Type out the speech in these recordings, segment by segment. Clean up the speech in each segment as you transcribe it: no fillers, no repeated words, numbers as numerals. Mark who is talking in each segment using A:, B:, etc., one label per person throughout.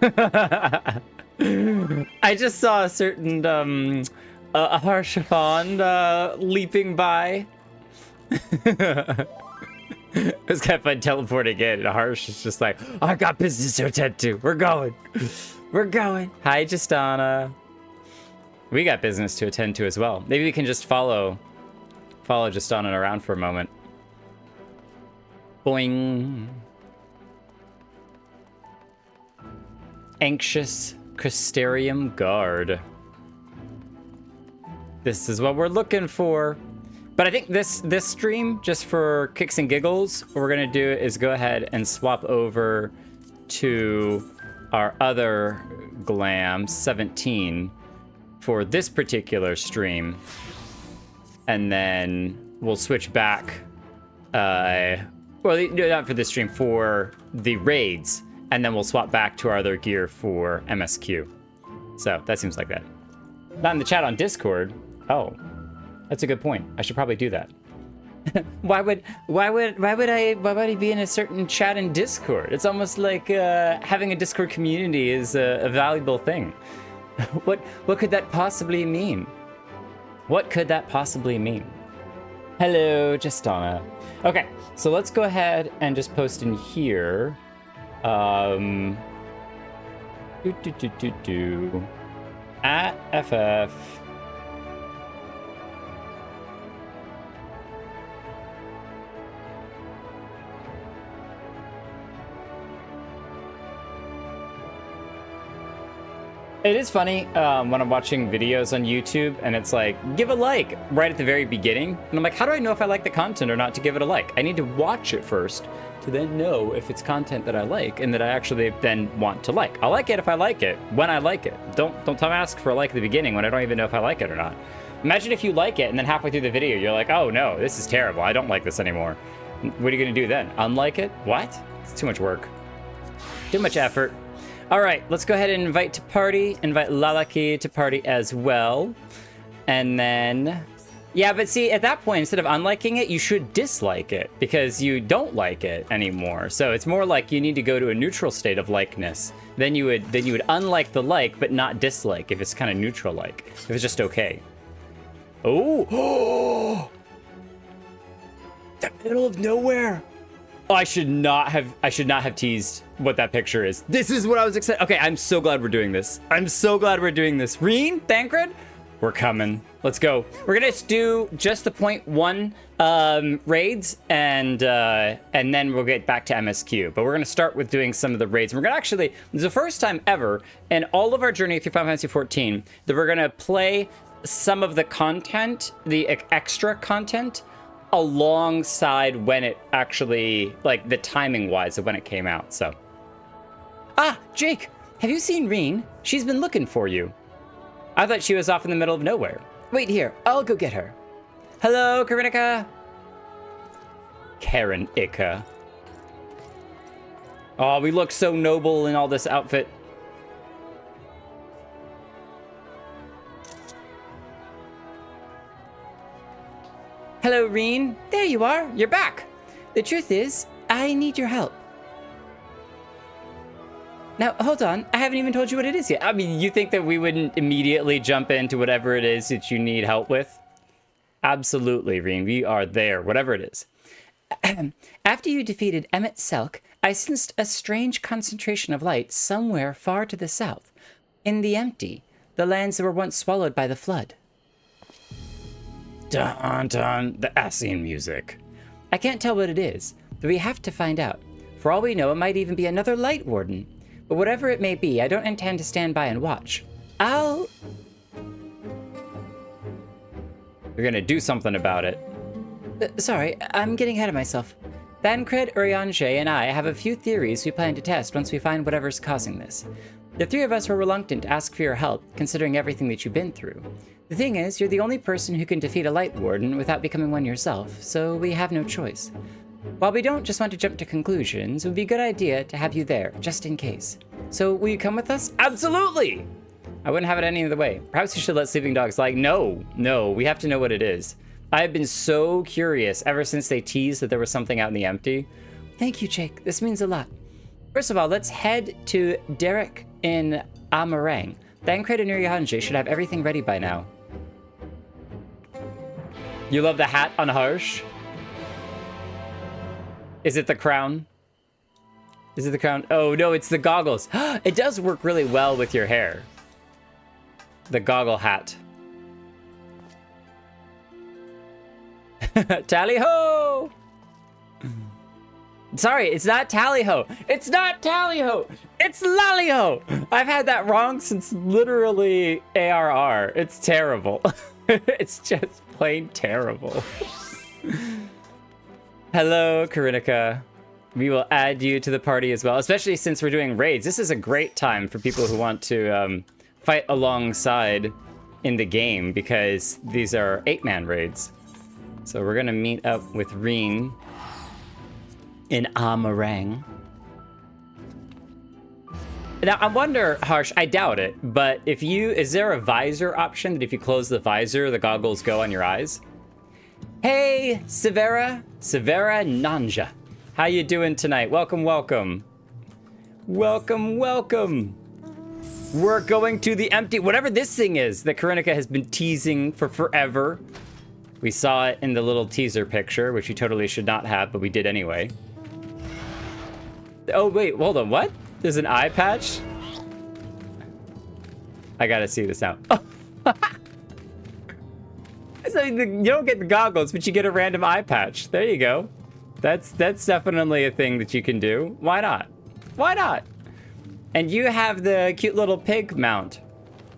A: I just saw a certain a Harshathon leaping by. It was kind of fun teleporting in, and Harsh is just like, oh, I got business to attend to. We're going. We're going. Hi, Justana. We got business to attend to as well. Maybe we can just follow Justana around for a moment. Boing. Anxious Crystarium Guard. This is what we're looking for. But I think this stream, just for kicks and giggles, what we're gonna do is go ahead and swap over to our other glam, 17, for this particular stream. And then we'll switch back, well, not for this stream, for the raids. And then we'll swap back to our other gear for MSQ. So that seems like that. Not in the chat on Discord. Oh. That's a good point. I should probably do that. Why would I be in a certain chat in Discord? It's almost like having a Discord community is a valuable thing. What could that possibly mean? What could that possibly mean? Hello, Justana. Okay, so let's go ahead and just post in here. At FF. It is funny when I'm watching videos on YouTube and it's like, give a like right at the very beginning. And I'm like, how do I know if I like the content or not to give it a like? I need to watch it first to then know if it's content that I like and that I actually then want to like. I'll like it if I like it, when I like it. Don't ask for a like at the beginning when I don't even know if I like it or not. Imagine if you like it and then halfway through the video, you're like, oh no, this is terrible. I don't like this anymore. What are you gonna do then? Unlike it? What? It's too much work. Too much effort. All right, let's go ahead and invite to party. Invite Lalaki to party as well. And then, yeah, but see, at that point, instead of unliking it, you should dislike it because you don't like it anymore. So it's more like you need to go to a neutral state of likeness. Then you would unlike the like, but not dislike if it's kind of neutral like, if it's just okay. Oh, the middle of nowhere. Oh, I should not have teased what that picture is. This is what I was excited. Okay, I'm so glad we're doing this. I'm so glad we're doing this. Ryne, Thancred, we're coming. Let's go. We're gonna do just the 0.1 raids, and then we'll get back to MSQ. But we're gonna start with doing some of the raids. And we're gonna actually, it's the first time ever in all of our journey through Final Fantasy XIV that we're gonna play some of the content, the extra content, alongside when it actually, like the timing wise of when it came out. So Jake, have you seen Ryne? She's been looking for you. I thought she was off in the middle of nowhere. Wait here, I'll go get her. Hello, Karinika. Karen-ika. Oh, we look so noble in all this outfit. Hello, Ryne. There you are. You're back. The truth is, I need your help. Now, hold on. I haven't even told you what it is yet. I mean, you think that we wouldn't immediately jump into whatever it is that you need help with? Absolutely, Ryne. We are there, whatever it is. After you defeated Emet-Selch, I sensed a strange concentration of light somewhere far to the south. In the empty, the lands that were once swallowed by the flood. Dun dun, the Ascian music. I can't tell what it is, but we have to find out. For all we know, it might even be another Light Warden. But whatever it may be, I don't intend to stand by and watch. We're gonna do something about it. Sorry, I'm getting ahead of myself. Thancred, Urianger, and I have a few theories we plan to test once we find whatever's causing this. The three of us were reluctant to ask for your help, considering everything that you've been through. The thing is, you're the only person who can defeat a Light Warden without becoming one yourself, so we have no choice. While we don't just want to jump to conclusions, it would be a good idea to have you there, just in case. So, will you come with us? Absolutely! I wouldn't have it any other way. Perhaps you should let sleeping dogs lie. No, we have to know what it is. I have been so curious ever since they teased that there was something out in the empty. Thank you, Jake. This means a lot. First of all, let's head to Derek in Amarang. Thancred and Urihanji should have everything ready by now. You love the hat on Harsh? Is it the crown? Is it the crown? Oh no, it's the goggles. It does work really well with your hair. The goggle hat. Tally-ho! Sorry, it's not tally-ho. It's not tally-ho. It's lally-ho. I've had that wrong since literally ARR. It's terrible. It's just plain terrible. Hello, Karinika. We will add you to the party as well, especially since we're doing raids. This is a great time for people who want to fight alongside in the game because these are 8-man raids. So we're gonna meet up with Ryne in Amarang. Now, I wonder, Harsh, I doubt it, but is there a visor option that if you close the visor, the goggles go on your eyes? Hey, Severa Nanja. How you doing tonight? Welcome, welcome. Welcome, welcome. We're going to the empty, whatever this thing is that Karinika has been teasing for forever. We saw it in the little teaser picture, which we totally should not have, but we did anyway. Oh, wait, hold on, what? There's an eye patch? I gotta see this now. So you don't get the goggles, but you get a random eye patch. There you go. That's definitely a thing that you can do. Why not? Why not? And you have the cute little pig mount.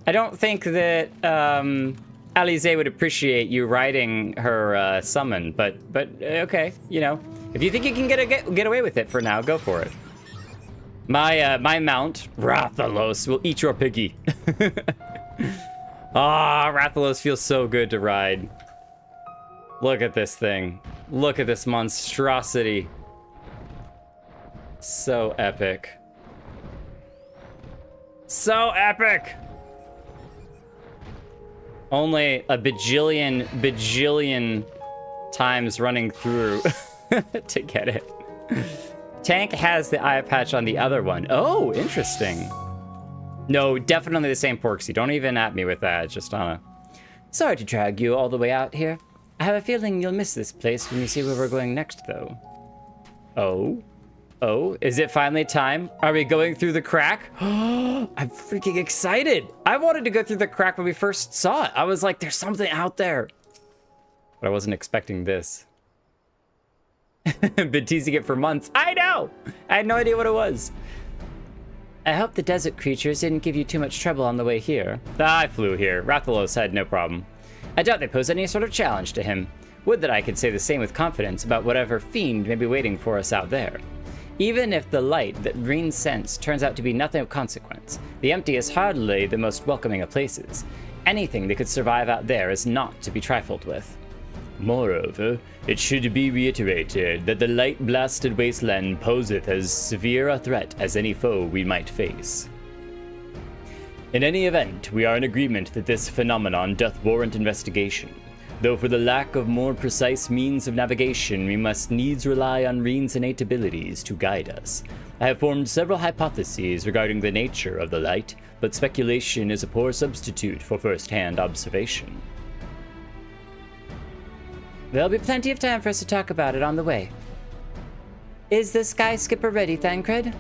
A: I don't think that Alize would appreciate you riding her summon, but okay, you know, if you think you can get away with it for now, go for it. My mount, Rathalos, will eat your piggy. Ah, Rathalos feels so good to ride. Look at this thing. Look at this monstrosity. So epic. So epic! Only a bajillion times running through to get it. Tank has the eye patch on the other one. Oh, interesting. No, definitely the same Porksy. Don't even at me with that. It's just on a... Sorry to drag you all the way out here. I have a feeling you'll miss this place when you see where we're going next, though. Oh? Oh, is it finally time? Are we going through the crack? I'm freaking excited. I wanted to go through the crack when we first saw it. I was like, there's something out there. But I wasn't expecting this. Been teasing it for months. I know! I had no idea what it was. I hope the desert creatures didn't give you too much trouble on the way here. I flew here. Rathalos had no problem. I doubt they pose any sort of challenge to him. Would that I could say the same with confidence about whatever fiend may be waiting for us out there. Even if the light that Ryne sensed turns out to be nothing of consequence, the empty is hardly the most welcoming of places. Anything that could survive out there is not to be trifled with. Moreover, it should be reiterated that the light-blasted wasteland poseth as severe a threat as any foe we might face. In any event, we are in agreement that this phenomenon doth warrant investigation, though for the lack of more precise means of navigation, we must needs rely on Ryne's innate abilities to guide us. I have formed several hypotheses regarding the nature of the light, but speculation is a poor substitute for first-hand observation. There'll be plenty of time for us to talk about it on the way. Is the Sky Skipper ready, Thancred?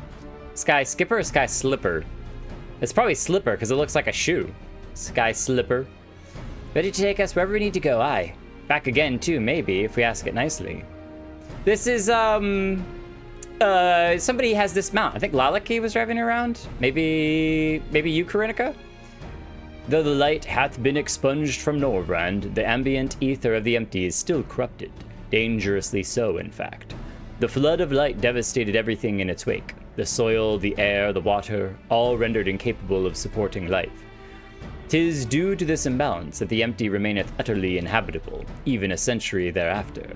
A: Sky Skipper or Sky Slipper? It's probably Slipper, because it looks like a shoe. Sky Slipper. Ready to take us wherever we need to go, aye. Back again, too, maybe, if we ask it nicely. This is, somebody has this mount. I think Lalaki was driving around. Maybe you, Karinika? Though the light hath been expunged from Norvrand, the ambient ether of the empty is still corrupted. Dangerously so, in fact. The flood of light devastated everything in its wake. The soil, the air, the water, all rendered incapable of supporting life. 'Tis due to this imbalance that the empty remaineth utterly inhabitable, even a century thereafter.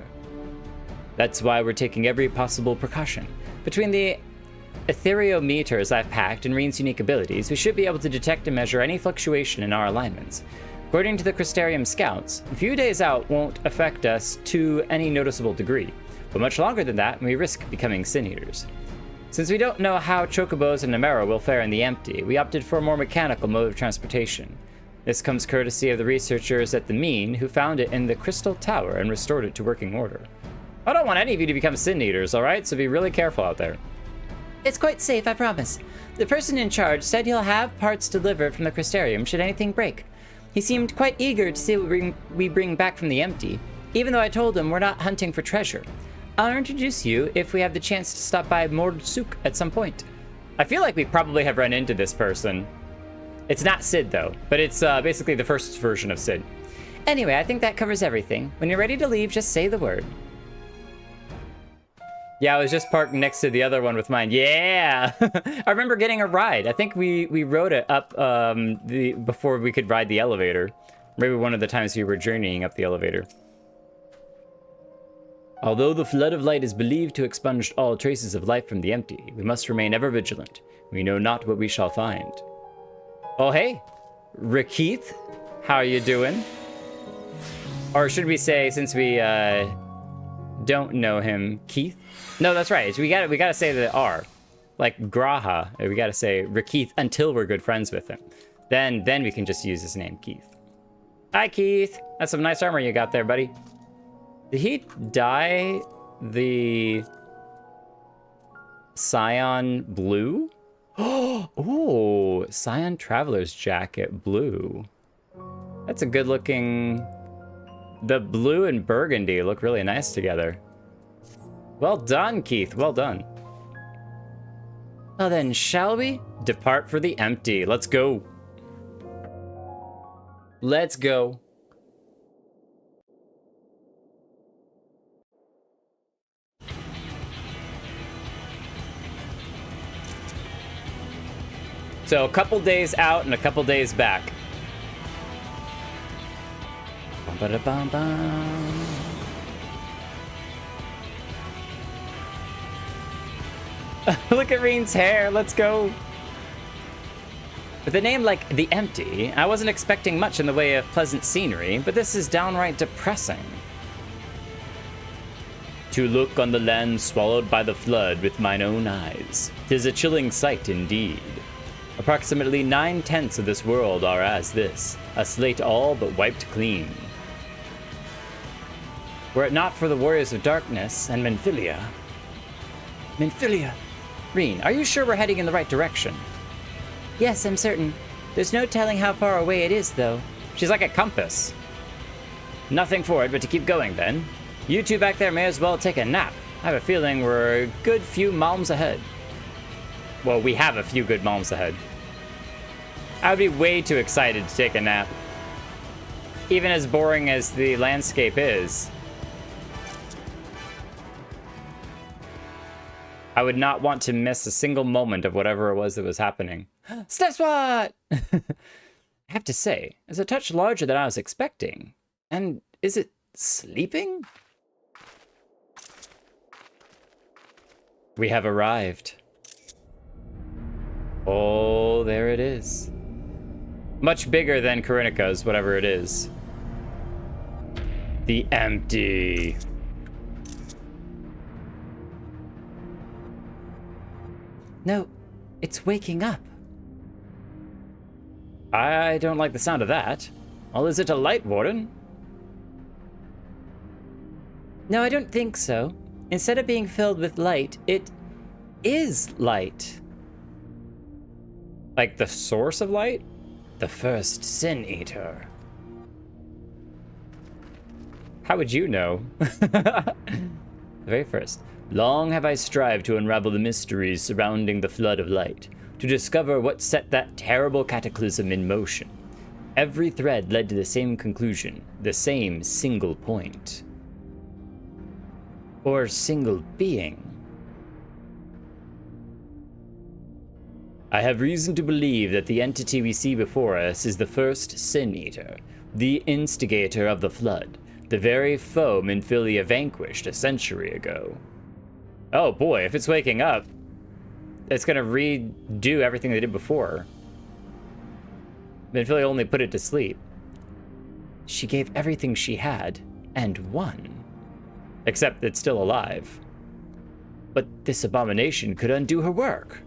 A: That's why we're taking every possible precaution. Between the ethereometers I've packed and Ryne's unique abilities, we should be able to detect and measure any fluctuation in our alignments. According to the Crystarium scouts, a few days out won't affect us to any noticeable degree, but much longer than that, we risk becoming sin-eaters. Since we don't know how Chocobos and Nemero will fare in the empty, we opted for a more mechanical mode of transportation. This comes courtesy of the researchers at the Mean, who found it in the Crystal Tower and restored it to working order. I don't want any of you to become Sin Eaters, alright? So be really careful out there. It's quite safe, I promise. The person in charge said he'll have parts delivered from the Crystarium should anything break. He seemed quite eager to see what we bring back from the empty, even though I told him we're not hunting for treasure. I'll introduce you if we have the chance to stop by Mordsuk at some point. I feel like we probably have run into this person. It's not Sid, though, but it's basically the first version of Sid. Anyway, I think that covers everything. When you're ready to leave, just say the word. Yeah, I was just parked next to the other one with mine. Yeah! I remember getting a ride. I think we rode it up before we could ride the elevator. Maybe one of the times we were journeying up the elevator. Although the flood of light is believed to expunge all traces of life from the empty, we must remain ever vigilant. We know not what we shall find. Oh, hey, Rakith, how are you doing? Or should we say, since we don't know him, Keith? No, that's right. We gotta say the R, like Graha. We gotta say Rakith until we're good friends with him. Then we can just use his name, Keith. Hi, Keith. That's some nice armor you got there, buddy. Did he dye the Scion blue? Oh, Scion Traveler's Jacket blue. That's a good looking... The blue and burgundy look really nice together. Well done, Keith. Well done. Well then, shall we? Depart for the empty. Let's go. Let's go. So a couple days out and a couple days back. Ba-da-bum-bum. Look at Ryne's hair. Let's go. With a name like The Empty, I wasn't expecting much in the way of pleasant scenery, but this is downright depressing. To look on the land swallowed by the flood with mine own eyes, 'tis a chilling sight indeed. Approximately 9/10 of this world are as this, a slate all but wiped clean. Were it not for the Warriors of Darkness and Menphilia... Ryne, are you sure we're heading in the right direction? Yes, I'm certain. There's no telling how far away it is, though. She's like a compass. Nothing for it but to keep going, then. You two back there may as well take a nap. I have a feeling we're a good few malms ahead. Well, we have a few good malms ahead. I would be way too excited to take a nap. Even as boring as the landscape is. I would not want to miss a single moment of whatever it was that was happening. Step Swat! I have to say, it's a touch larger than I was expecting. And is it sleeping? We have arrived. Oh, there it is. Much bigger than Karinika's, whatever it is. The Empty. No, it's waking up. I don't like the sound of that. Well, is it a light warden? No, I don't think so. Instead of being filled with light, it is light. Like the source of light? The first Sin Eater. How would you know? The very first. Long have I strived to unravel the mysteries surrounding the flood of light, to discover what set that terrible cataclysm in motion. Every thread led to the same conclusion, the same single point. Or single being. I have reason to believe that the entity we see before us is the first Sin Eater, the instigator of the flood, the very foe Menphilia vanquished a century ago. Oh boy, if it's waking up, it's gonna redo everything they did before. Menphilia only put it to sleep. She gave everything she had, and won. Except it's still alive. But this abomination could undo her work.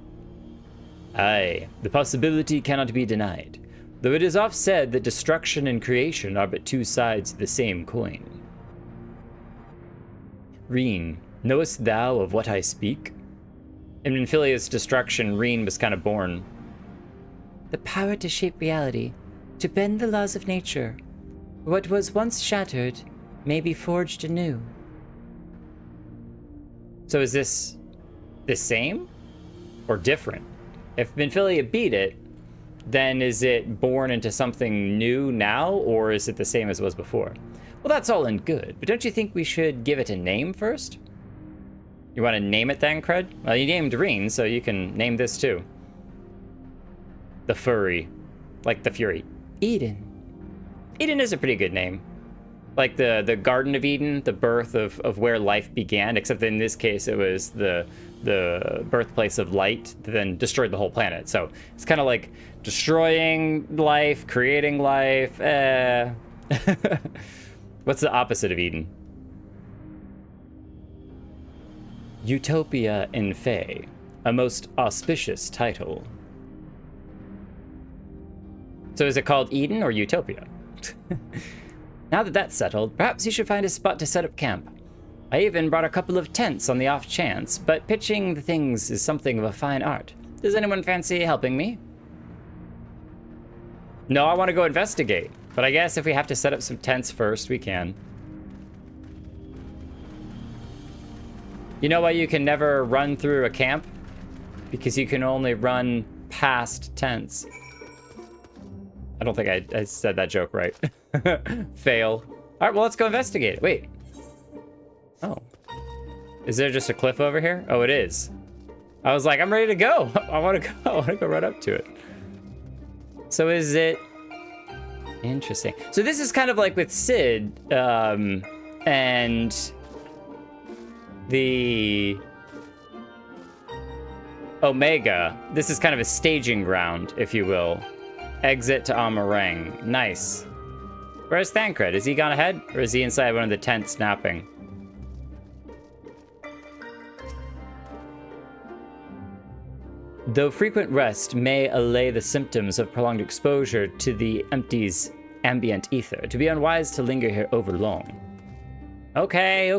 A: Aye, the possibility cannot be denied, though it is oft said that destruction and creation are but two sides of the same coin. Ryne, knowest thou of what I speak? In Minfilia's destruction, Ryne was kind of born. The power to shape reality, to bend the laws of nature. What was once shattered may be forged anew. So is this the same or different? If Minfilia beat it, then is it born into something new now, or is it the same as it was before? Well, that's all and good, but don't you think we should give it a name first? You want to name it then, Cred? Well, you named Ryne, so you can name this too. The Furry. Like the Fury. Eden. Eden is a pretty good name. Like the Garden of Eden, the birth of where life began, except in this case it was the birthplace of light that then destroyed the whole planet. So it's kind of like destroying life, creating life. What's the opposite of Eden? Utopia in Fae, a most auspicious title. So is it called Eden or Utopia? Now that that's settled, perhaps you should find a spot to set up camp. I even brought a couple of tents on the off chance, but pitching the things is something of a fine art. Does anyone fancy helping me? No, I want to go investigate, but I guess if we have to set up some tents first, we can. You know why you can never run through a camp? Because you can only run past tents. I don't think I said that joke right. Fail. All right, well, let's go investigate it. Wait. Oh. Is there just a cliff over here? Oh, it is. I was like, I'm ready to go. I want to go. I want to go right up to it. So is it... Interesting. So this is kind of like with Sid and the Omega. This is kind of a staging ground, if you will. Exit to Amarang. Nice. Where's Thancred? Is he gone ahead? Or is he inside one of the tents napping? Though frequent rest may allay the symptoms of prolonged exposure to the empty's ambient ether, to be unwise to linger here overlong. Okay.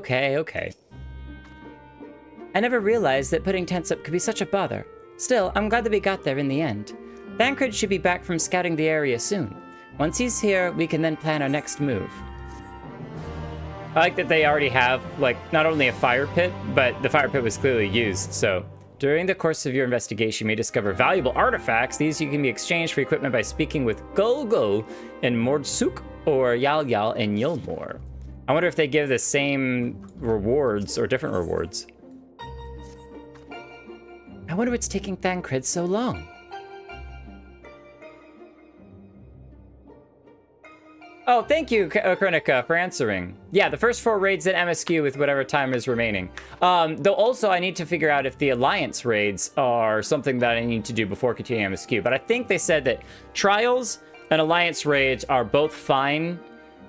A: I never realized that putting tents up could be such a bother. Still, I'm glad that we got there in the end. Thancred should be back from scouting the area soon. Once he's here, we can then plan our next move. I like that they already have, like, not only a fire pit, but the fire pit was clearly used, so... During the course of your investigation, you may discover valuable artifacts. These you can be exchanged for equipment by speaking with Golgo in Mordsuk or Yal Yal in Yilmore. I wonder if they give the same rewards or different rewards. I wonder what's taking Thancred so long. Oh, thank you, Kronika, for answering. Yeah, the first 4 raids at MSQ with whatever time is remaining. Though also I need to figure out if the Alliance raids are something that I need to do before continuing MSQ. But I think they said that Trials and Alliance raids are both fine.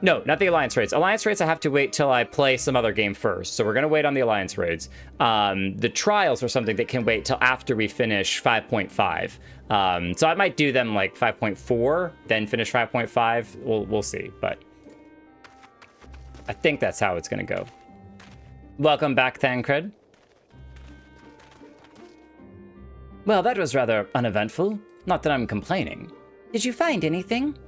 A: No, not the Alliance raids. Alliance raids I have to wait till I play some other game first. So we're going to wait on the Alliance raids. The Trials are something that can wait till after we finish 5.5. So I might do them like 5.4, then finish 5.5. We'll see, but I think that's how it's going to go. Welcome back, Thancred. Well, that was rather uneventful. Not that I'm complaining. Did you find anything?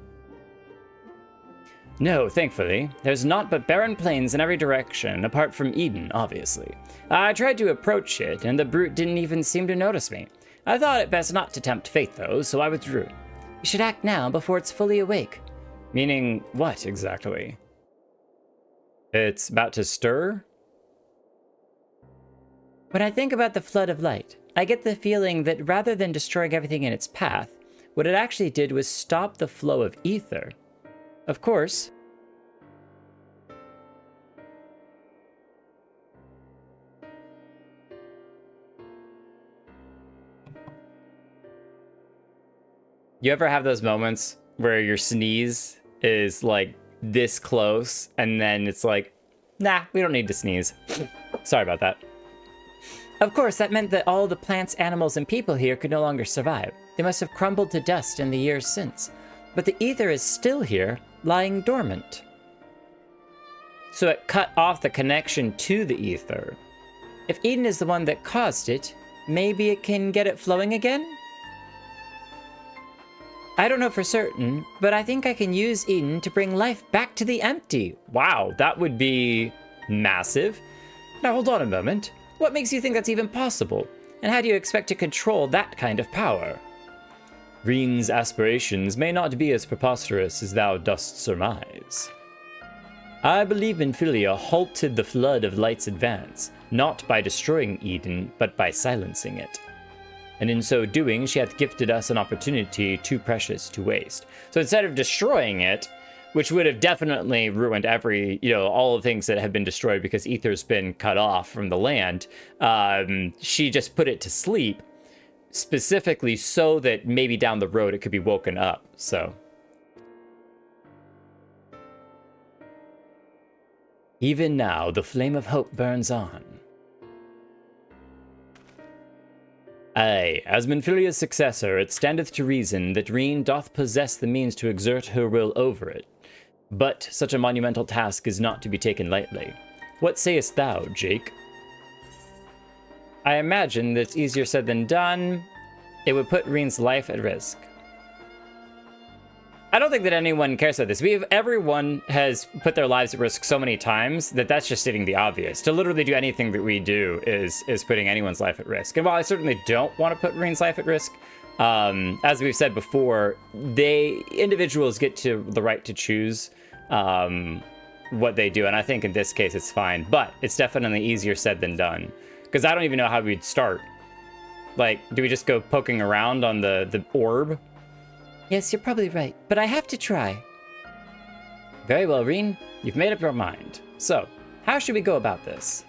A: No, thankfully. There's naught but barren plains in every direction, apart from Eden, obviously. I tried to approach it, and the brute didn't even seem to notice me. I thought it best not to tempt fate, though, so I withdrew. You should act now before it's fully awake. Meaning what, exactly? It's about to stir? When I think about the flood of light, I get the feeling that rather than destroying everything in its path, what it actually did was stop the flow of ether. Of course. You ever have those moments where your sneeze is like this close and then it's like, nah, we don't need to sneeze. Sorry about that. Of course, that meant that all the plants, animals, and people here could no longer survive. They must have crumbled to dust in the years since. But the ether is still here, lying dormant. So it cut off the connection to the ether. If Eden is the one that caused it, maybe it can get it flowing again? I don't know for certain, but I think I can use Eden to bring life back to the empty. Wow, that would be massive. Now hold on a moment. What makes you think that's even possible? And how do you expect to control that kind of power? Ryne's aspirations may not be as preposterous as thou dost surmise. I believe Minfilia halted the flood of light's advance, not by destroying Eden, but by silencing it. And in so doing, she hath gifted us an opportunity too precious to waste. So instead of destroying it, which would have definitely ruined every, all the things that have been destroyed because ether's been cut off from the land, she just put it to sleep, specifically so that maybe down the road it could be woken up, so. Even now, the flame of hope burns on. Aye, as Minfilia's successor, it standeth to reason that Ryne doth possess the means to exert her will over it. But such a monumental task is not to be taken lightly. What sayest thou, Jake? I imagine that it's easier said than done. It would put Ryne's life at risk. I don't think that anyone cares about this. Everyone has put their lives at risk so many times that that's just stating the obvious. To literally do anything that we do is putting anyone's life at risk. And while I certainly don't want to put Ryne's life at risk, as we've said before, individuals get to the right to choose what they do. And I think in this case it's fine, but it's definitely easier said than done. Because I don't even know how we'd start. Like, do we just go poking around on the orb? Yes, you're probably right, but I have to try. Very well, Ryne. You've made up your mind. So, how should we go about this?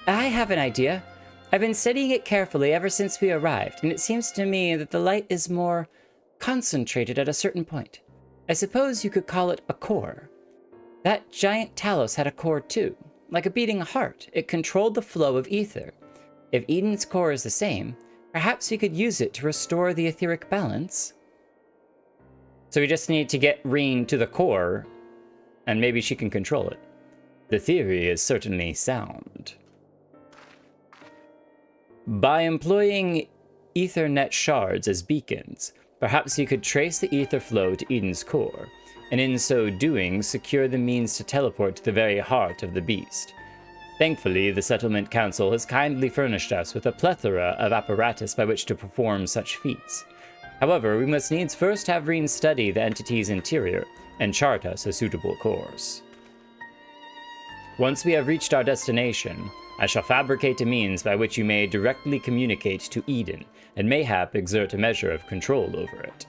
A: I have an idea. I've been studying it carefully ever since we arrived, and it seems to me that the light is more concentrated at a certain point. I suppose you could call it a core. That giant Talos had a core too. Like a beating heart, it controlled the flow of ether. If Eden's core is the same, perhaps we could use it to restore the etheric balance. So we just need to get Ryne to the core, and maybe she can control it. The theory is certainly sound. By employing Ethernet shards as beacons, perhaps we could trace the ether flow to Eden's core, and in so doing, secure the means to teleport to the very heart of the beast. Thankfully, the Settlement Council has kindly furnished us with a plethora of apparatus by which to perform such feats. However, we must needs first have Ryne study the entity's interior and chart us a suitable course. Once we have reached our destination, I shall fabricate a means by which you may directly communicate to Eden, and mayhap exert a measure of control over it.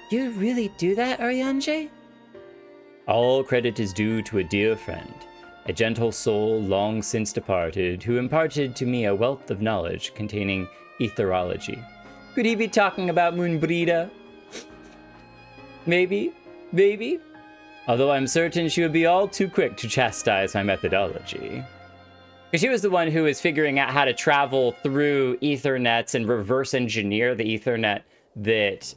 A: You really do that, Arianje? All credit is due to a dear friend. A gentle soul long since departed, who imparted to me a wealth of knowledge containing etherology. Could he be talking about Moonbrida? Maybe. Although I'm certain she would be all too quick to chastise my methodology. Because she was the one who was figuring out how to travel through Ethernets and reverse engineer the Ethernet that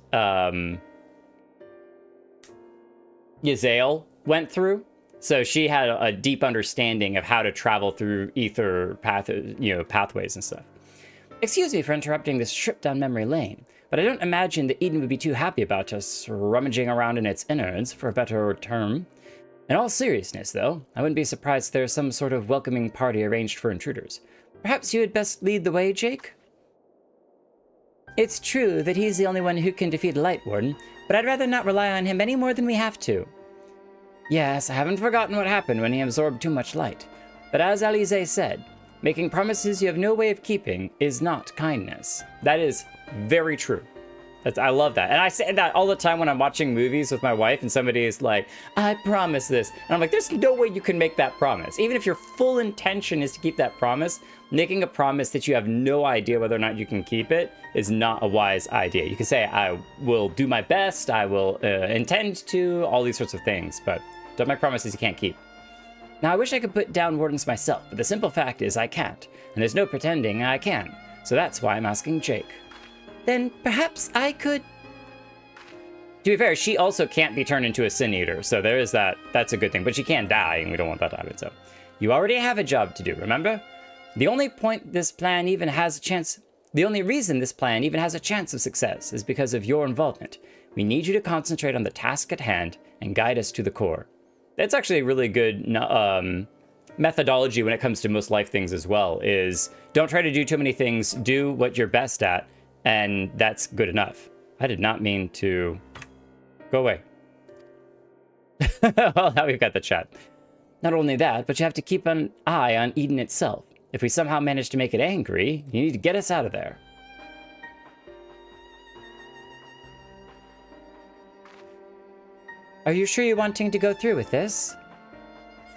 A: Yazael went through. So she had a deep understanding of how to travel through ether pathways and stuff. Excuse me for interrupting this trip down memory lane, but I don't imagine that Eden would be too happy about us rummaging around in its innards, for a better term. In all seriousness, though, I wouldn't be surprised if there's some sort of welcoming party arranged for intruders. Perhaps you had best lead the way, Jake? It's true that he's the only one who can defeat a Light Warden, but I'd rather not rely on him any more than we have to. Yes, I haven't forgotten what happened when he absorbed too much light. But as Alize said, making promises you have no way of keeping is not kindness. That is very true. I love that. And I say that all the time when I'm watching movies with my wife and somebody is like, I promise this. And I'm like, there's no way you can make that promise. Even if your full intention is to keep that promise, making a promise that you have no idea whether or not you can keep it is not a wise idea. You can say, I will do my best, I will intend to, all these sorts of things, but don't make promises you can't keep. Now, I wish I could put down wardens myself, but the simple fact is I can't, and there's no pretending I can. So that's why I'm asking Jake. Then perhaps I could... To be fair, she also can't be turned into a Sin Eater, so there is that. That's a good thing. But she can die, and we don't want that to happen, so... You already have a job to do, remember? The only reason this plan even has a chance of success is because of your involvement. We need you to concentrate on the task at hand and guide us to the core. That's actually a really good methodology when it comes to most life things as well, is don't try to do too many things, do what you're best at, and that's good enough. I did not mean to... Go away. Well, now we've got the chat. Not only that, but you have to keep an eye on Eden itself. If we somehow manage to make it angry, you need to get us out of there. Are you sure you're wanting to go through with this?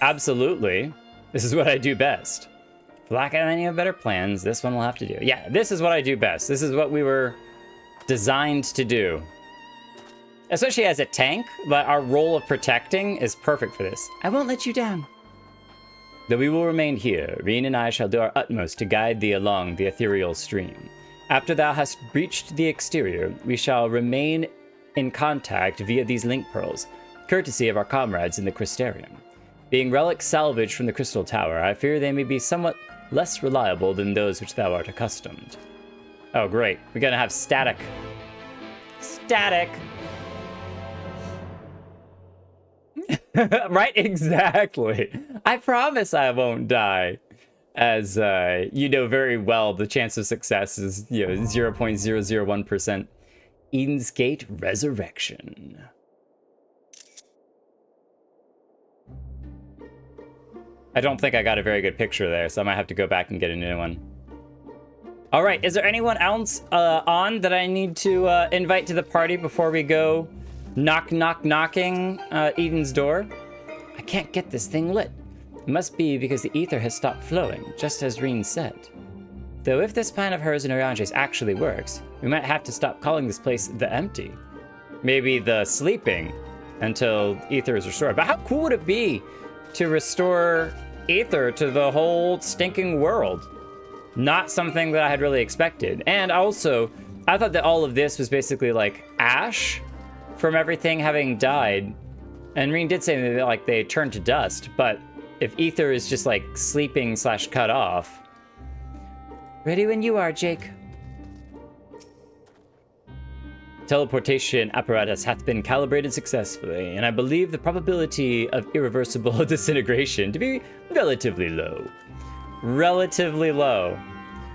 A: Absolutely. This is what I do best. If lack of any better plans, this one will have to do. Yeah, this is what I do best. This is what we were designed to do. Especially as a tank, but our role of protecting is perfect for this. I won't let you down. Though we will remain here, Ryne and I shall do our utmost to guide thee along the ethereal stream. After thou hast breached the exterior, we shall remain in contact via these link pearls, courtesy of our comrades in the Crystarium. Being relics salvaged from the Crystal Tower, I fear they may be somewhat less reliable than those which thou art accustomed. Oh, great. We're gonna have static. Static! Right? Exactly. I promise I won't die. As you know very well, the chance of success is 0.001%. Eden's Gate Resurrection. I don't think I got a very good picture there, so I might have to go back and get a new one. All right, is there anyone else on that I need to invite to the party before we go knocking Eden's door? I can't get this thing lit. It must be because the ether has stopped flowing, just as Ryne said. Though if this plan of hers and Oriange's actually works, we might have to stop calling this place the Empty. Maybe the Sleeping until ether is restored. But how cool would it be to restore ether to the whole stinking world? Not something that I had really expected. And also, I thought that all of this was basically like ash from everything having died. And Ryne did say that like they turned to dust, but if ether is just like sleeping / cut off. Ready when you are, Jake. Teleportation apparatus hath been calibrated successfully, and I believe the probability of irreversible disintegration to be relatively low. Relatively low.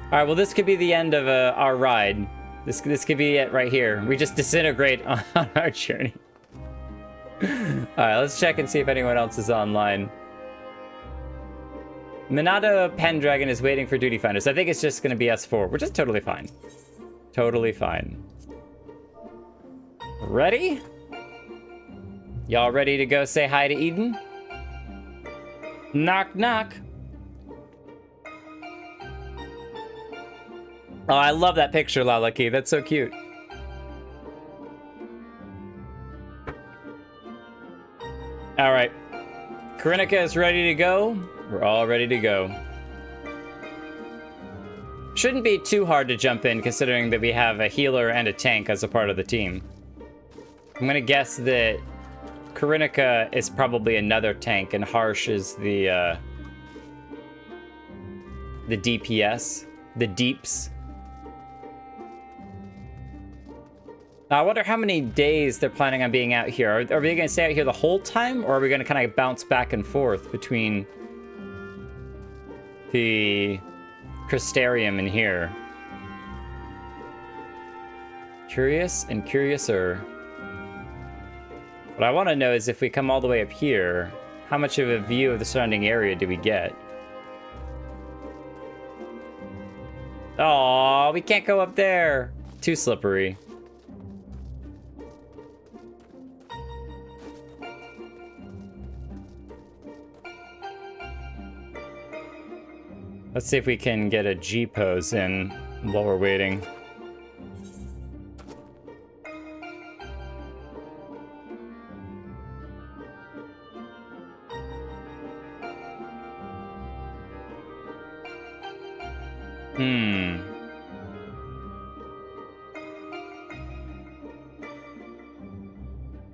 A: All right, well, this could be the end of our ride. This could be it right here. We just disintegrate on our journey. All right, let's check and see if anyone else is online. Minato Pendragon is waiting for Duty Finders. I think it's just going to be us four, which is totally fine. Totally fine. Ready? Y'all ready to go say hi to Eden? Knock, knock. Oh, I love that picture, Lalaki. That's so cute. All right. Karinika is ready to go. We're all ready to go. Shouldn't be too hard to jump in, considering that we have a healer and a tank as a part of the team. I'm gonna guess that Karinika is probably another tank, and Harsh is the DPS, the deeps. I wonder how many days they're planning on being out here. Are we gonna stay out here the whole time, or are we gonna kind of bounce back and forth between the Crystarium and here? Curious and curiouser. What I want to know is if we come all the way up here, how much of a view of the surrounding area do we get? Oh, we can't go up there. Too slippery. Let's see if we can get a G pose in while we're waiting.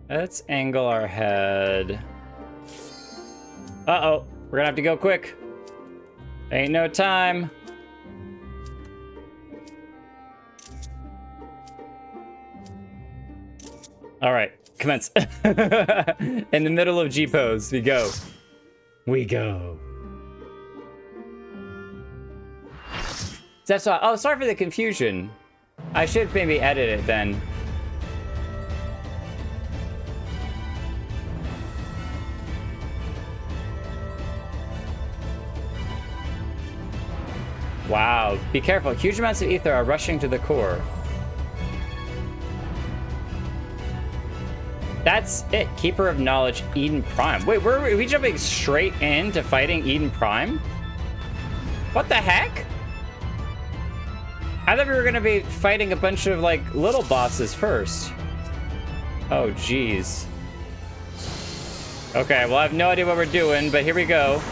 A: Let's angle our head. Uh-oh. We're gonna have to go quick. Ain't no time. All right, commence. In the middle of G-pose, we go. We go. That's all. Oh, sorry for the confusion. I should maybe edit it then. Wow, be careful. Huge amounts of ether are rushing to the core. That's it. Keeper of Knowledge, Eden Prime. Wait, are we jumping straight into fighting Eden Prime? What the heck? I thought we were gonna be fighting a bunch of, like, little bosses first. Oh, jeez. Okay, well, I have no idea what we're doing, but here we go.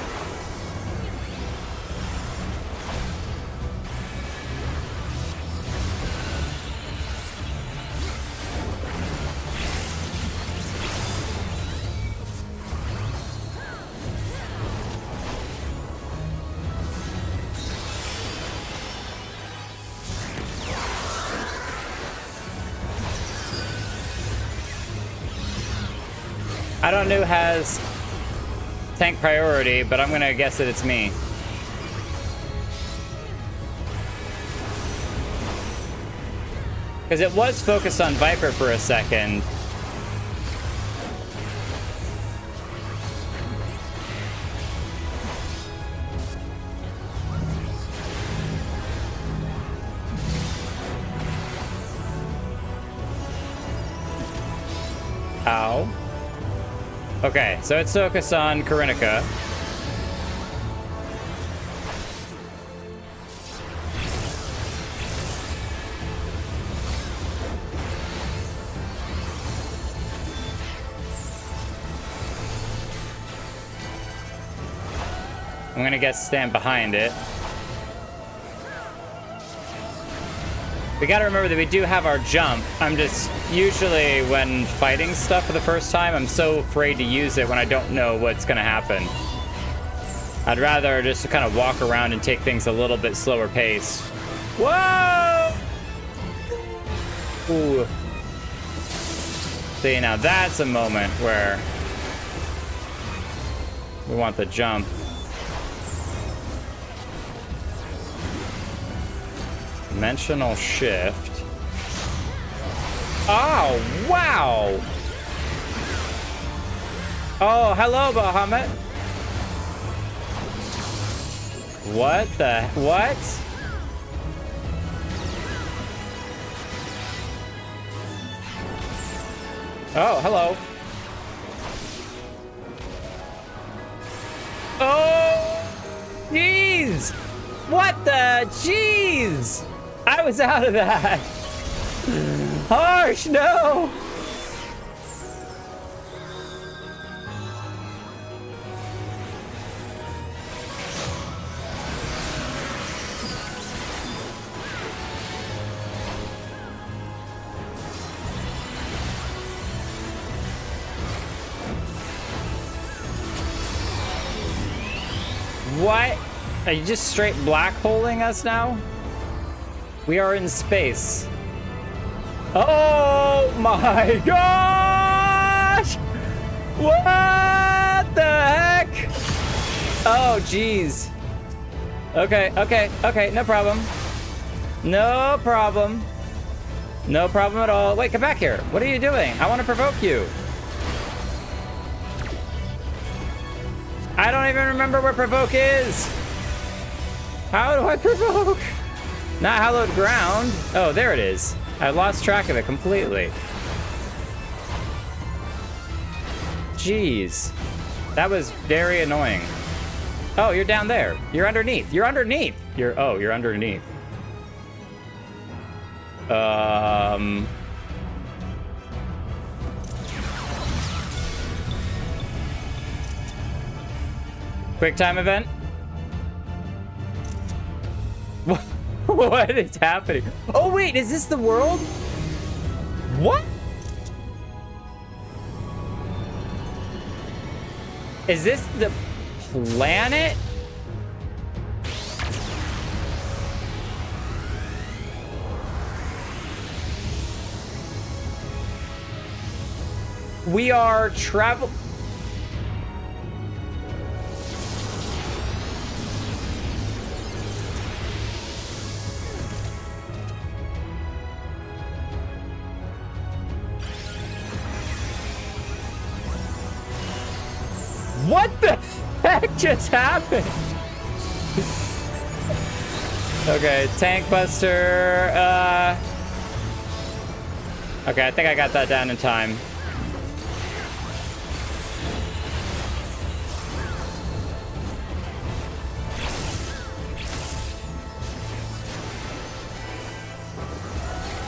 A: I don't know who has tank priority, but I'm gonna guess that it's me. Because it was focused on Viper for a second. Ow. Okay, so it's focused on Karinika. I'm gonna guess stand behind it. We gotta remember that we do have our jump. I'm just, usually when fighting stuff for the first time, I'm so afraid to use it when I don't know what's gonna happen. I'd rather just kind of walk around and take things a little bit slower pace. Whoa! Ooh. See, now that's a moment where we want the jump. Dimensional shift. Oh, wow! Oh, hello, Bahamut. What the... what? Oh, hello. Oh! Jeez! What the... jeez! I was out of that. Harsh, no. What? Are you just straight black holing us now? We are in space. Oh my gosh! What the heck? Oh, jeez. Okay, okay, okay, no problem. No problem. No problem at all. Wait, come back here. What are you doing? I want to provoke you. I don't even remember where provoke is. How do I provoke? Not hallowed ground. Oh, there it is. I lost track of it completely. Jeez. That was very annoying. Oh, you're down there. You're underneath. You're underneath. You're underneath. Quick time event. What? What is happening? Oh, wait, is this the world? What? Is this the planet? We are travel. What the heck just happened? Okay, tank buster. Okay, I think I got that down in time.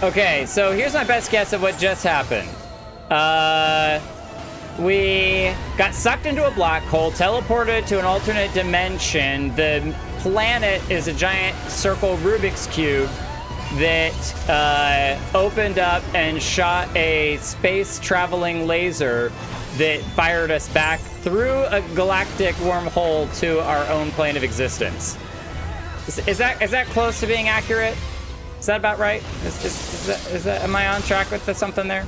A: Okay, so here's my best guess of what just happened. We got sucked into a black hole, teleported to an alternate dimension. The planet is a giant circle Rubik's Cube that opened up and shot a space-traveling laser that fired us back through a galactic wormhole to our own plane of existence. Is that close to being accurate? Is that about right? Is that am I on track with something there?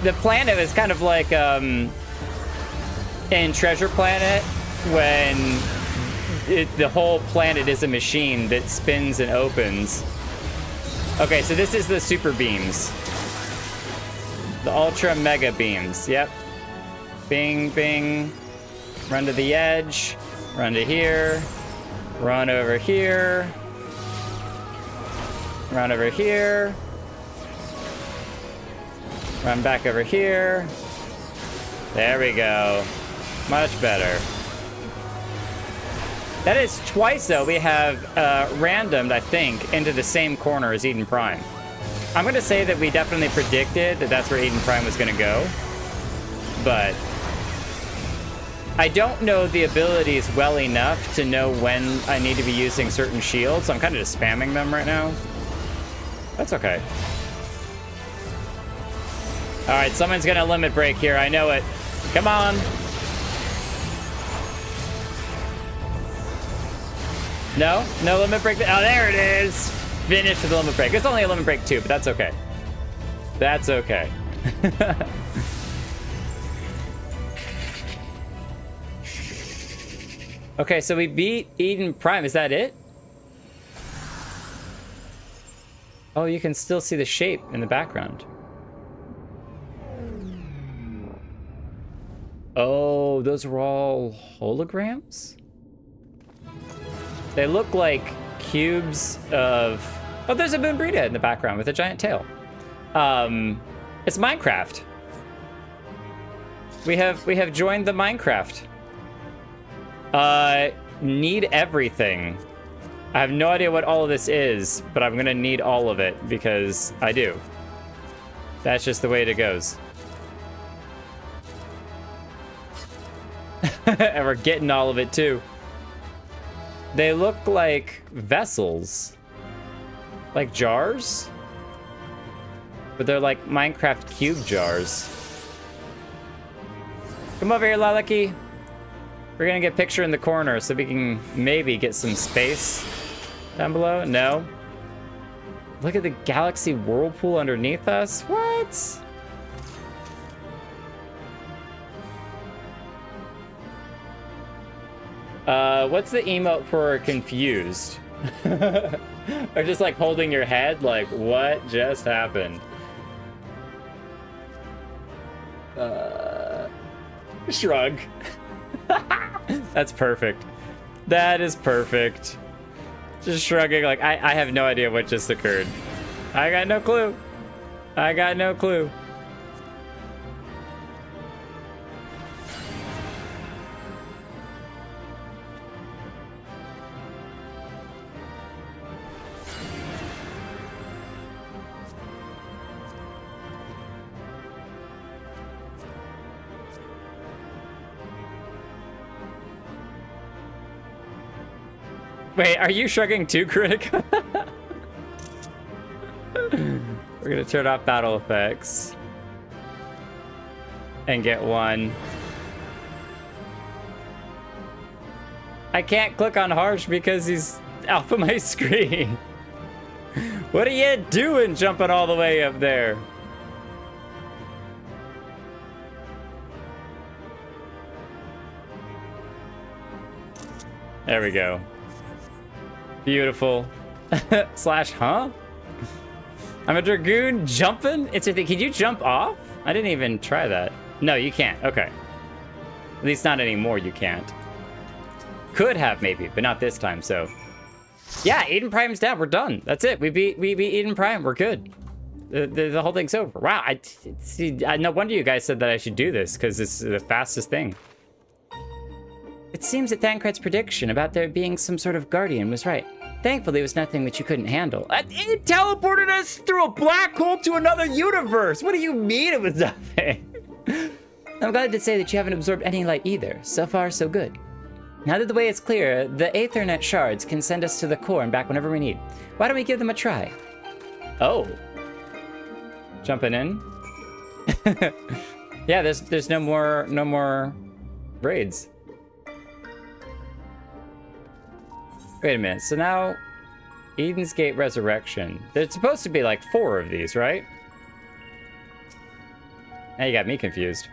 A: The planet is kind of like in Treasure Planet when the whole planet is a machine that spins and opens. Okay, so this is the super beams. The ultra mega beams. Yep. Bing, bing. Run to the edge. Run to here. Run over here. Run over here. Run back over here. There we go. Much better. That is twice, though. We have randomed, I think, into the same corner as Eden Prime. I'm going to say that we definitely predicted that that's where Eden Prime was going to go. But I don't know the abilities well enough to know when I need to be using certain shields. So I'm kind of just spamming them right now. That's okay. All right, someone's gonna limit break here. I know it. Come on. No limit break. Oh, there it is. Finish with the limit break. It's only a limit break too, but that's okay. That's okay. Okay, so we beat Eden Prime. Is that it? Oh, you can still see the shape in the background. Oh, those were all holograms? They look like cubes of... Oh, there's a Moonbrita in the background with a giant tail. It's Minecraft. We have joined the Minecraft. Need everything. I have no idea what all of this is, but I'm gonna need all of it because I do. That's just the way it goes. And we're getting all of it too. They look like vessels. Like jars? But they're like Minecraft cube jars. Come over here, Lalaki. We're gonna get a picture in the corner so we can maybe get some space down below. No. Look at the galaxy whirlpool underneath us. What? What's the emote for confused? Or just like holding your head like, what just happened? Shrug. That's perfect. That is perfect. Just shrugging like, I have no idea what just occurred. I got no clue. I got no clue. Wait, are you shrugging too, Critic? We're gonna turn off battle effects. And get one. I can't click on Harsh because he's off of my screen. What are you doing jumping all the way up there? There we go. Beautiful. Slash, huh? I'm a Dragoon jumping? It's a thing. Can you jump off? I didn't even try that. No, you can't. Okay. At least not anymore, you can't. Could have, maybe, but not this time, so. Yeah, Eden Prime's down. We're done. That's it. We beat Eden Prime. We're good. The whole thing's over. Wow, no wonder you guys said that I should do this, because it's the fastest thing. It seems that Thancred's prediction about there being some sort of guardian was right. Thankfully, it was nothing that you couldn't handle. It teleported us through a black hole to another universe. What do you mean it was nothing? I'm glad to say that you haven't absorbed any light either. So far, so good. Now that the way is clear, the Aethernet shards can send us to the core and back whenever we need. Why don't we give them a try? Oh. Jumping in? Yeah, there's no more raids. Wait a minute, so now Eden's Gate Resurrection. There's supposed to be like 4 of these, right? Now you got me confused.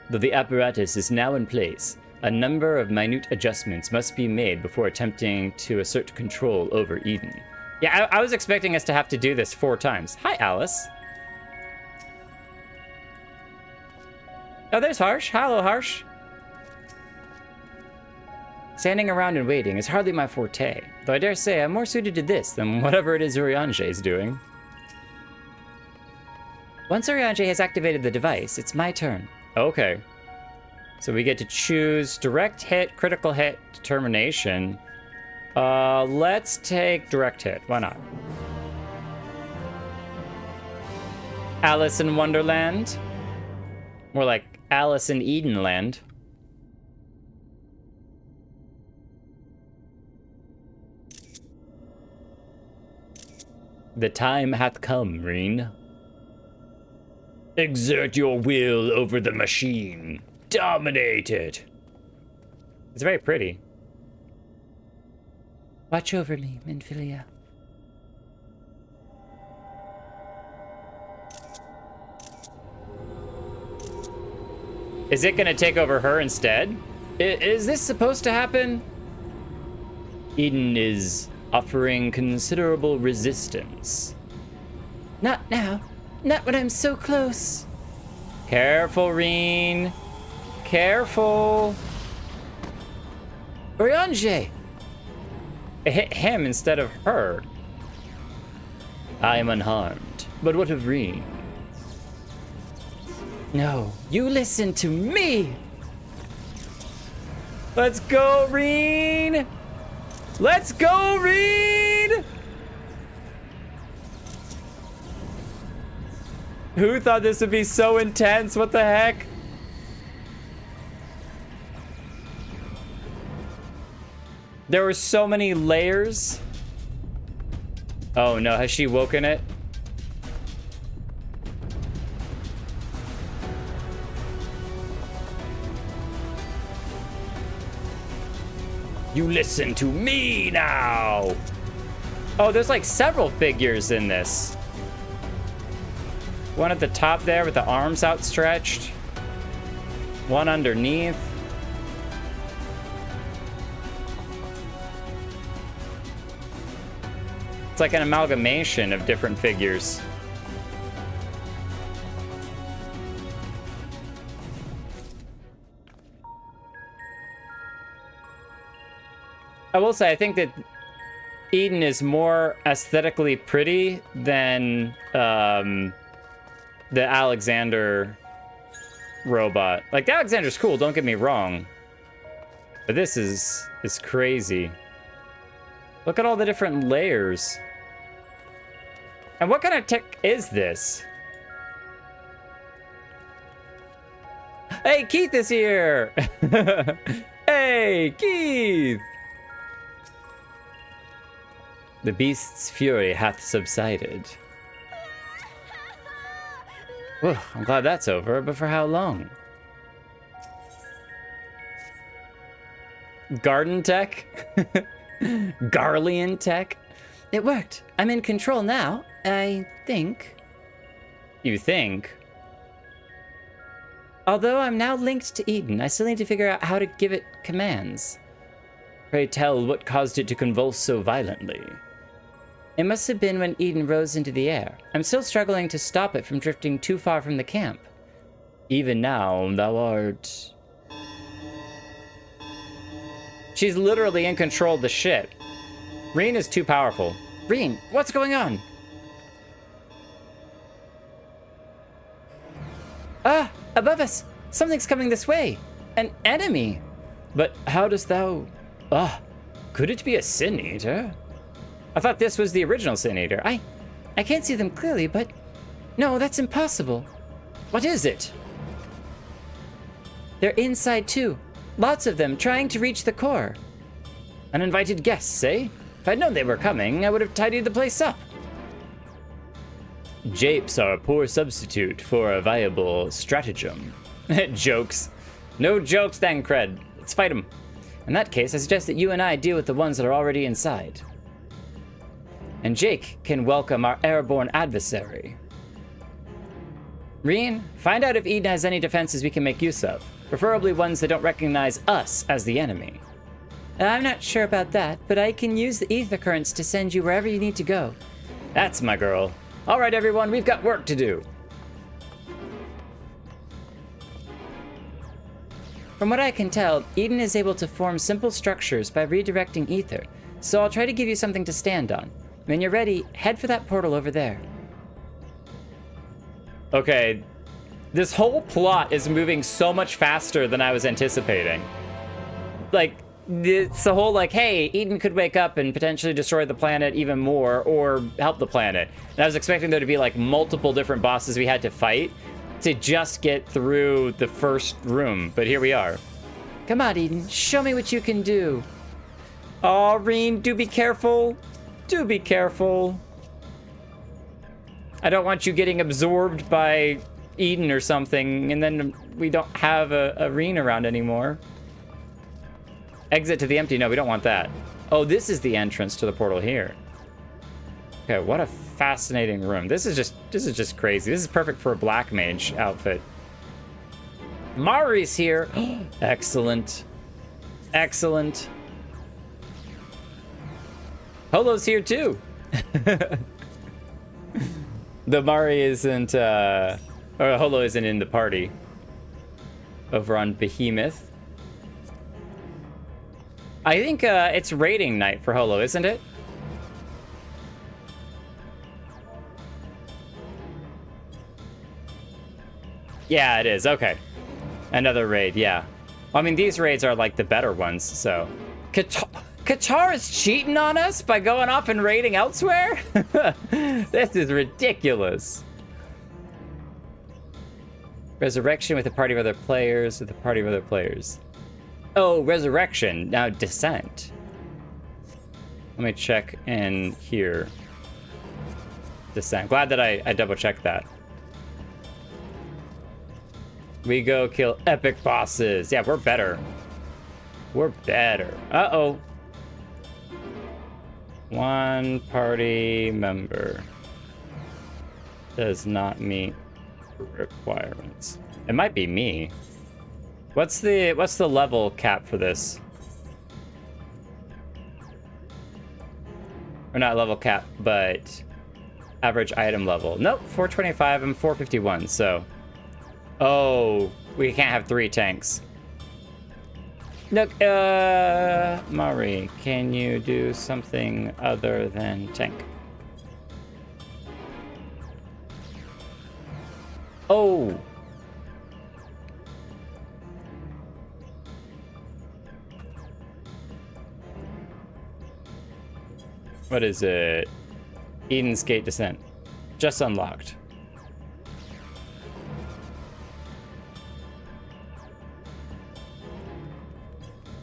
A: Though the apparatus is now in place, a number of minute adjustments must be made before attempting to assert control over Eden. Yeah, I was expecting us to have to do this 4 times. Hi, Alice. Oh, there's Harsh. Hello, Harsh. Standing around and waiting is hardly my forte, though I dare say I'm more suited to this than whatever it is Urianger is doing. Once Urianger has activated the device, it's my turn. Okay. So we get to choose direct hit, critical hit, determination. Let's take direct hit. Why not? Alice in Wonderland. More like Alice in Edenland. The time hath come, Ryne. Exert your will over the machine. Dominate it. It's very pretty. Watch over me, Minfilia. Is it gonna take over her instead? Is this supposed to happen? Eden is offering considerable resistance. Not now. Not when I'm so close. Careful, Ryne. Careful. Urianger! It hit him instead of her. I am unharmed. But what of Ryne? No, you listen to me! Let's go, Ryne! Let's go, Ryne! Who thought this would be so intense? What the heck? There were so many layers. Oh no, has she woken it? You listen to me now! Oh, there's like several figures in this. One at the top there with the arms outstretched. One underneath. It's like an amalgamation of different figures. I will say, I think that Eden is more aesthetically pretty than the Alexander robot. Like, the Alexander's cool, don't get me wrong. But this is crazy. Look at all the different layers. And what kind of tech is this? Hey, Keith is here! Hey, Keith! The beast's fury hath subsided. Whew, I'm glad that's over, but for how long? Garden tech? Garlean tech? It worked. I'm in control now, I think. You think? Although I'm now linked to Eden, I still need to figure out how to give it commands. Pray tell what caused it to convulse so violently. It must have been when Eden rose into the air. I'm still struggling to stop it from drifting too far from the camp. Even now, thou art... She's literally in control of the ship. Ryne is too powerful. Ryne, what's going on? Ah, above us! Something's coming this way! An enemy! But how dost thou... Ah, could it be a Sin Eater? I thought this was the original Sin Eater. I can't see them clearly, but... No, that's impossible. What is it? They're inside too. Lots of them, trying to reach the core. Uninvited guests, eh? If I'd known they were coming, I would have tidied the place up. Japes are a poor substitute for a viable stratagem. Jokes. No jokes then, Cred. Let's fight them. In that case, I suggest that you and I deal with the ones that are already inside. And Jake can welcome our airborne adversary. Ryne, find out if Eden has any defenses we can make use of. Preferably ones that don't recognize us as the enemy. I'm not sure about that, but I can use the ether currents to send you wherever you need to go. That's my girl. All right, everyone, we've got work to do. From what I can tell, Eden is able to form simple structures by redirecting ether, so I'll try to give you something to stand on. When you're ready, head for that portal over there. Okay, this whole plot is moving so much faster than I was anticipating. Like, it's the whole like, hey, Eden could wake up and potentially destroy the planet even more, or help the planet. And I was expecting there to be like multiple different bosses we had to fight to just get through the first room, but here we are. Come on, Eden, show me what you can do. Oh, Ryne, do be careful. Do be careful. I don't want you getting absorbed by Eden or something, and then we don't have a Ryne around anymore. Exit to the empty. No, we don't want that. Oh, this is the entrance to the portal here. Okay, what a fascinating room. This is just crazy. This is perfect for a black mage outfit. Mari's here. Excellent. Excellent. Holo's here too. The Mari isn't, or Holo isn't in the party. Over on Behemoth. I think it's raiding night for Holo, isn't it? Yeah, it is. Okay. Another raid, yeah. I mean, these raids are like the better ones, so. Qatar is cheating on us by going off and raiding elsewhere? This is ridiculous. Resurrection with a party of other players, with a party of other players. Oh, Resurrection. Now Descent. Let me check in here. Descent. Glad that I double-checked that. We go kill epic bosses. Yeah, we're better. We're better. Uh-oh. One party member does not meet requirements. It might be me. What's the level cap for this? Or not level cap, but average item level. Nope, 425. I'm 451, so. Oh, we can't have 3 tanks. Look, Mari, can you do something other than tank? Oh. What is it? Eden's Gate Descent. Just unlocked.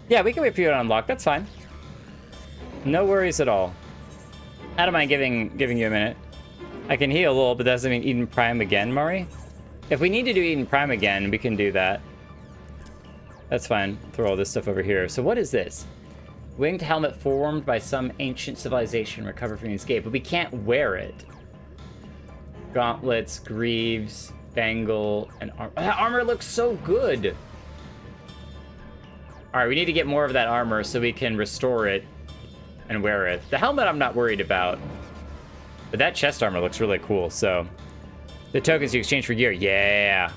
A: Yeah, we can wait for you to unlock. That's fine. No worries at all. I don't mind giving you a minute. I can heal a little, but that doesn't mean Eden Prime again, Mari. If we need to do Eden Prime again, we can do that. That's fine. Throw all this stuff over here. So what is this? Winged helmet formed by some ancient civilization recovered from the escape, but we can't wear it. Gauntlets, greaves, bangle, and armor. That armor looks so good. All right, we need to get more of that armor so we can restore it and wear it. The helmet I'm not worried about, but that chest armor looks really cool. So the tokens you exchange for gear, yeah.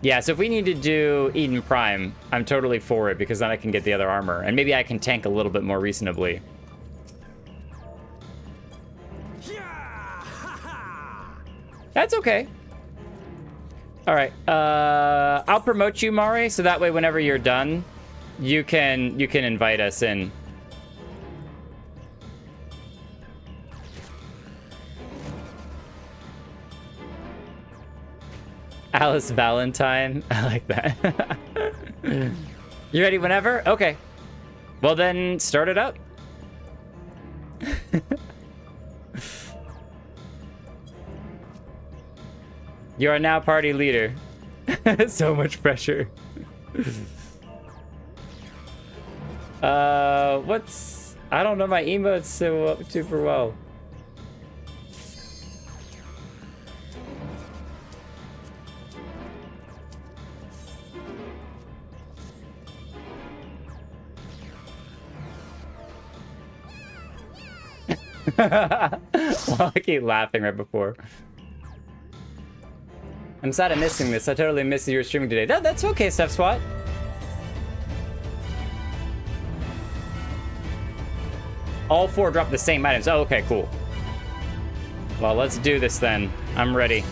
A: Yeah, so if we need to do Eden Prime, I'm totally for it because then I can get the other armor. And maybe I can tank a little bit more reasonably. That's okay. All right, I'll promote you, Mari, so that way whenever you're done, you can invite us in. Alice Valentine. I like that. You ready whenever? Okay. Well then, start it up. You are now party leader. So much pressure. I don't know my emotes so super well. Well, I keep laughing right before. I'm sad I'm missing this. I totally missed your streaming today. That's okay, Steph Swat. All four drop the same items. Oh, okay, cool. Well, let's do this then. I'm ready.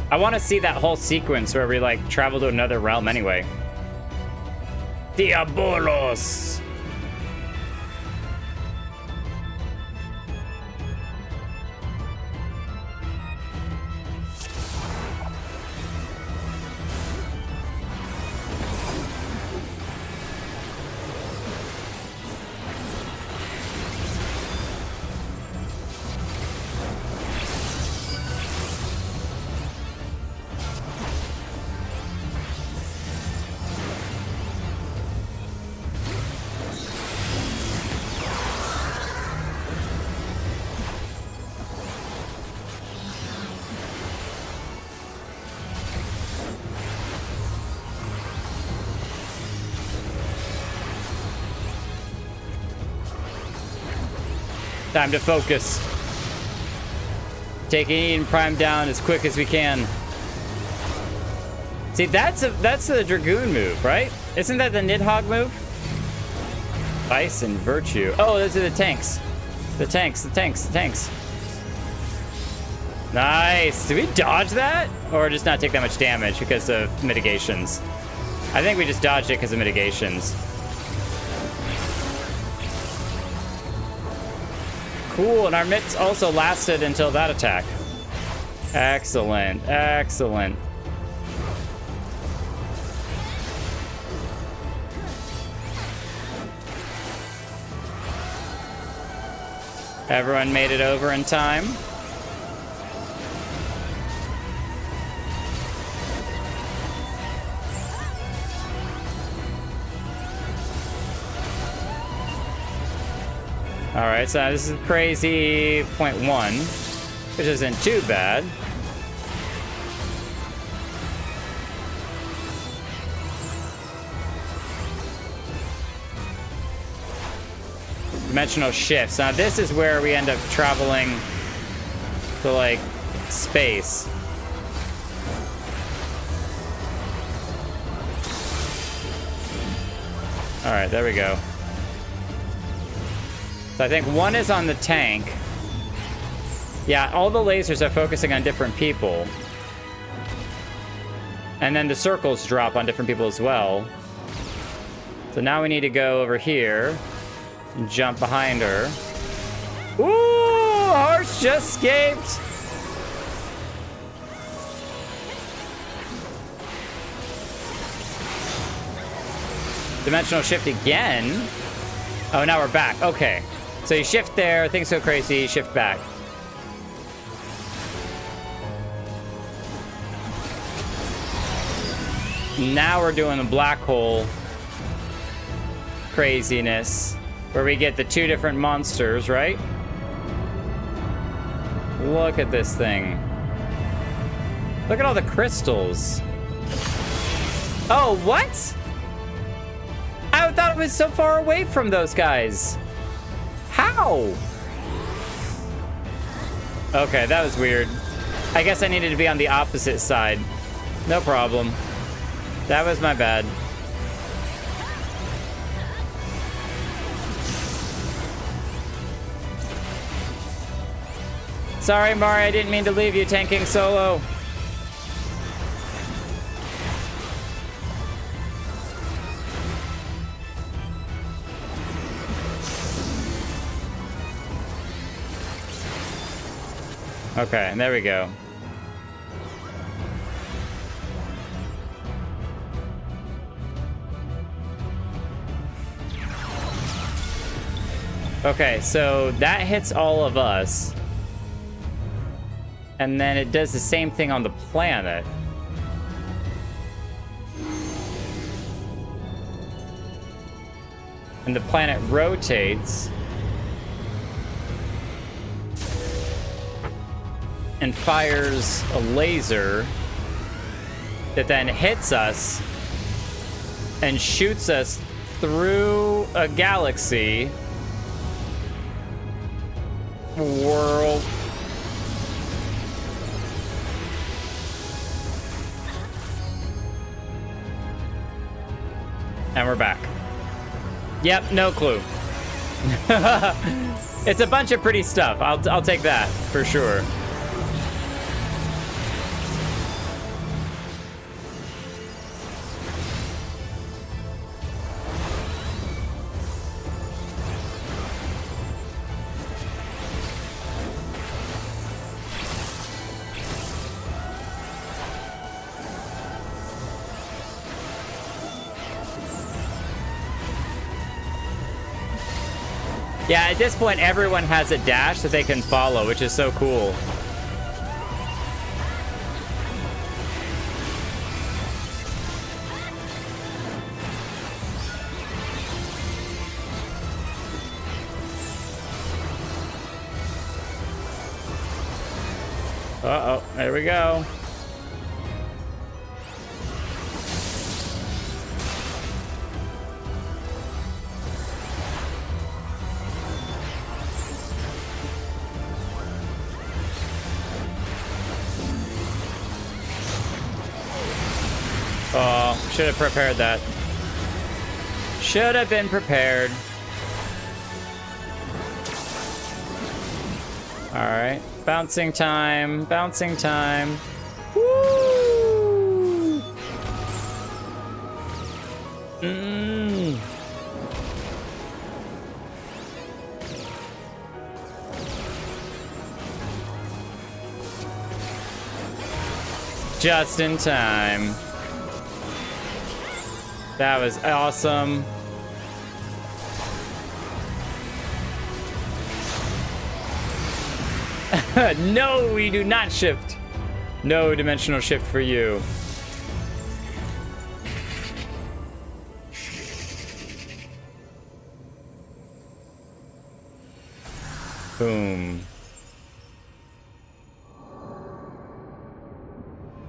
A: I want to see that whole sequence where we, like, travel to another realm anyway. Diabolos! Time to focus. Taking Eden Prime down as quick as we can. See, that's the Dragoon move, right? Isn't that the Nidhogg move? Vice and Virtue. Oh, those are the tanks. The tanks. Nice. Did we dodge that? Or just not take that much damage because of mitigations? I think we just dodged it because of mitigations. Cool, and our mitts also lasted until that attack. Excellent, excellent. Everyone made it over in time. All right, so this is crazy 0.1, which isn't too bad. Dimensional shifts. Now this is where we end up traveling to, like, space. All right, there we go. So I think one is on the tank. Yeah, all the lasers are focusing on different people. And then the circles drop on different people as well. So now we need to go over here and jump behind her. Ooh, Harsh just escaped. Dimensional shift again. Oh, now we're back. Okay. So you shift there, things go crazy, shift back. Now we're doing the black hole craziness, where we get the two different monsters, right? Look at this thing. Look at all the crystals. Oh, what? I thought it was so far away from those guys. How? Okay, that was weird. I guess I needed to be on the opposite side. No problem. That was my bad. Sorry, Mari, I didn't mean to leave you tanking solo. Okay, there we go. Okay, so that hits all of us. And then it does the same thing on the planet. And the planet rotates. And fires a laser that then hits us and shoots us through a galaxy. World. And we're back. Yep, no clue. It's a bunch of pretty stuff. I'll take that for sure. Yeah, at this point, everyone has a dash that they can follow, which is so cool. Uh-oh, there we go. Oh, should have prepared that. Should have been prepared. All right, bouncing time, bouncing time. Woo! Just in time. That was awesome. No, we do not shift. No dimensional shift for you. Boom.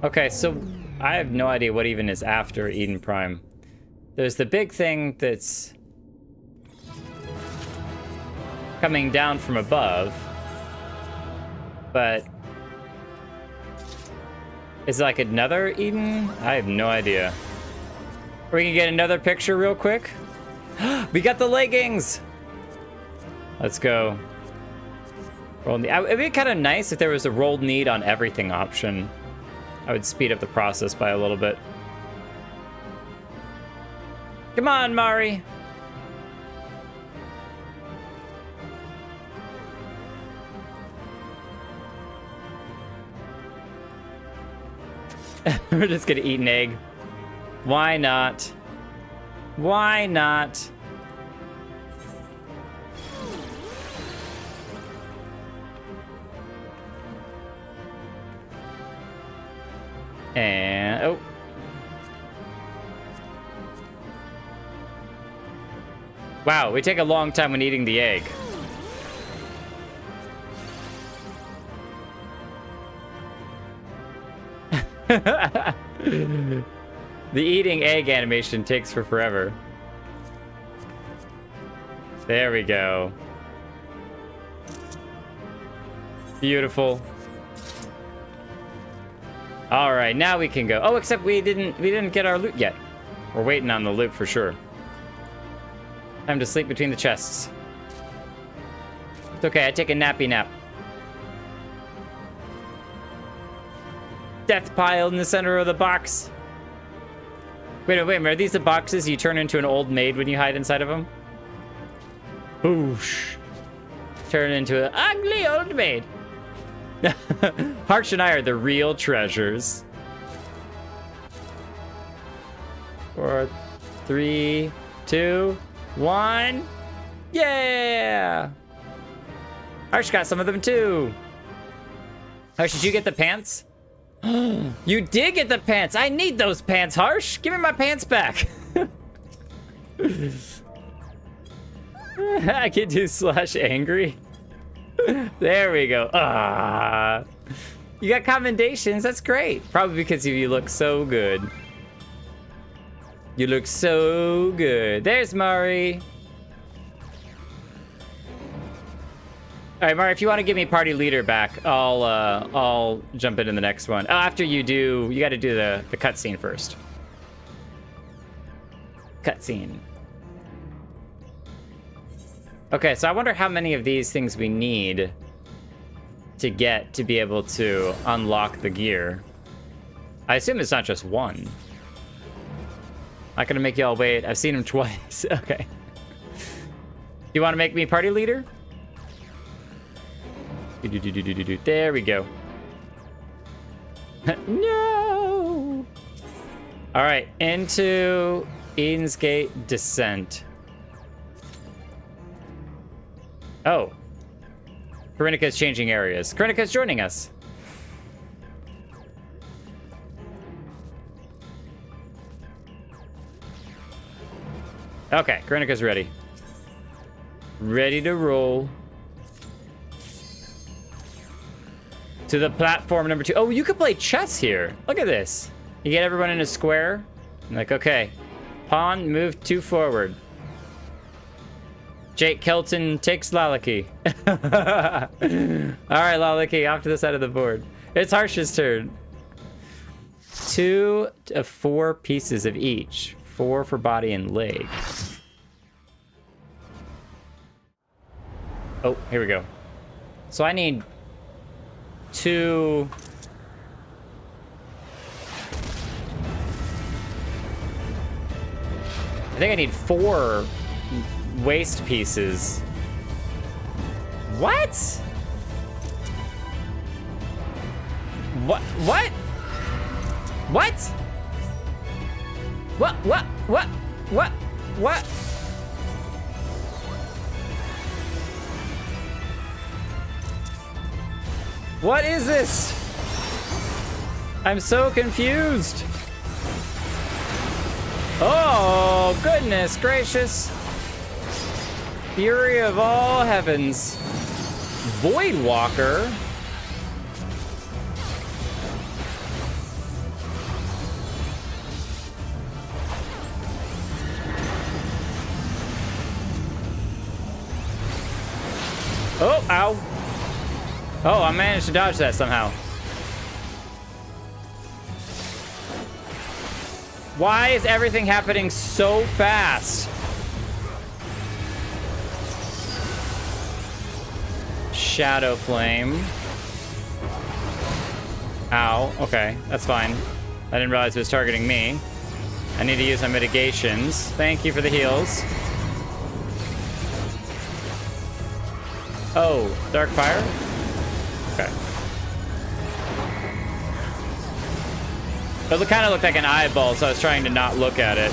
A: Okay, so I have no idea what even is after Eden Prime. There's the big thing that's coming down from above, but is it like another Eden? I have no idea. We can get another picture real quick. We got the leggings. Let's go. Roll need. It'd be kind of nice if there was a rolled need on everything option. I would speed up the process by a little bit. Come on, Mari. We're just gonna eat an egg. Why not? Why not? And, oh. Wow, we take a long time when eating the egg. The eating egg animation takes forever. There we go. Beautiful. All right, now we can go. Oh, except we didn't get our loot yet. We're waiting on the loot for sure. Time to sleep between the chests. It's okay, I take a nappy nap. Death pile in the center of the box. Wait a minute, are these the boxes you turn into an old maid when you hide inside of them? Boosh. Turn into an ugly old maid. Harsh and I are the real treasures. 4, 3, 2, 1. Yeah! Harsh got some of them too. Harsh, did you get the pants? You did get the pants. I need those pants, Harsh. Give me my pants back. I can do /angry. There we go. Ah, you got commendations. That's great. Probably because you look so good. You look so good. There's Mari. All right, Mari, if you want to give me party leader back, I'll jump into the next one. Oh, after you do, you got to do the cutscene first. Cutscene. Okay, so I wonder how many of these things we need to get to be able to unlock the gear. I assume it's not just one. Not gonna make y'all wait. I've seen him twice. Okay. You want to make me party leader? There we go. No! All right, into Eden's Gate Descent. Oh. Karinika's changing areas. Karinika's joining us. Okay, Karinika's ready. Ready to roll. To the platform number 2. Oh, you could play chess here. Look at this. You get everyone in a square. Like, okay. Pawn, move 2 forward. Jake Kelton takes Lalaki. All right, Lalaki, off to the side of the board. It's Harsh's turn. 2 of 4 pieces of each. 4 for body and leg. Oh, here we go. So I need 2... I think I need 4 waste pieces. What? What? What? What? What? What? What? What? What? What is this? I'm so confused. Oh, goodness gracious. Fury of all heavens. Voidwalker? Oh, ow. Oh, I managed to dodge that somehow. Why is everything happening so fast? Shadow Flame. Ow, okay, that's fine. I didn't realize it was targeting me. I need to use my mitigations. Thank you for the heals. Oh, Dark Fire? Okay. It kind of looked like an eyeball, so I was trying to not look at it.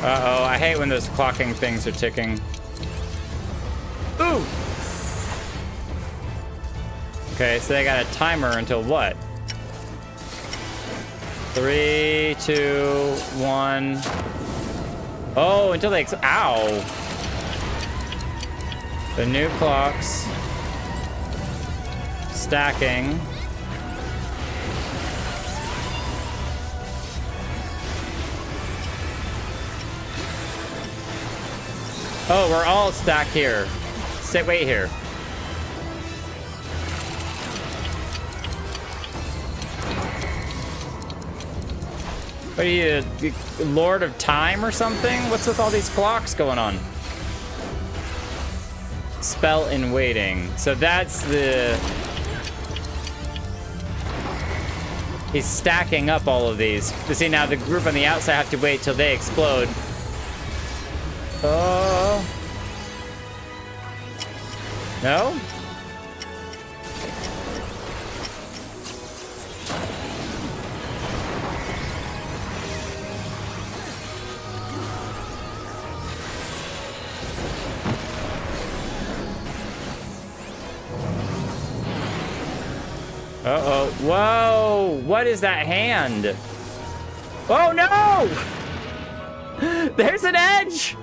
A: Uh-oh, I hate when those clocking things are ticking. Ooh! Okay, so they got a timer until what? 3, 2, 1. Oh, until they... Ow! The new clocks. Stacking. Oh, we're all stacked here. Wait here. What are you, Lord of Time or something? What's with all these clocks going on? Spell in waiting. So that's the... He's stacking up all of these. You see, now the group on the outside have to wait till they explode. Oh. No? Uh-oh. Whoa! What is that hand? Oh, no! There's an edge!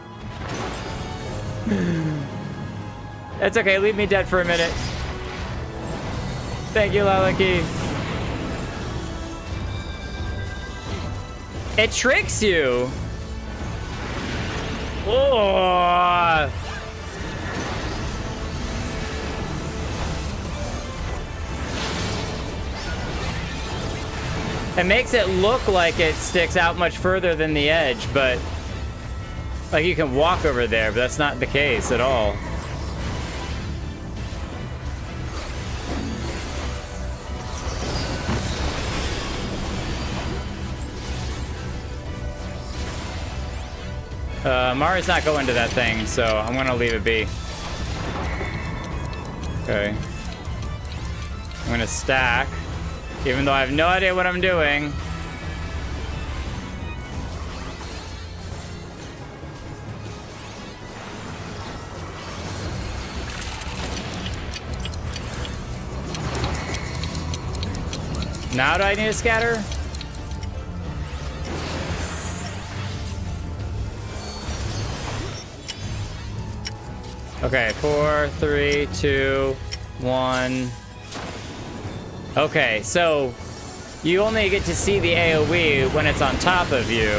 A: That's okay. Leave me dead for a minute. Thank you, Lalaki. It tricks you. Oh. It makes it look like it sticks out much further than the edge, but like you can walk over there, but that's not the case at all. Mari's not going to that thing, so I'm gonna leave it be. Okay. I'm gonna stack, even though I have no idea what I'm doing. Now do I need to scatter? Okay, 4, 3, 2, 1. Okay, so you only get to see the AoE when it's on top of you.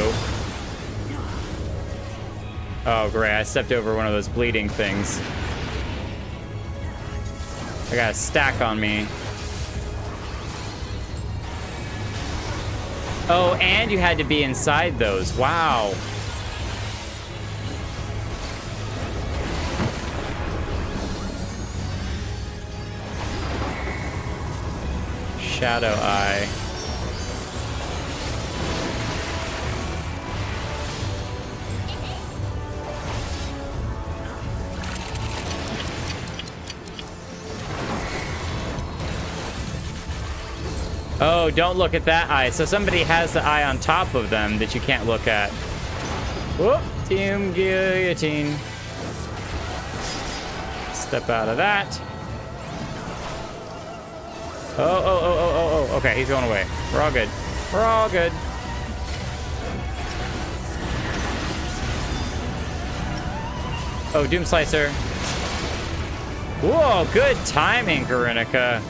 A: Oh, great. I stepped over one of those bleeding things. I got a stack on me. Oh, and you had to be inside those. Wow. Shadow Eye. Oh, don't look at that eye. So somebody has the eye on top of them that you can't look at. Whoop, team guillotine. Step out of that. Oh. Okay, he's going away. We're all good. We're all good. Oh, Doom Slicer. Whoa, good timing, Karinika.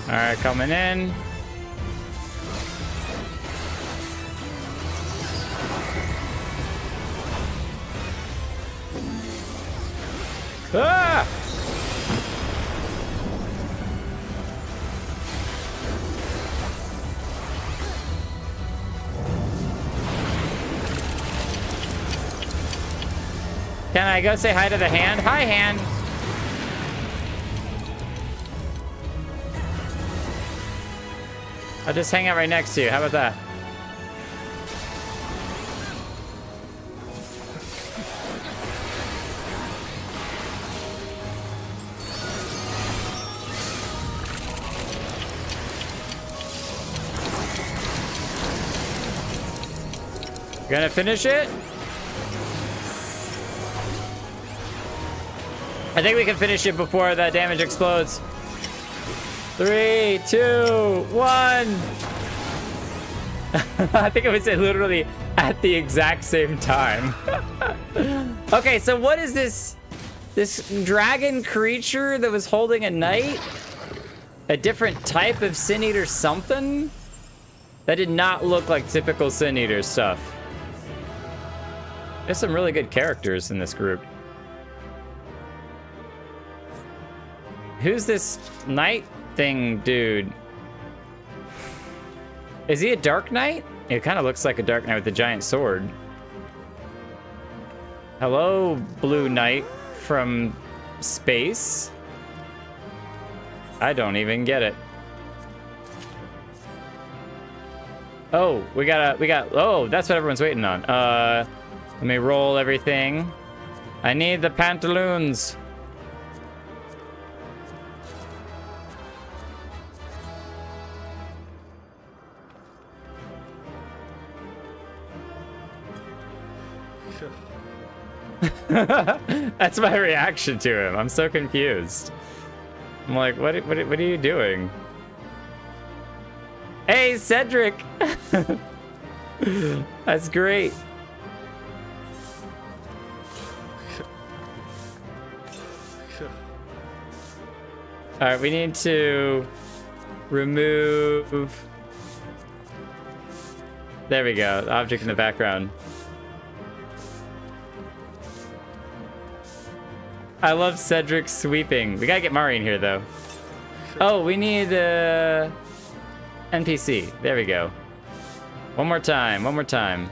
A: All right, coming in. Ah! Can I go say hi to the hand? Hi, hand. I'll just hang out right next to you. How about that? Gonna finish it? I think we can finish it before the damage explodes. 3, 2, 1. I think it was literally at the exact same time. Okay, so what is this? This dragon creature that was holding a knight? A different type of Sin Eater something? That did not look like typical Sin Eater stuff. There's some really good characters in this group. Who's this knight thing dude? Is he a Dark Knight? It kind of looks like a Dark Knight with a giant sword. Hello, Blue Knight from space. I don't even get it. Oh, oh, that's what everyone's waiting on. Let me roll everything. I need the pantaloons. That's my reaction to him. I'm so confused. I'm like, what are you doing? Hey, Cedric! That's great. All right, we need to remove. There we go. The object in the background. I love Cedric sweeping. We gotta get Mari in here, though. Oh, we need NPC. There we go. One more time. One more time.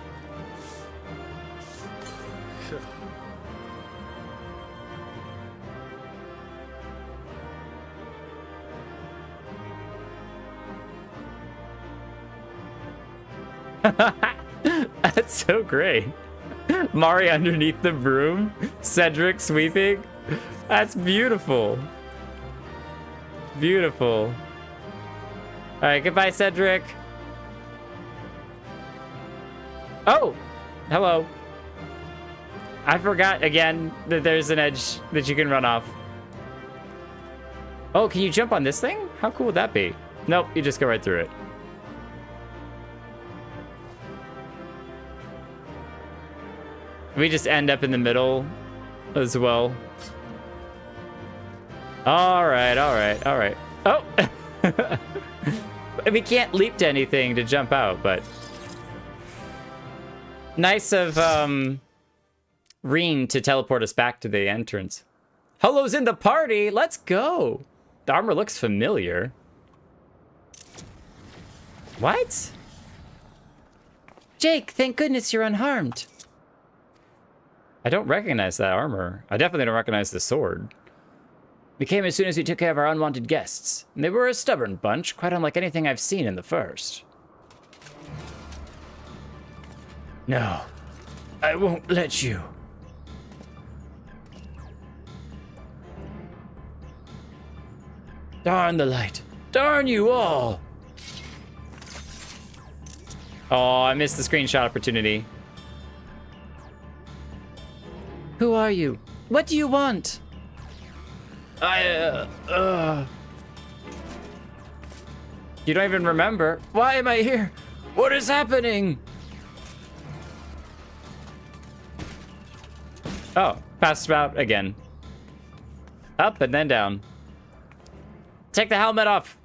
A: That's so great. Mari underneath the broom. Cedric sweeping. That's beautiful. Beautiful. All right, goodbye, Cedric. Oh, hello. I forgot again that there's an edge that you can run off. Oh, can you jump on this thing? How cool would that be? Nope, you just go right through it. We just end up in the middle as well. All right, all right, all right. Oh! We can't leap to anything to jump out, but... Nice of, Ryne to teleport us back to the entrance. Hello's in the party! Let's go! The armor looks familiar. What? Jake, thank goodness you're unharmed. I don't recognize that armor. I definitely don't recognize the sword. We came as soon as we took care of our unwanted guests. And they were a stubborn bunch, quite unlike anything I've seen in the first. No, I won't let you. Darn the light. Darn you all. Oh, I missed the screenshot opportunity. Who are you? What do you want? You don't even remember. Why am I here? What is happening? Oh, passed out again. Up and then down. Take the helmet off.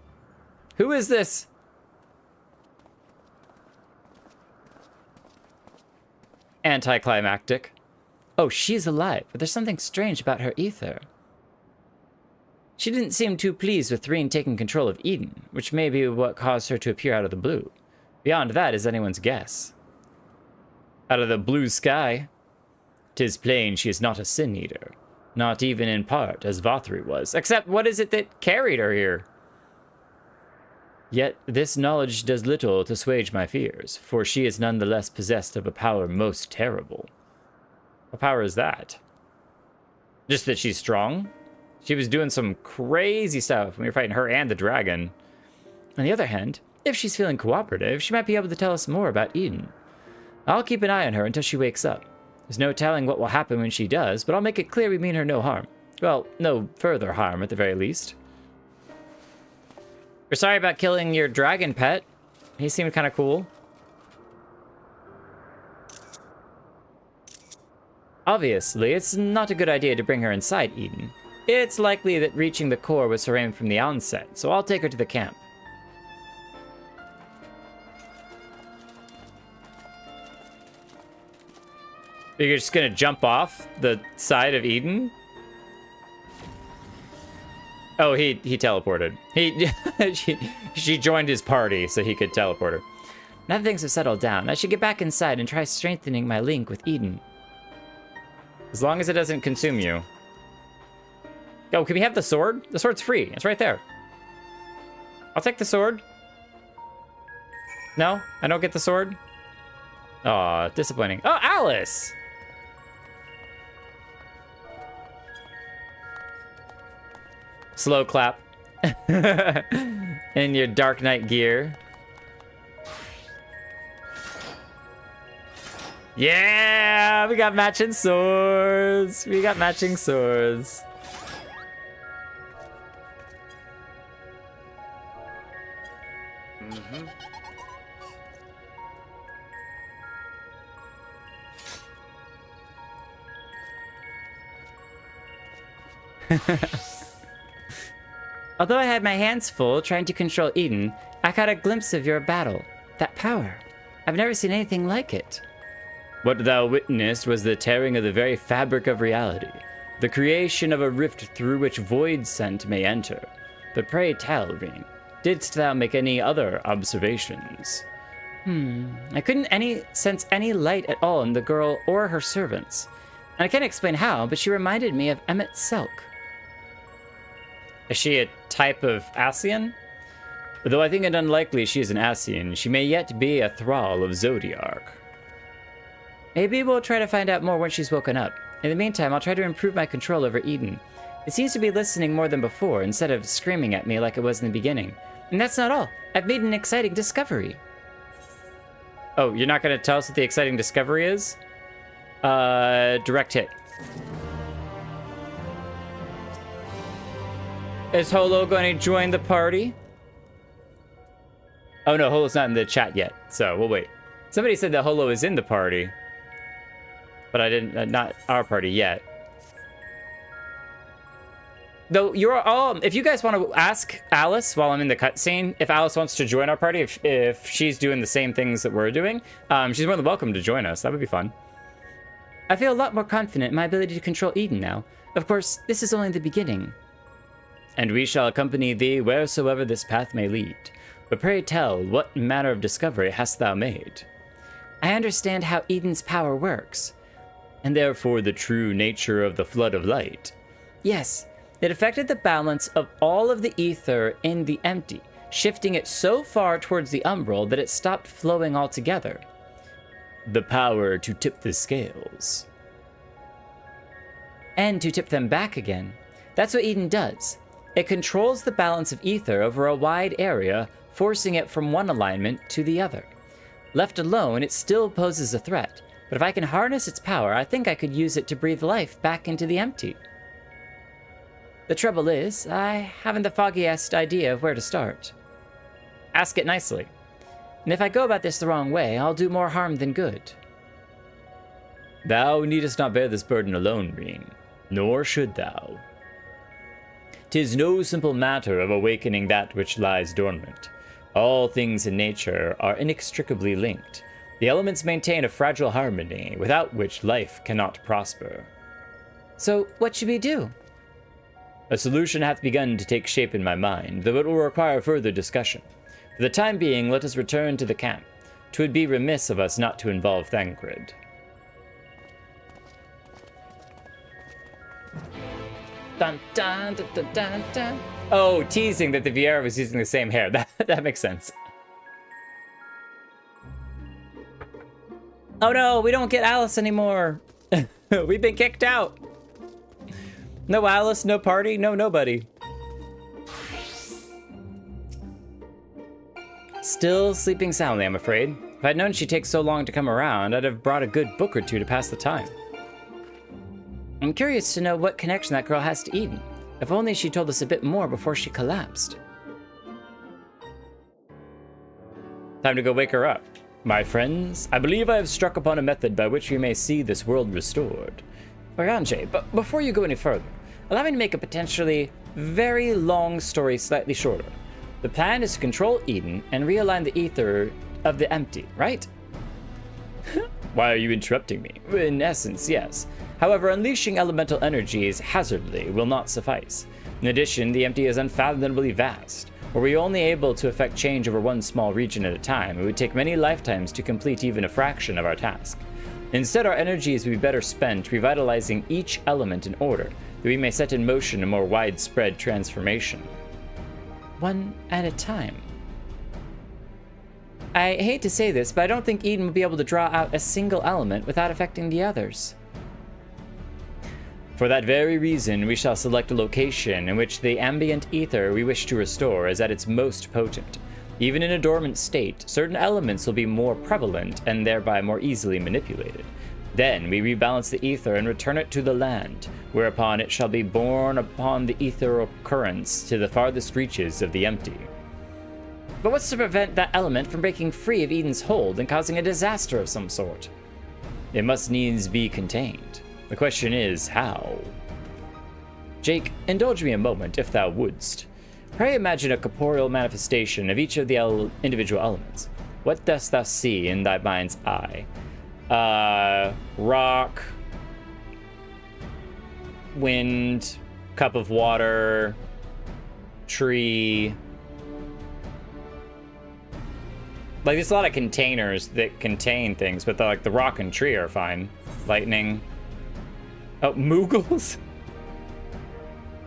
A: Who is this? Anticlimactic. Oh, she's alive, but there's something strange about her ether. She didn't seem too pleased with Ryne taking control of Eden, which may be what caused her to appear out of the blue. Beyond that is anyone's guess. Out of the blue sky, 'tis plain she is not a sin eater, not even in part as Vothri was. Except, what is it that carried her here? Yet this knowledge does little to assuage my fears, for she is nonetheless possessed of a power most terrible. What power is that? Just that she's strong? She was doing some crazy stuff when we were fighting her and the dragon. On the other hand, if she's feeling cooperative, she might be able to tell us more about Eden. I'll keep an eye on her until she wakes up. There's no telling what will happen when she does, but I'll make it clear we mean her no harm. Well, no further harm at the very least. We're sorry about killing your dragon pet. He seemed kind of cool. Obviously, it's not a good idea to bring her inside Eden. It's likely that reaching the core was her aim from the onset, so I'll take her to the camp. You're just gonna jump off the side of Eden? Oh, he teleported. She joined his party so he could teleport her. Now that things have settled down, I should get back inside and try strengthening my link with Eden. As long as it doesn't consume you. Oh, can we have the sword? The sword's free. It's right there. I'll take the sword. No? I don't get the sword? Aw, disappointing. Oh, Alice! Slow clap. In your Dark Knight gear. Yeah! We got matching swords! We got matching swords. Although I had my hands full trying to control Eden, I caught a glimpse of your battle. That power. I've never seen anything like it. What thou witnessed was the tearing of the very fabric of reality, the creation of a rift through which void scent may enter. But pray tell, Ryne, didst thou make any other observations? I couldn't sense any light at all in the girl or her servants. And I can't explain how, but she reminded me of Emet-Selch. Is she a type of Ascian? Though I think it unlikely she is an Ascian, she may yet be a thrall of Zodiark. Maybe we'll try to find out more when she's woken up. In the meantime, I'll try to improve my control over Eden. It seems to be listening more than before, instead of screaming at me like it was in the beginning. And that's not all. I've made an exciting discovery. Oh, you're not going to tell us what the exciting discovery is? Direct hit. Is Holo going to join the party? Oh no, Holo's not in the chat yet, so we'll wait. Somebody said that Holo is in the party, but I didn't, not our party yet. Though you're all, if you guys want to ask Alice while I'm in the cutscene, if Alice wants to join our party, if she's doing the same things that we're doing, she's more than welcome to join us. That would be fun. I feel a lot more confident in my ability to control Eden now. Of course, this is only the beginning. And we shall accompany thee wheresoever this path may lead. But pray tell, what manner of discovery hast thou made? I understand how Eden's power works. And therefore the true nature of the flood of light. Yes, it affected the balance of all of the ether in the empty, shifting it so far towards the umbral that it stopped flowing altogether. The power to tip the scales. And to tip them back again. That's what Eden does. It controls the balance of ether over a wide area, forcing it from one alignment to the other. Left alone, it still poses a threat, but if I can harness its power, I think I could use it to breathe life back into the empty. The trouble is, I haven't the foggiest idea of where to start. Ask it nicely. And if I go about this the wrong way, I'll do more harm than good. Thou needest not bear this burden alone, Ryne, nor should thou. 'Tis no simple matter of awakening that which lies dormant. All things in nature are inextricably linked. The elements maintain a fragile harmony, without which life cannot prosper. So, what should we do? A solution hath begun to take shape in my mind, though it will require further discussion. For the time being, let us return to the camp. 'Twould be remiss of us not to involve Thancred. Dun, dun, dun, dun, dun, dun. Oh, teasing that the Viera was using the same hair. That makes sense. Oh no, we don't get Alice anymore. We've been kicked out. No Alice, no party, no nobody. Still sleeping soundly, I'm afraid. If I'd known she'd take so long to come around, I'd have brought a good book or two to pass the time. I'm curious to know what connection that girl has to Eden. If only she told us a bit more before she collapsed. Time to go wake her up. My friends, I believe I have struck upon a method by which we may see this world restored. Oranje, but before you go any further, allow me to make a potentially very long story slightly shorter. The plan is to control Eden and realign the ether of the empty, right? Why are you interrupting me? In essence, yes. However, unleashing elemental energies hazardly will not suffice. In addition, the empty is unfathomably vast. Were we only able to effect change over one small region at a time, it would take many lifetimes to complete even a fraction of our task. Instead, our energies would be better spent revitalizing each element in order, that we may set in motion a more widespread transformation. One at a time. I hate to say this, but I don't think Eden will be able to draw out a single element without affecting the others. For that very reason, we shall select a location in which the ambient ether we wish to restore is at its most potent. Even in a dormant state, certain elements will be more prevalent and thereby more easily manipulated. Then we rebalance the ether and return it to the land, whereupon it shall be borne upon the ethereal currents to the farthest reaches of the empty. But what's to prevent that element from breaking free of Eden's hold and causing a disaster of some sort? It must needs be contained. The question is, how? Jake, indulge me a moment, if thou wouldst. Pray imagine a corporeal manifestation of each of the individual elements. What dost thou see in thy mind's eye? Rock, wind, cup of water, tree. Like, there's a lot of containers that contain things, but like the rock and tree are fine. Lightning. Oh, Moogles?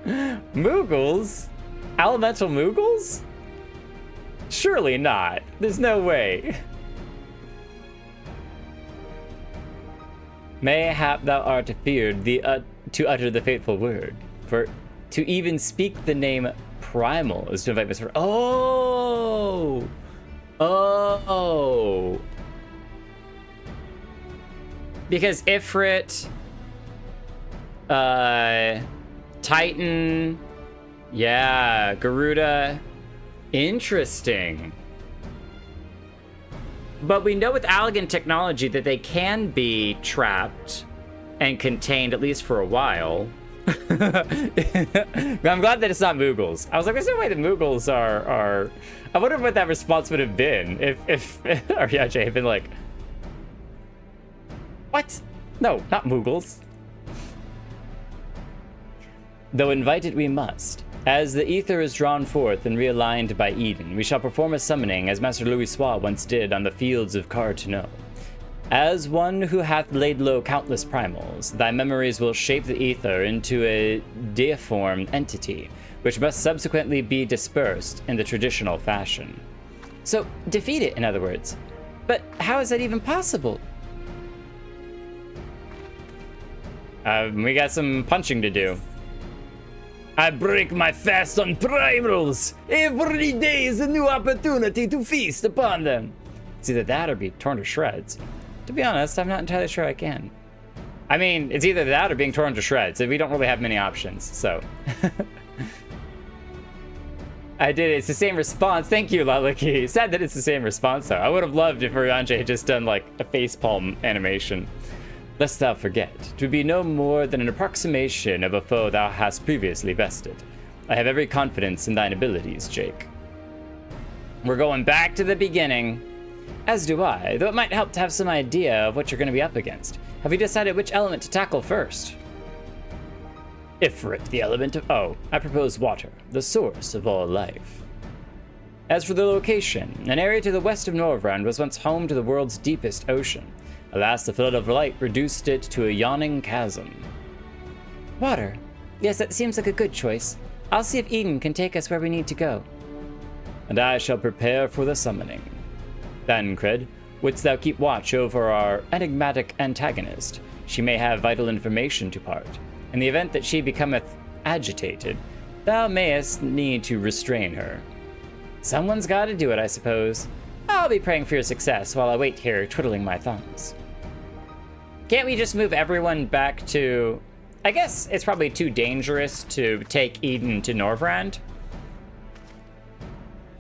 A: Moogles? Elemental Moogles? Surely not. There's no way. Mayhap thou art feared to utter the fateful word. For to even speak the name primal is to invite misfortune. Oh! Oh! Because Ifrit... Titan, yeah, Garuda, interesting. But we know with Allegan technology that they can be trapped and contained at least for a while. I'm glad that it's not Moogles. I was like, there's no way the Moogles are... I wonder what that response would have been if Ariadne had been like, what? No, not Moogles. Though invited we must. As the ether is drawn forth and realigned by Eden, we shall perform a summoning as Master Louis Sois once did on the fields of Car-to-No. As one who hath laid low countless primals, thy memories will shape the ether into a deiform entity, which must subsequently be dispersed in the traditional fashion. So, defeat it, in other words. But how is that even possible? We got some punching to do. I break my fast on primals. Every day is a new opportunity to feast upon them. It's either that or be torn to shreds. To be honest, I'm not entirely sure I can. I mean, it's either that or being torn to shreds. We don't really have many options, so. I did it. It's the same response. Thank you, Lalaki. Sad that it's the same response, though. I would have loved if Oriange had just done, like, a facepalm animation. Lest thou forget, to be no more than an approximation of a foe thou hast previously bested. I have every confidence in thine abilities, Jake. We're going back to the beginning. As do I, though it might help to have some idea of what you're going to be up against. Have you decided which element to tackle first? Ifrit, the element of... Oh, I propose water, the source of all life. As for the location, an area to the west of Norvrand was once home to the world's deepest ocean. Alas, the flood of light reduced it to a yawning chasm. Water. Yes, that seems like a good choice. I'll see if Eden can take us where we need to go. And I shall prepare for the summoning. Thancred, wouldst thou keep watch over our enigmatic antagonist? She may have vital information to part. In the event that she becometh agitated, thou mayest need to restrain her. Someone's got to do it, I suppose. I'll be praying for your success while I wait here, twiddling my thumbs. Can't we just move everyone back to I guess it's probably too dangerous to take Eden to Norvrand.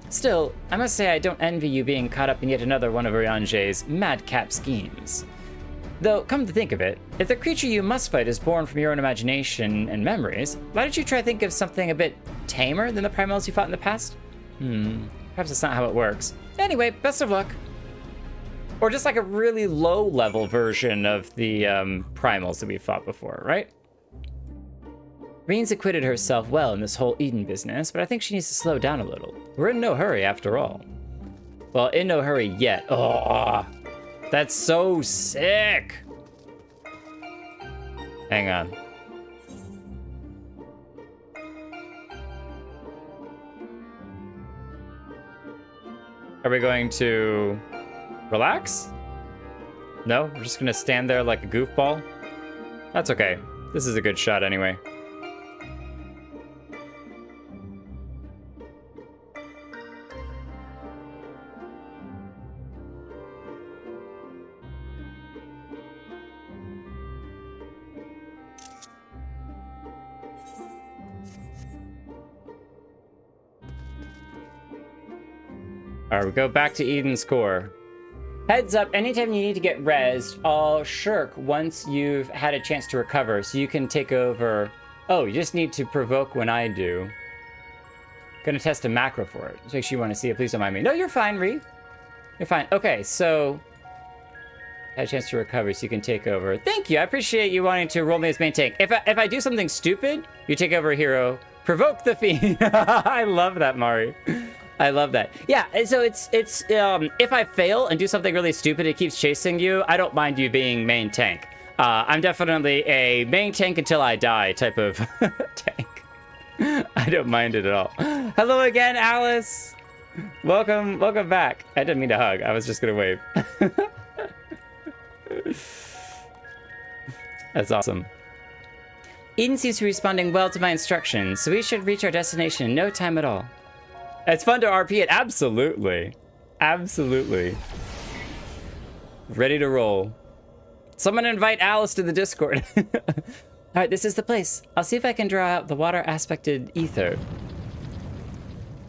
A: Still, I must say I don't envy you being caught up in yet another one of Urianger's madcap schemes. Though, come to think of it, if the creature you must fight is born from your own imagination and memories, why don't you try to think of something a bit tamer than the primals you fought in the past? Perhaps that's not how it works. Anyway, best of luck. Or just like a really low-level version of the primals that we fought before, right? Ryne's acquitted herself well in this whole Eden business, but I think she needs to slow down a little. We're in no hurry, after all. Well, in no hurry yet. Oh, that's so sick. Hang on. Are we going to relax? No, we're just gonna stand there like a goofball? That's okay. This is a good shot anyway. Alright, we go back to Eden's core. Heads up, anytime you need to get rezzed, I'll shirk once you've had a chance to recover, so you can take over. Oh, you just need to provoke when I do. Gonna test a macro for it. Just make sure you want to see it. Please don't mind me. No, you're fine, Ree. You're fine. Okay, so had a chance to recover, so you can take over. Thank you. I appreciate you wanting to roll me as main tank. If I do something stupid, you take over a hero. Provoke the fiend. I love that, Mari. I love that. Yeah, so it's if I fail and do something really stupid, it keeps chasing you, I don't mind you being main tank. I'm definitely a main tank until I die type of tank. I don't mind it at all. Hello again, Alice. Welcome back. I didn't mean to hug. I was just gonna wave. That's awesome. Eden seems to be responding well to my instructions, so we should reach our destination in no time at all. It's fun to RP it. Absolutely. Absolutely. Ready to roll. Someone invite Alice to the Discord. All right, this is the place. I'll see if I can draw out the water aspected ether.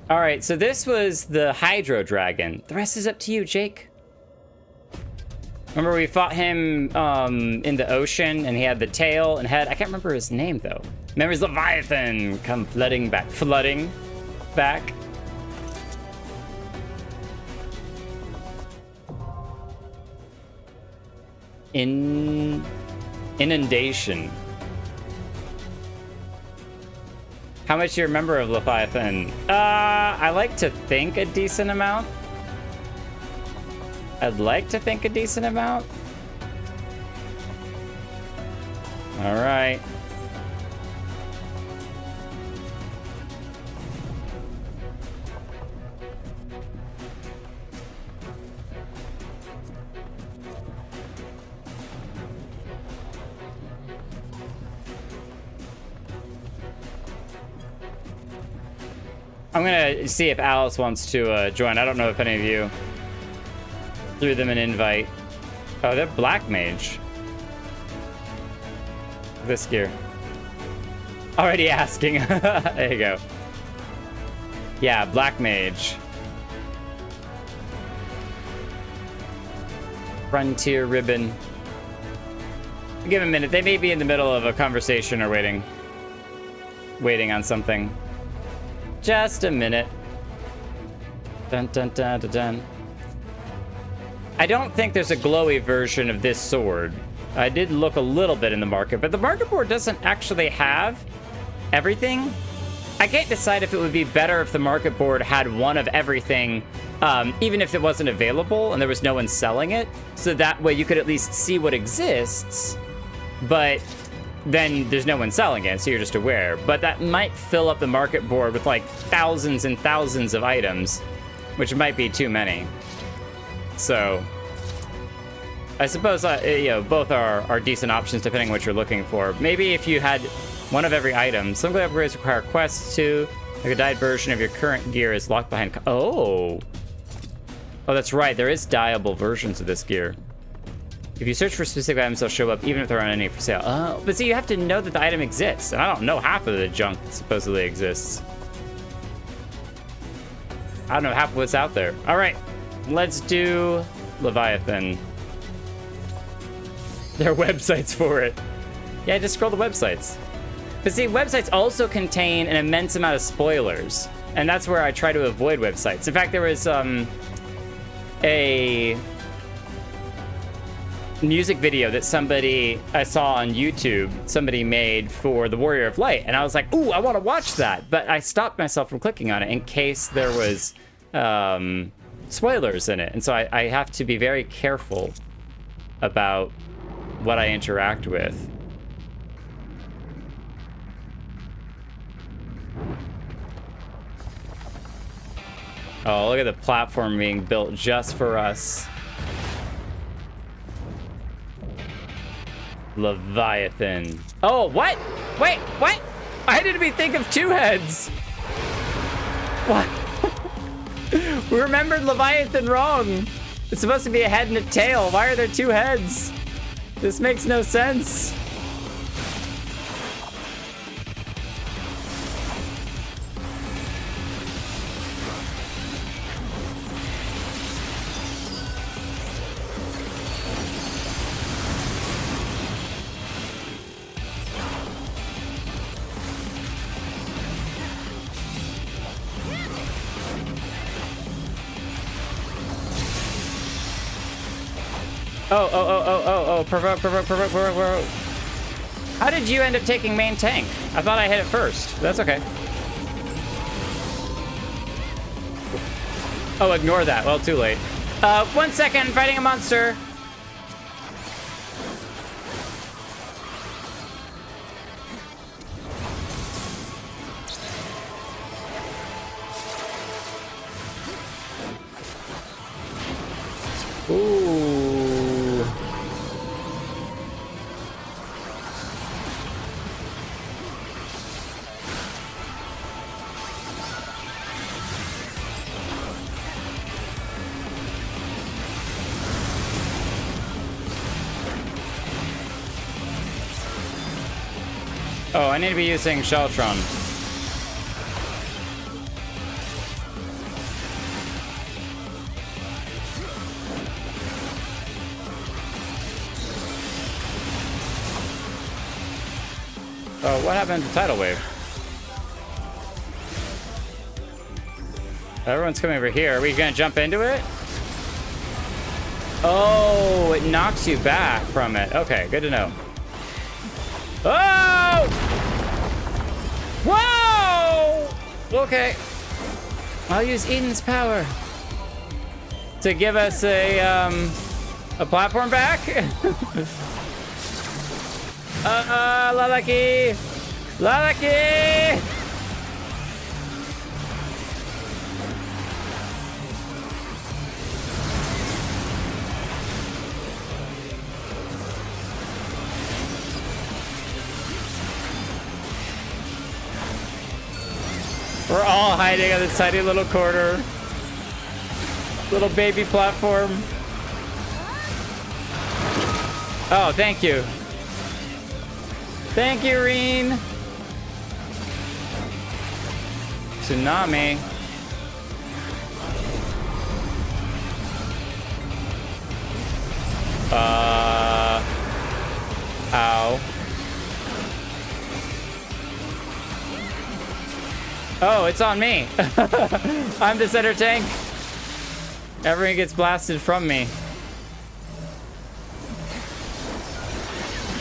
A: All right, so this was the Hydro Dragon. The rest is up to you, Jake. Remember we fought him in the ocean and he had the tail and head. I can't remember his name though. Memories Leviathan come flooding back. Flooding back. Inundation. How much do you remember of Leviathan? I like to think a decent amount. I'd like to think a decent amount. All right. I'm gonna see if Alice wants to join. I don't know if any of you threw them an invite. Oh, they're Black Mage. This gear. Already asking. There you go. Yeah, Black Mage. Frontier Ribbon. Give them a minute. They may be in the middle of a conversation or waiting on something. Just a minute. Dun dun dun dun dun. I don't think there's a glowy version of this sword. I did look a little bit in the market, but the market board doesn't actually have everything. I can't decide if it would be better if the market board had one of everything, even if it wasn't available and there was no one selling it. So that way you could at least see what exists, but then there's no one selling it, so you're just aware. But that might fill up the market board with like thousands and thousands of items, which might be too many. So I suppose you know, both are decent options depending on what you're looking for. Maybe if you had one of every item. Some glade upgrades require quests too. Like a dyed version of your current gear is locked behind. Oh, that's right. There is dyeable versions of this gear. If you search for specific items, they'll show up even if there aren't any for sale. Oh, but see, you have to know that the item exists. And I don't know half of the junk that supposedly exists. I don't know half of what's out there. All right, let's do Leviathan. There are websites for it. Yeah, just scroll the websites. But see, websites also contain an immense amount of spoilers. And that's where I try to avoid websites. In fact, there was a music video that I saw on YouTube, somebody made for The Warrior of Light. And I was like, ooh, I want to watch that. But I stopped myself from clicking on it in case there was spoilers in it. And so I have to be very careful about what I interact with. Oh, look at the platform being built just for us. Leviathan. Oh, what? Wait, what? I didn't even think of 2 heads. What? We remembered Leviathan wrong. It's supposed to be a head and a tail. Why are there 2 heads? This makes no sense. Oh, provoke. How did you end up taking main tank? I thought I hit it first. That's okay. Oh, ignore that. Well, too late. 1 second, fighting a monster. Ooh. Oh, I need to be using Sheltron. Oh, what happened to Tidal Wave? Everyone's coming over here. Are we gonna jump into it? Oh, it knocks you back from it. Okay, good to know. Oh! Whoa! Okay. I'll use Eden's power to give us a platform back. Lalaki! Lalaki! We're all hiding on this tiny little corner. Little baby platform. Oh, thank you. Thank you, Ryne. Tsunami. Ow. Oh, it's on me. I'm the center tank. Everyone gets blasted from me.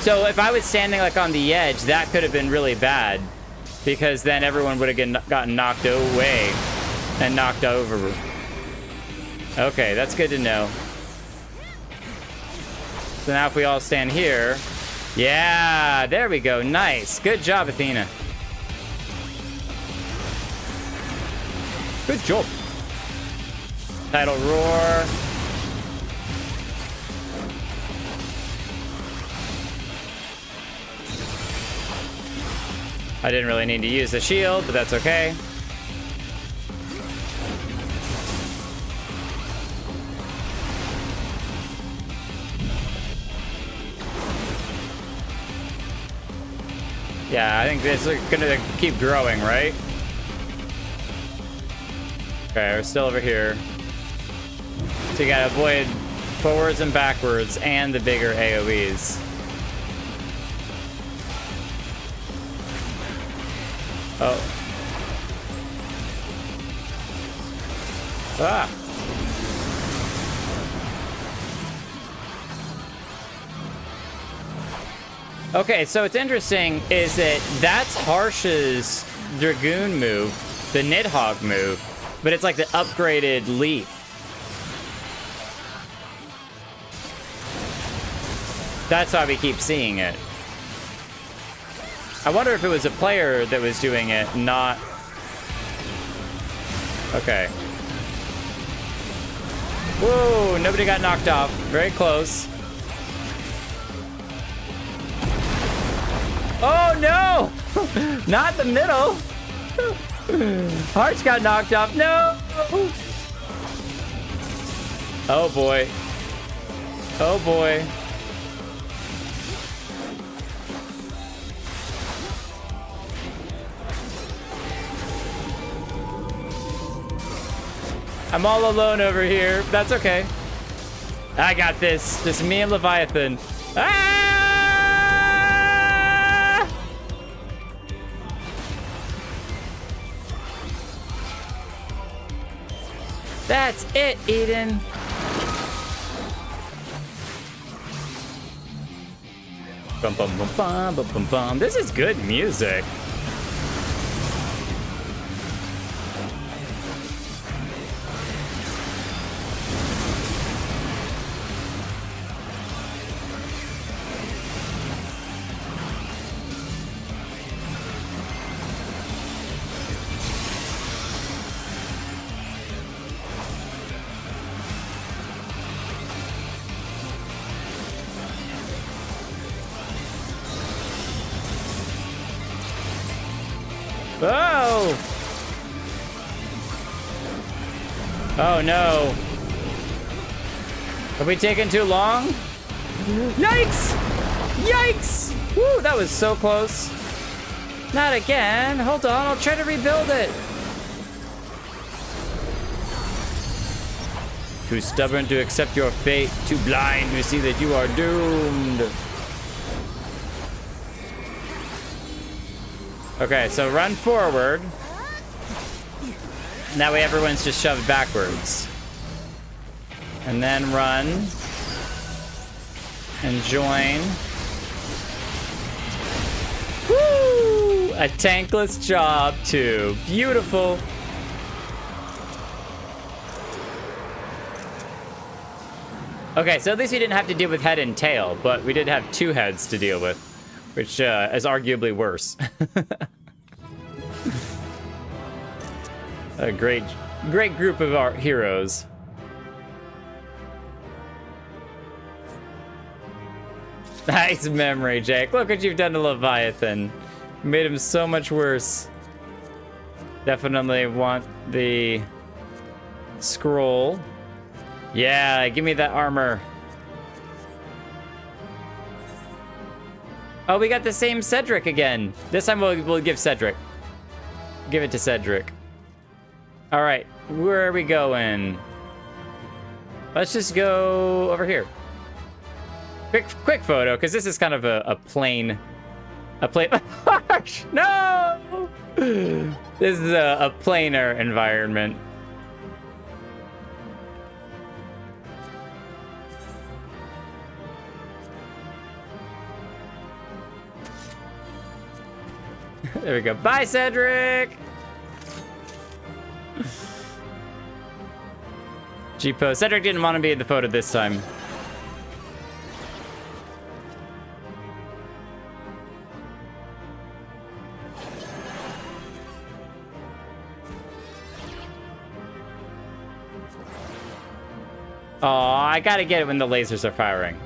A: So if I was standing like on the edge, that could have been really bad, because then everyone would have gotten knocked away and knocked over. Okay, that's good to know. So now if we all stand here, yeah, there we go. Nice. Good job, Athena. Good job. Tidal Roar. I didn't really need to use the shield, but that's okay. Yeah, I think this is gonna keep growing, right? Okay, we're still over here. So you gotta avoid forwards and backwards and the bigger AoEs. Oh. Ah. Okay, so what's interesting is that that's Harsh's Dragoon move, the Nidhogg move, but it's like the upgraded leap. That's why we keep seeing it. I wonder if it was a player that was doing it, not... Okay. Whoa, nobody got knocked off. Very close. Oh, no! Not the middle! Harsh got knocked off. No! Oh, boy. Oh, boy. I'm all alone over here. That's okay. I got this. Just me and Leviathan. Ah! That's it, Eden. Bum, bum, bum, bum, bum, bum, bum. This is good music. Oh! Oh no. Have we taken too long? Yikes! Yikes! Woo, that was so close. Not again. Hold on, I'll try to rebuild it. Too stubborn to accept your fate, too blind to see that you are doomed. Okay, so run forward. That way everyone's just shoved backwards. And then run. And join. Woo! A tankless job too. Beautiful. Okay, so at least we didn't have to deal with head and tail, but we did have two heads to deal with, which is arguably worse. A great group of our heroes. Nice memory, Jake. Look what you've done to Leviathan. You made him so much worse. Definitely want the scroll. Yeah, give me that armor. Oh, we got the same Cedric again. This time we'll give Cedric. Give it to Cedric. All right, where are we going? Let's just go over here. Quick photo, because this is kind of a plain. No! This is a plainer environment. There we go. Bye, Cedric! G-Post. Cedric didn't want to be in the photo this time. Oh, I gotta get it when the lasers are firing.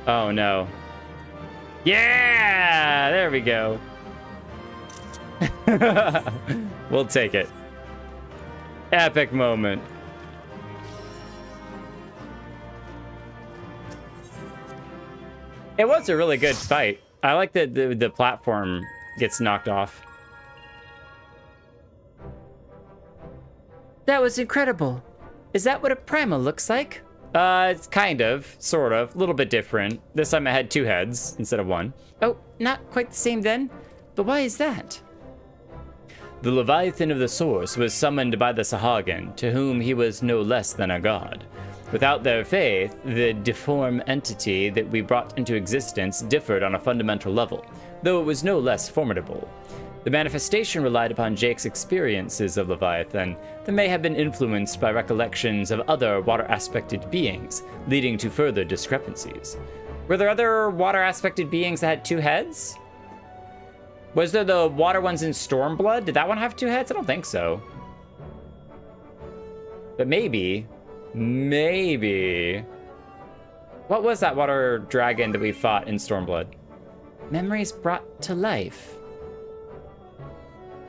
A: Oh no. Yeah! There we go. We'll take it. Epic moment. It was a really good fight. I like that the platform gets knocked off.
B: That was incredible. Is that what a primal looks like?
A: It's kind of, sort of, a little bit different. This time I had 2 heads instead of 1.
B: Oh, not quite the same then? But why is that?
A: The Leviathan of the Source was summoned by the Sahagin, to whom he was no less than a god. Without their faith, the deformed entity that we brought into existence differed on a fundamental level, though it was no less formidable. The manifestation relied upon Jake's experiences of Leviathan that may have been influenced by recollections of other water-aspected beings, leading to further discrepancies. Were there other water-aspected beings that had 2 heads? Was there the water ones in Stormblood? Did that one have 2 heads? I don't think so. But maybe. Maybe. What was that water dragon that we fought in Stormblood?
B: Memories brought to life.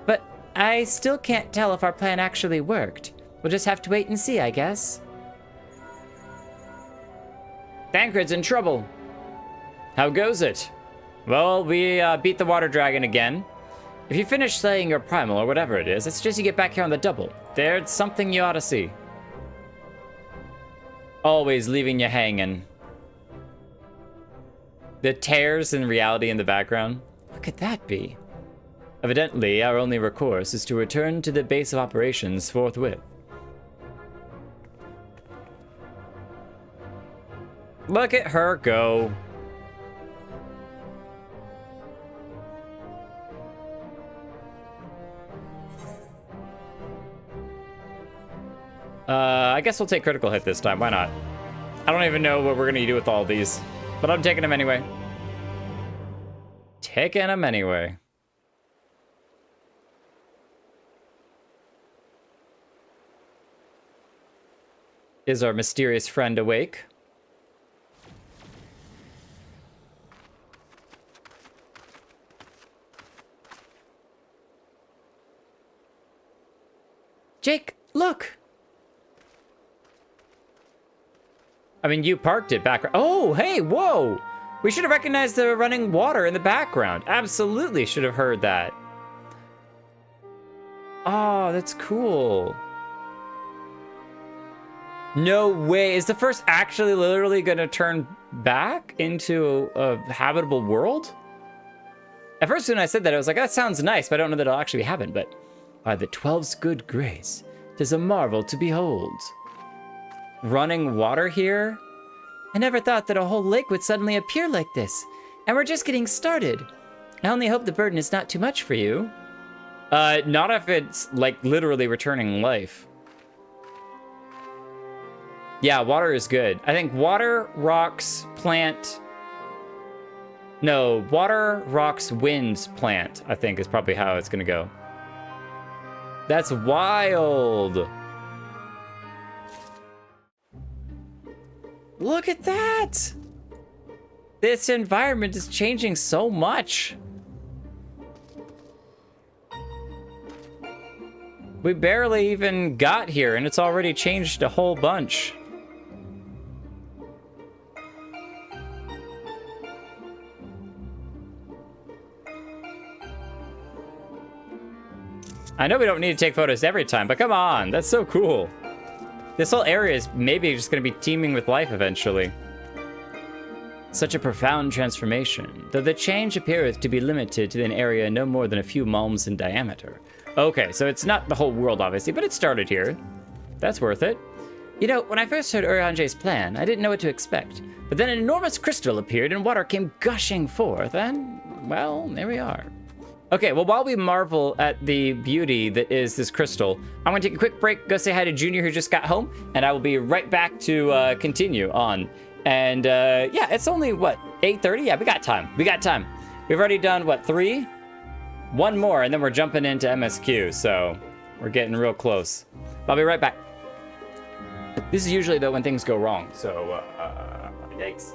B: But I still can't tell if our plan actually worked. We'll just have to wait and see, I guess.
A: Thancred's in trouble. How goes it? Well, we beat the water dragon again. If you finish slaying your primal or whatever it is, I suggest you get back here on the double. There's something you ought to see. Always leaving you hanging. The tears in reality in the background.
B: What could that be?
A: Evidently, our only recourse is to return to the base of operations forthwith. Look at her go. I guess we'll take critical hit this time. Why not? I don't even know what we're going to do with all these, but I'm taking them anyway. Taking them anyway. Is our mysterious friend awake?
B: Jake, look!
A: I mean, you parked it back. Oh, hey, whoa! We should have recognized the running water in the background. Absolutely should have heard that. Oh, that's cool. No way. Is the first actually literally going to turn back into a habitable world? At first, when I said that, I was like, that sounds nice, but I don't know that it'll actually happen. But by the 12's good grace, 'tis a marvel to behold. Running water here?
B: I never thought that a whole lake would suddenly appear like this. And we're just getting started. I only hope the burden is not too much for you.
A: Not if it's, like, literally returning life. Yeah, water is good. I think water, rocks, plant... No, water, rocks, wind, plant, I think is probably how it's gonna go. That's wild! Look at that! This environment is changing so much. We barely even got here and it's already changed a whole bunch. I know we don't need to take photos every time, but come on, that's so cool. This whole area is maybe just going to be teeming with life eventually. Such a profound transformation, though the change appeareth to be limited to an area no more than a few malms in diameter. Okay, so it's not the whole world, obviously, but it started here. That's worth it.
B: You know, when I first heard Urianje's plan, I didn't know what to expect. But then an enormous crystal appeared and water came gushing forth, and, well, there we are.
A: Okay, well, while we marvel at the beauty that is this crystal, I'm going to take a quick break, go say hi to Junior who just got home, and I will be right back to continue on. And yeah, it's only, what, 8:30? Yeah, we got time. We got time. We've already done, what, 3? 1 more, and then we're jumping into MSQ, so we're getting real close. I'll be right back. This is usually, though, when things go wrong, so, yikes.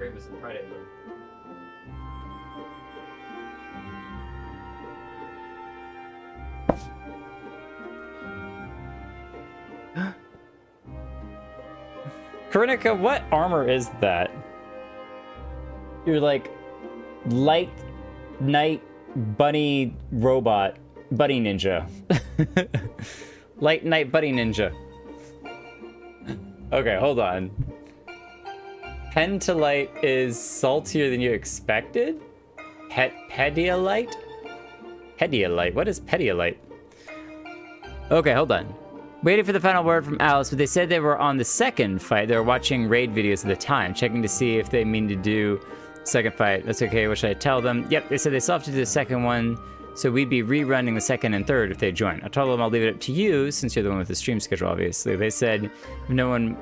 A: Great was in Friday mode. Karinika, what armor is that? You're like light night bunny robot bunny ninja. Light night bunny ninja. Okay, hold on. Pentolite is saltier than you expected? Pedialite? Pedialite? What is Pedialite? Okay, hold on. Waiting for the final word from Alice, but they said they were on the second fight. They were watching raid videos at the time, checking to see if they mean to do second fight. That's okay, what should I tell them? Yep, they said they still have to do the second one, so we'd be rerunning the second and third if they join. I told them I'll leave it up to you, since you're the one with the stream schedule, obviously. They said if no one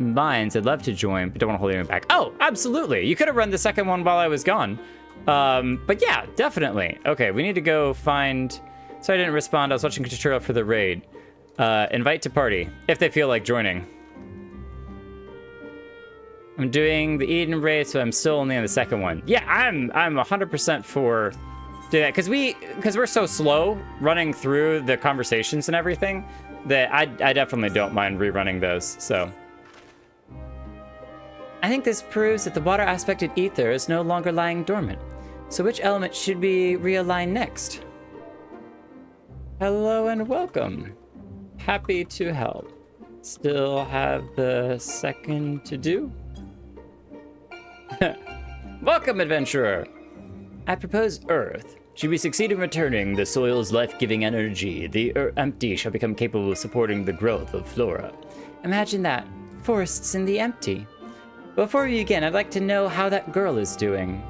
A: minds, I'd love to join, but don't want to hold anyone back. Oh, absolutely! You could have run the second one while I was gone. But yeah, definitely. Okay, we need to go find... Sorry I didn't respond, I was watching a tutorial for the raid. Invite to party, if they feel like joining. I'm doing the Eden raid, so I'm still only on the second one. Yeah, I'm 100% for doing that, because we're so slow running through the conversations and everything that I definitely don't mind rerunning those, so. I think this proves that the water-aspected ether is no longer lying dormant. So which element should we realign next? Hello and welcome. Happy to help. Still have the second to do? Welcome, adventurer! I propose Earth. Should we succeed in returning the soil's life-giving energy, the empty shall become capable of supporting the growth of flora. Imagine that. Forests in the empty. Before we begin, I'd like to know how that girl is doing.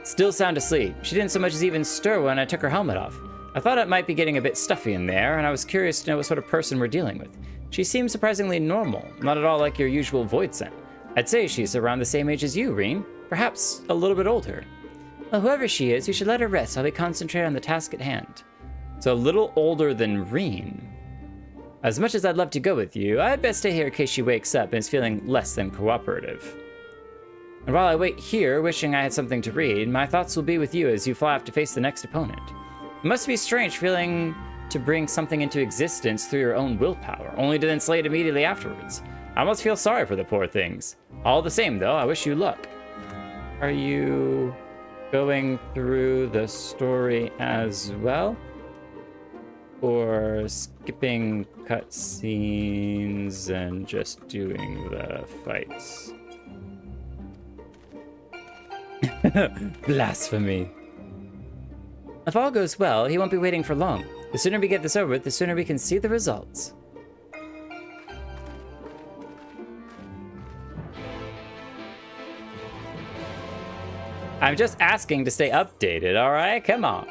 A: Still sound asleep. She didn't so much as even stir when I took her helmet off. I thought it might be getting a bit stuffy in there, and I was curious to know what sort of person we're dealing with. She seems surprisingly normal, not at all like your usual void scent. I'd say she's around the same age as you, Ryne. Perhaps a little bit older. Well, whoever she is, you should let her rest while we concentrate on the task at hand. So a little older than Ryne. As much as I'd love to go with you, I'd best stay here in case she wakes up and is feeling less than cooperative. And while I wait here, wishing I had something to read, my thoughts will be with you as you fly off to face the next opponent. It must be strange feeling to bring something into existence through your own willpower, only to then slay it immediately afterwards. I almost feel sorry for the poor things. All the same, though, I wish you luck. Are you going through the story as well? Or skipping cutscenes and just doing the fights? Blasphemy. If all goes well, he won't be waiting for long. The sooner we get this over with, the sooner we can see the results. I'm just asking to stay updated, alright? Come on.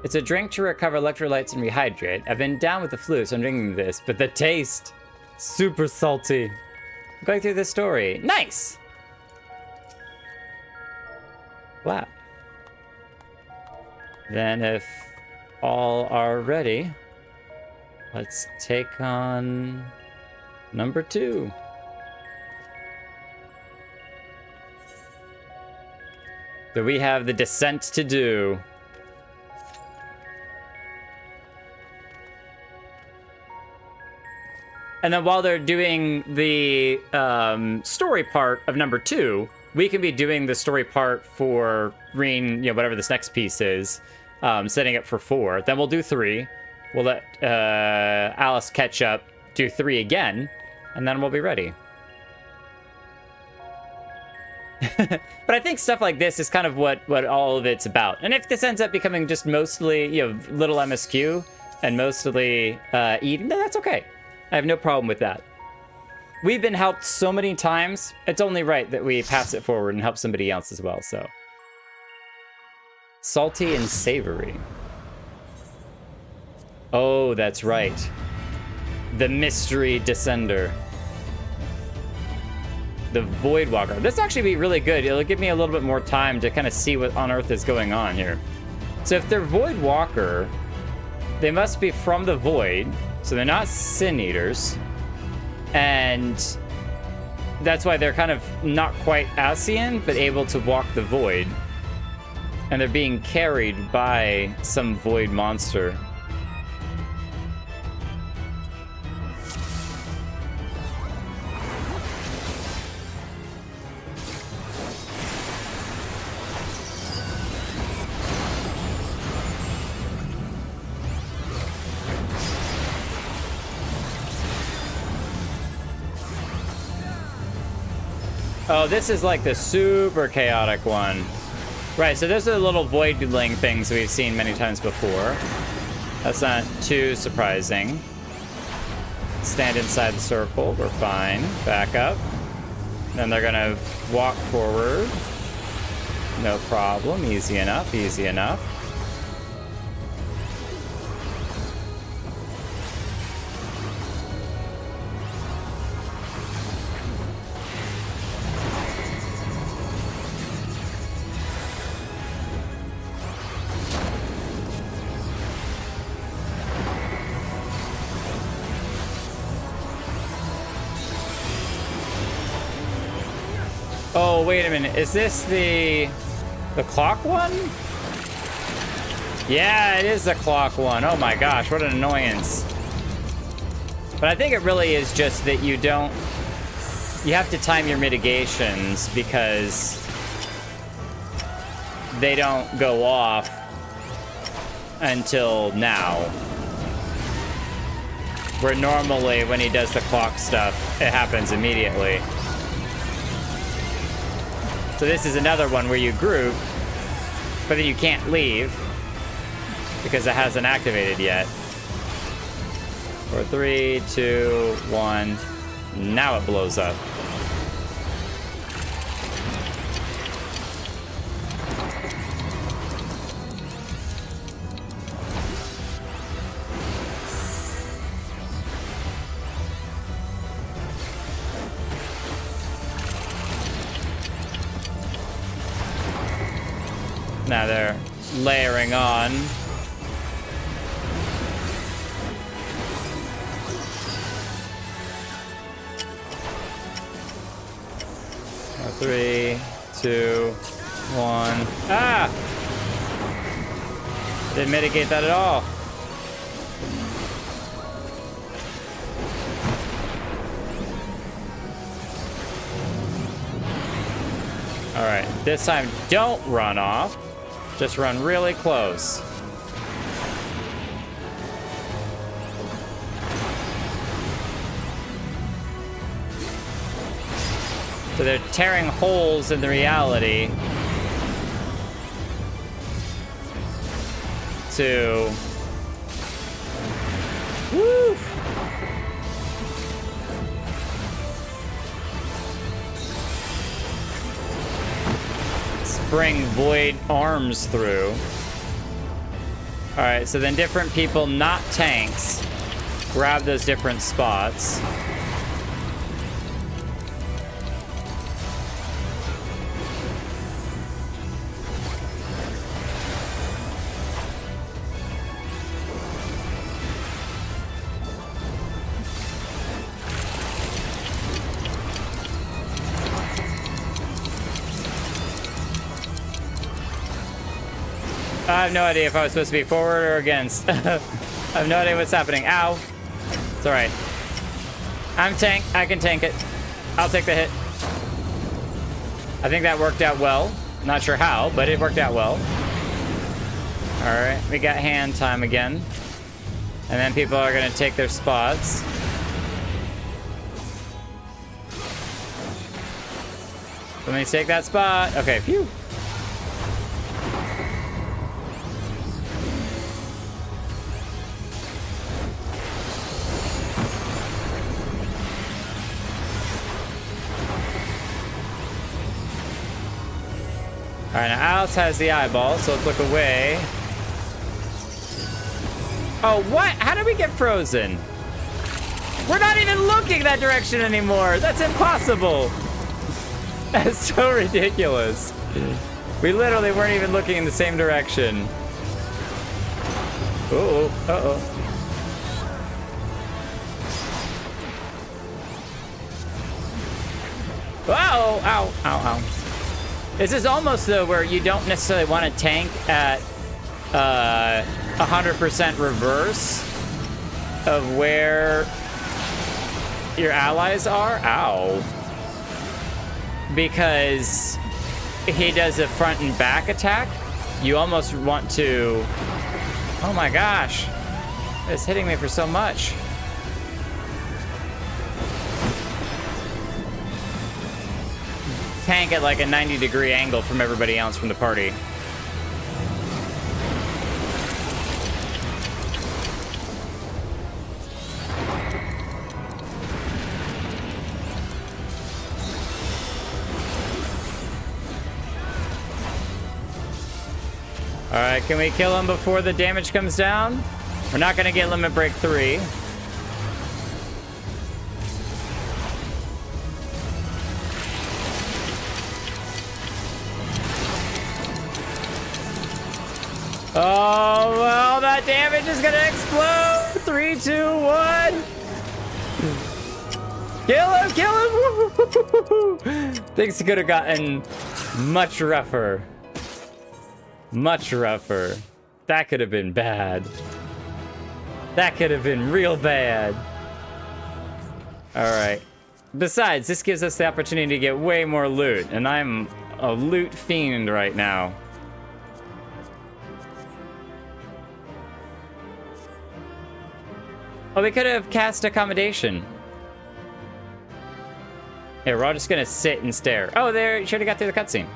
A: It's a drink to recover electrolytes and rehydrate. I've been down with the flu, so I'm drinking this, but the taste, super salty. I'm going through this story. Nice! Wow. Then if all are ready, let's take on number 2. So we have the descent to do. And then while they're doing the story part of number 2, we can be doing the story part for Ryne, whatever this next piece is, setting it for 4. Then we'll do 3. We'll let Alice catch up, do 3 again, and then we'll be ready. But I think stuff like this is kind of what all of it's about. And if this ends up becoming just mostly, little MSQ and mostly Eden, then that's okay. I have no problem with that. We've been helped so many times, it's only right that we pass it forward and help somebody else as well, so. Salty and savory. Oh, that's right. The mystery descender. The Void Walker. This actually be really good. It'll give me a little bit more time to kind of see what on earth is going on here. So if they're Void Walker, they must be from the Void, so they're not Sin Eaters. And that's why they're kind of not quite Ascian, but able to walk the void. And they're being carried by some void monster. Oh, this is like the super chaotic one. Right, so those are the little voidling things we've seen many times before. That's not too surprising. Stand inside the circle, we're fine. Back up. Then they're gonna walk forward. No problem, easy enough, easy enough. Oh, wait a minute. Is this the clock one? Yeah, it is the clock one. Oh my gosh, what an annoyance. But I think it really is just that you have to time your mitigations because they don't go off until now. Where normally when he does the clock stuff, it happens immediately. So this is another one where you group, but then you can't leave because it hasn't activated yet. 4, 3, 2, 1. Now it blows up. Now they're layering on. Three, 2, 1. Ah! Didn't mitigate that at all. All right, this time don't run off. Just run really close. So they're tearing holes in the reality to... Woo! Spring void arms through. All right, so then different people, not tanks, grab those different spots. I have no idea if I was supposed to be forward or against. I have no idea what's happening. Ow. It's all right. I'm tank. I can tank it. I'll take the hit. I think that worked out well. Not sure how, but it worked out well. All right. We got hand time again. And then people are going to take their spots. Let me take that spot. Okay, phew. All right, now Alice has the eyeball, so let's look away. Oh, what? How did we get frozen? We're not even looking that direction anymore. That's impossible. That's so ridiculous. We literally weren't even looking in the same direction. Uh-oh, uh-oh. Ow, ow, ow, ow. This is almost, though, where you don't necessarily want to tank at 100% reverse of where your allies are. Ow. Because he does a front and back attack. You almost want to... Oh my gosh. It's hitting me for so much. Tank at like a 90-degree angle from everybody else from the party. All right, can we kill him before the damage comes down? We're not gonna get Limit Break 3. Oh, well, that damage is gonna explode. 3, 2, 1. Kill him, kill him. Things could have gotten much rougher. Much rougher. That could have been bad. That could have been real bad. All right. Besides, this gives us the opportunity to get way more loot, and I'm a loot fiend right now. Oh, we could have cast accommodation. Here, we're all just gonna sit and stare. Oh, there, you should have got through the cutscene.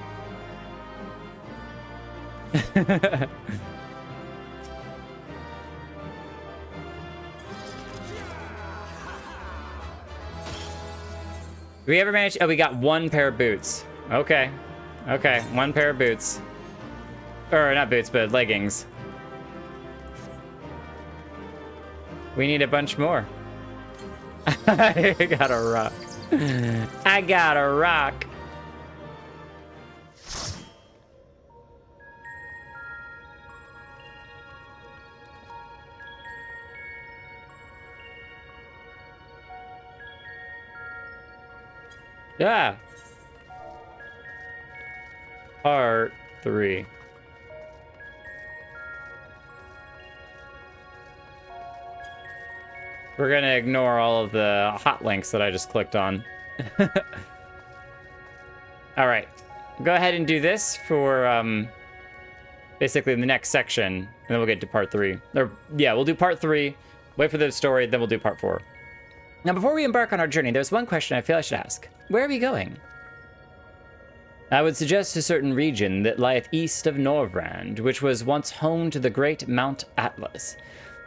A: We ever managed? Oh, we got one pair of boots. Okay. Okay, one pair of boots. Or not boots, but leggings. We need a bunch more. I got a rock. I got a rock. Yeah. Part 3. We're gonna ignore all of the hot links that I just clicked on. All right, go ahead and do this for basically the next section, and then we'll get to part 3. Or yeah, we'll do part 3, wait for the story, then we'll do part 4. Now, before we embark on our journey, there's one question I feel I should ask. Where are we going? I would suggest a certain region that lieth east of Norvrand, which was once home to the great Mount Atlas.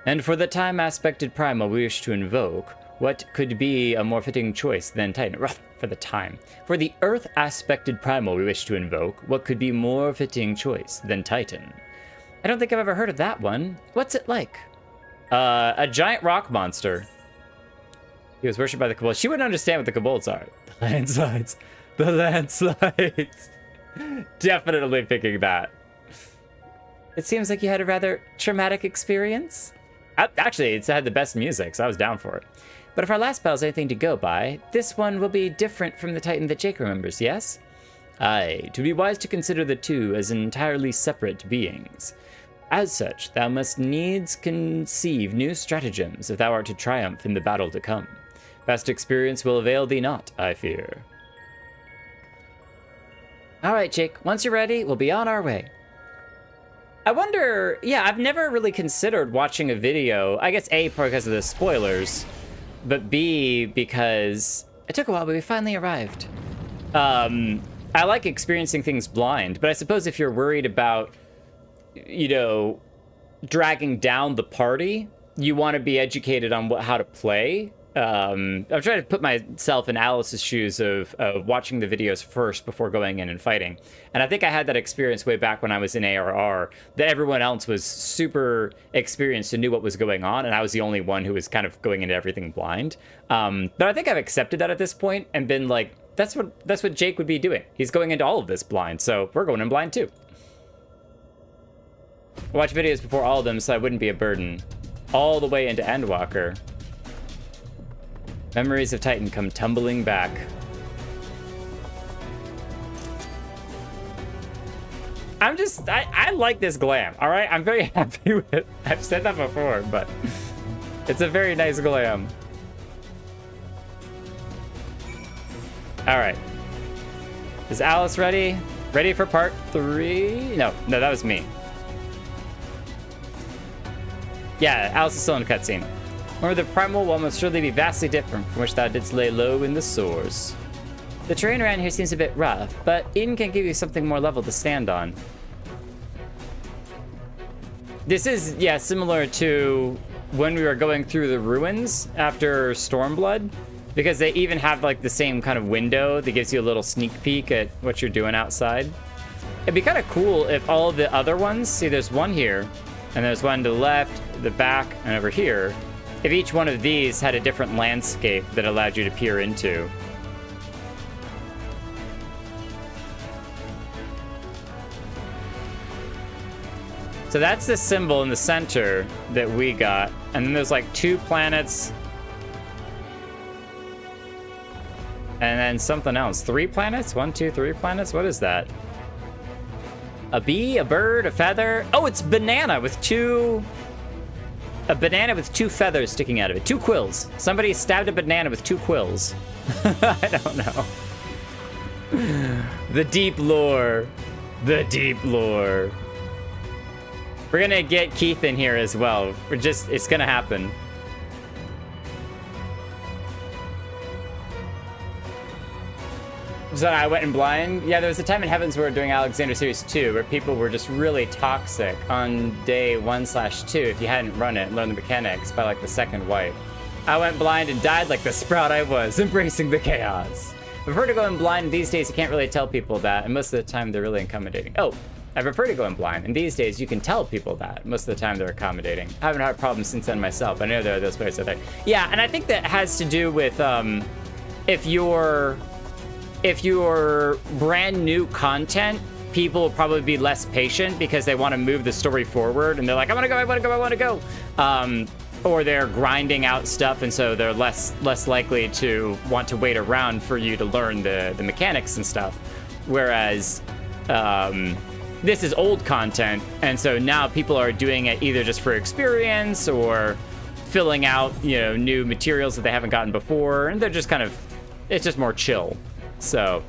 A: And for the time-aspected primal we wish to invoke, what could be a more fitting choice than Titan? For the time. For the earth-aspected primal we wish to invoke, what could be more fitting choice than Titan? I don't think I've ever heard of that one. What's it like? A giant rock monster. He was worshipped by the Kobolds. She wouldn't understand what the Kobolds are. The landslides. The landslides. Definitely picking that. It seems like you had a rather traumatic experience. Actually, it's had the best music, so I was down for it. But if our last battle's anything to go by, this one will be different from the Titan that Jake remembers, yes? Aye, to be wise to consider the two as entirely separate beings. As such, thou must needs conceive new stratagems if thou art to triumph in the battle to come. Past experience will avail thee not, I fear. All right, Jake, once you're ready, we'll be on our way. I wonder, yeah, I've never really considered watching a video, I guess A, because of the spoilers, but B, because it took a while, but we finally arrived. I like experiencing things blind, but I suppose if you're worried about, you know, dragging down the party, you want to be educated on how to play. I'm trying to put myself in Alice's shoes of watching the videos first before going in and fighting. And I think I had that experience way back when I was in ARR, that everyone else was super experienced and knew what was going on, and I was the only one who was kind of going into everything blind. But I think I've accepted that at this point and been like, that's what Jake would be doing. He's going into all of this blind, so we're going in blind too. Watch videos before all of them so I wouldn't be a burden. All the way into Endwalker. Memories of Titan come tumbling back. I like this glam, all right? I'm very happy with it. I've said that before, but it's a very nice glam. All right. Is Alice ready? Ready for part 3? No, that was me. Yeah, Alice is still in the cutscene. Remember, the primal one must surely be vastly different from which thou didst lay low in the source. The terrain around here seems a bit rough, but Eden can give you something more level to stand on. This is, yeah, similar to when we were going through the ruins after Stormblood, because they even have like the same kind of window that gives you a little sneak peek at what you're doing outside. It'd be kind of cool if all of the other ones, see there's one here, and there's one to the left, the back, and over here. If each one of these had a different landscape that allowed you to peer into. So that's the symbol in the center that we got. And then there's like 2 planets. And then something else. 3 planets? 1, 2, 3 planets? What is that? A bee, a bird, a feather. Oh, it's banana with 2... A banana with 2 feathers sticking out of it. 2 quills. Somebody stabbed a banana with 2 quills. I don't know. The deep lore. The deep lore. We're gonna get Keith in here as well. It's gonna happen. So I went in blind. Yeah, there was a time in Heavens where we were doing Alexander Series 2 where people were just really toxic on day 1/2 if you hadn't run it and learned the mechanics by like the 2nd wipe. I went blind and died like the sprout I was, embracing the chaos. I prefer to go in blind. These days you can't really tell people that, and most of the time they're really accommodating. Oh, I prefer to go in blind, and these days you can tell people that. Most of the time they're accommodating. I haven't had problems since then myself. I know there are those players out there. Yeah, and I think that has to do with if you're brand new content, people will probably be less patient because they want to move the story forward, and they're like, I want to go. Or they're grinding out stuff, and so they're less likely to want to wait around for you to learn the mechanics and stuff. Whereas this is old content, and so now people are doing it either just for experience or filling out, new materials that they haven't gotten before, and they're just kind of, it's just more chill. So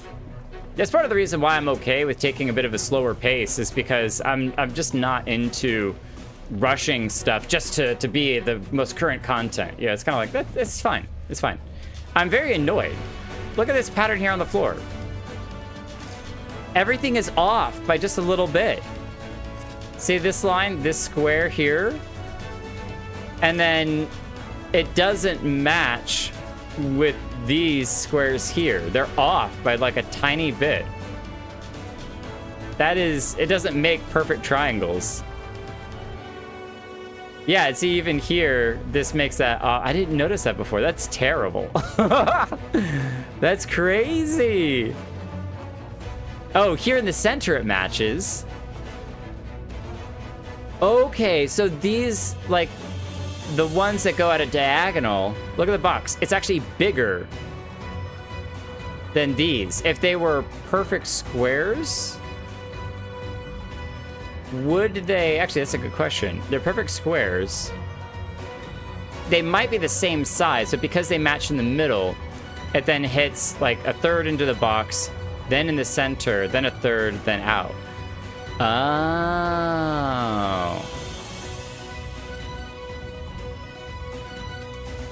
A: that's part of the reason why I'm okay with taking a bit of a slower pace, is because I'm just not into rushing stuff just to be the most current content. Yeah, it's kind of like that. It's fine. It's fine. I'm very annoyed. Look at this pattern here on the floor. Everything is off by just a little bit. See this line, this square here? And then it doesn't match with these squares here. They're off by like a tiny bit. It doesn't make perfect triangles. Yeah, see, even here, this makes that, I didn't notice that before. That's terrible. That's crazy. Oh, here in the center it matches. Okay, so these, like, the ones that go at a diagonal, look at the box. It's actually bigger than these. If they were perfect squares, would they, actually, that's a good question. They're perfect squares. They might be the same size, but because they match in the middle, it then hits like a third into the box, then in the center, then a third, then out. Oh.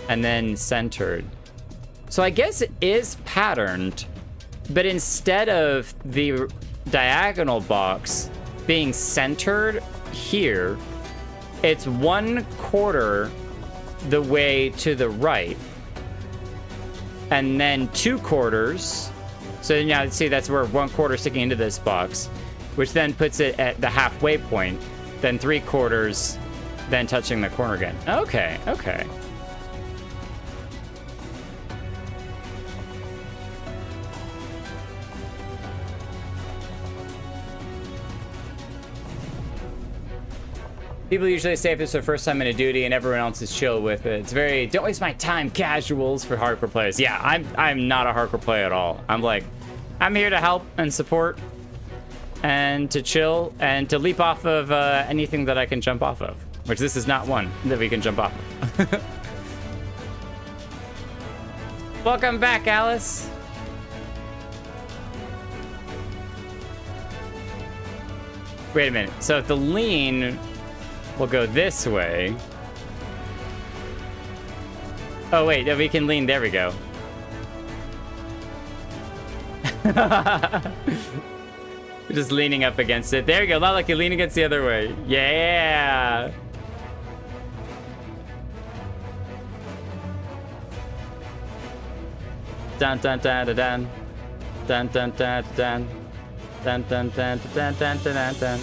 A: And then centered. So I guess it is patterned, but instead of the diagonal box being centered here, it's 1/4 the way to the right, and then 2/4. So now see, that's where 1/4 sticking into this box, which then puts it at the halfway point, then 3/4, then touching the corner again. Okay, okay. People usually say if it's their first time in a duty and everyone else is chill with it. It's very, don't waste my time, casuals for hardcore players. Yeah, I'm not a hardcore player at all. I'm here to help and support. and to chill and to leap off of anything that I can jump off of, which this is not one that we can jump off of. Welcome back, Alice. Wait a minute. So if the lean will go this way. Oh, wait. We can lean. There we go. Just leaning up against it. There you go. Not like you lean against the other way. Yeah. Dun dun dun dun dun dun dun dun dun dun dun dun dun dun dun dun.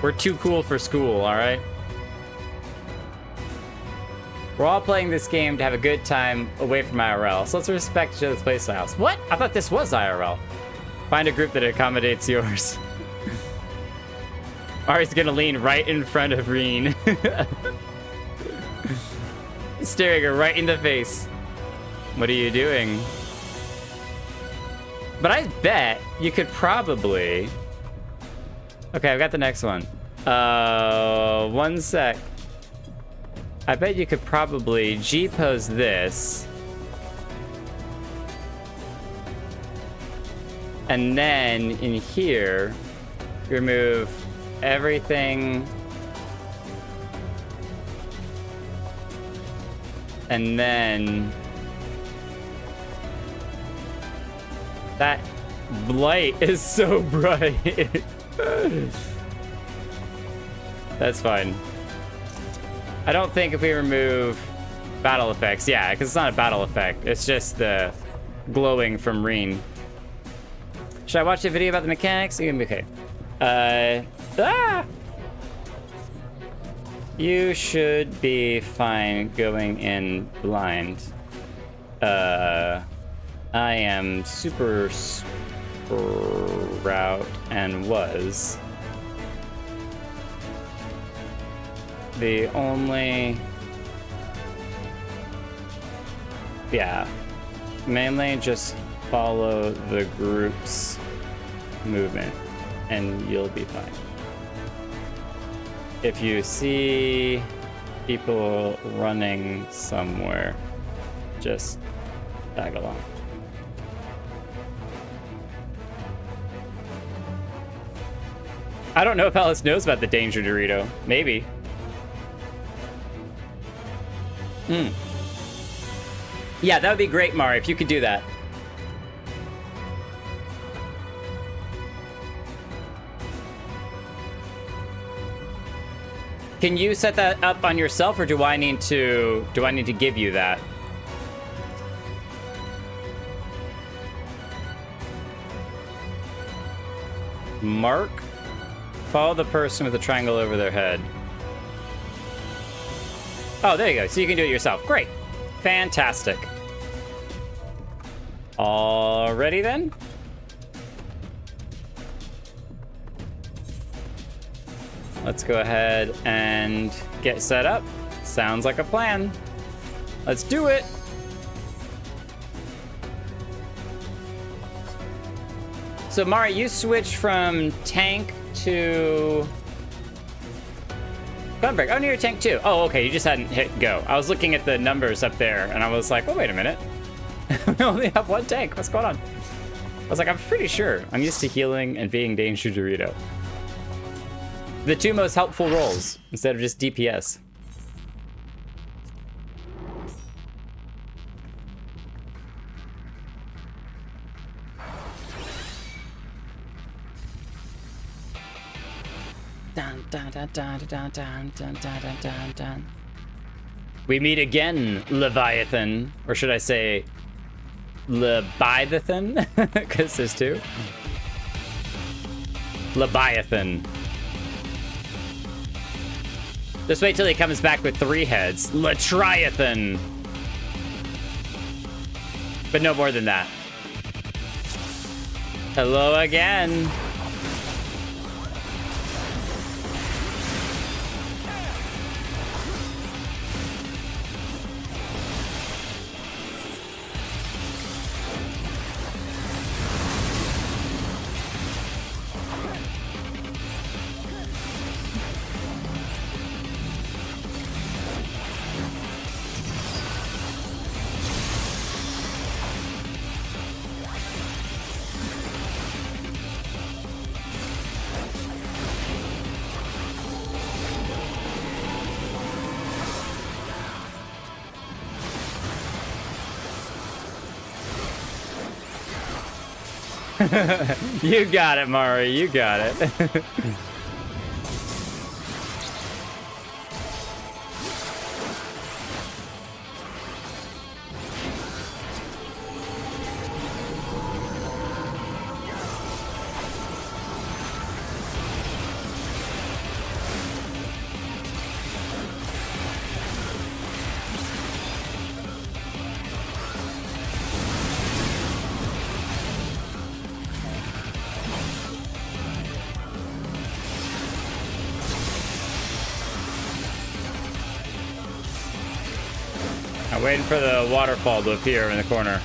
A: We're too cool for school, all right? We're all playing this game to have a good time away from IRL, so let's respect each other's playstyles. What? I thought this was IRL. Find a group that accommodates yours. Ari's gonna lean right in front of Ryne. Staring her right in the face. What are you doing? But I bet you could probably... Okay, I've got the next one. 1 sec. I bet you could probably G-pose this. And then in here, remove everything. And then that light is so bright. That's fine. I don't think if we remove battle effects, yeah, because it's not a battle effect. It's just the glowing from Ryne. Should I watch the video about the mechanics? You're gonna be okay. You should be fine going in blind. I am super sprout and was the only... Yeah. Mainly just follow the group's movement and you'll be fine. If you see people running somewhere, just tag along. I don't know if Alice knows about the danger Dorito. Maybe. Yeah, that would be great, Mari, if you could do that. Can you set that up on yourself, or do I need to give you that? Mark, follow the person with the triangle over their head. Oh, there you go. So you can do it yourself. Great. Fantastic. Alrighty then. Let's go ahead and get set up. Sounds like a plan. Let's do it. So Mari, you switched from tank to gun break. Oh, no, you're tank too. Oh, okay, you just hadn't hit go. I was looking at the numbers up there and I was like, well, wait a minute. We only have one tank. What's going on? I was like, I'm pretty sure. I'm used to healing and being Danger Dorito. The two most helpful roles instead of just DPS. Dun, dun, dun, dun, dun, dun, dun, dun, dun, dun. We meet again, Leviathan. Or should I say, Leviathan? Because there's two. Leviathan. Just wait till he comes back with 3 heads. Letriathan. But no more than that. Hello again. You got it, Mari. You got it. I'm waiting for the waterfall to appear in the corner.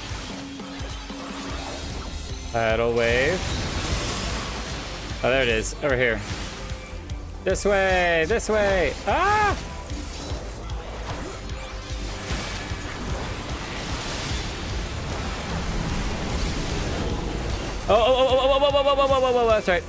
A: Tidal wave. Oh, there it is. Over here. This way! This way! Ah! Oh, that's right.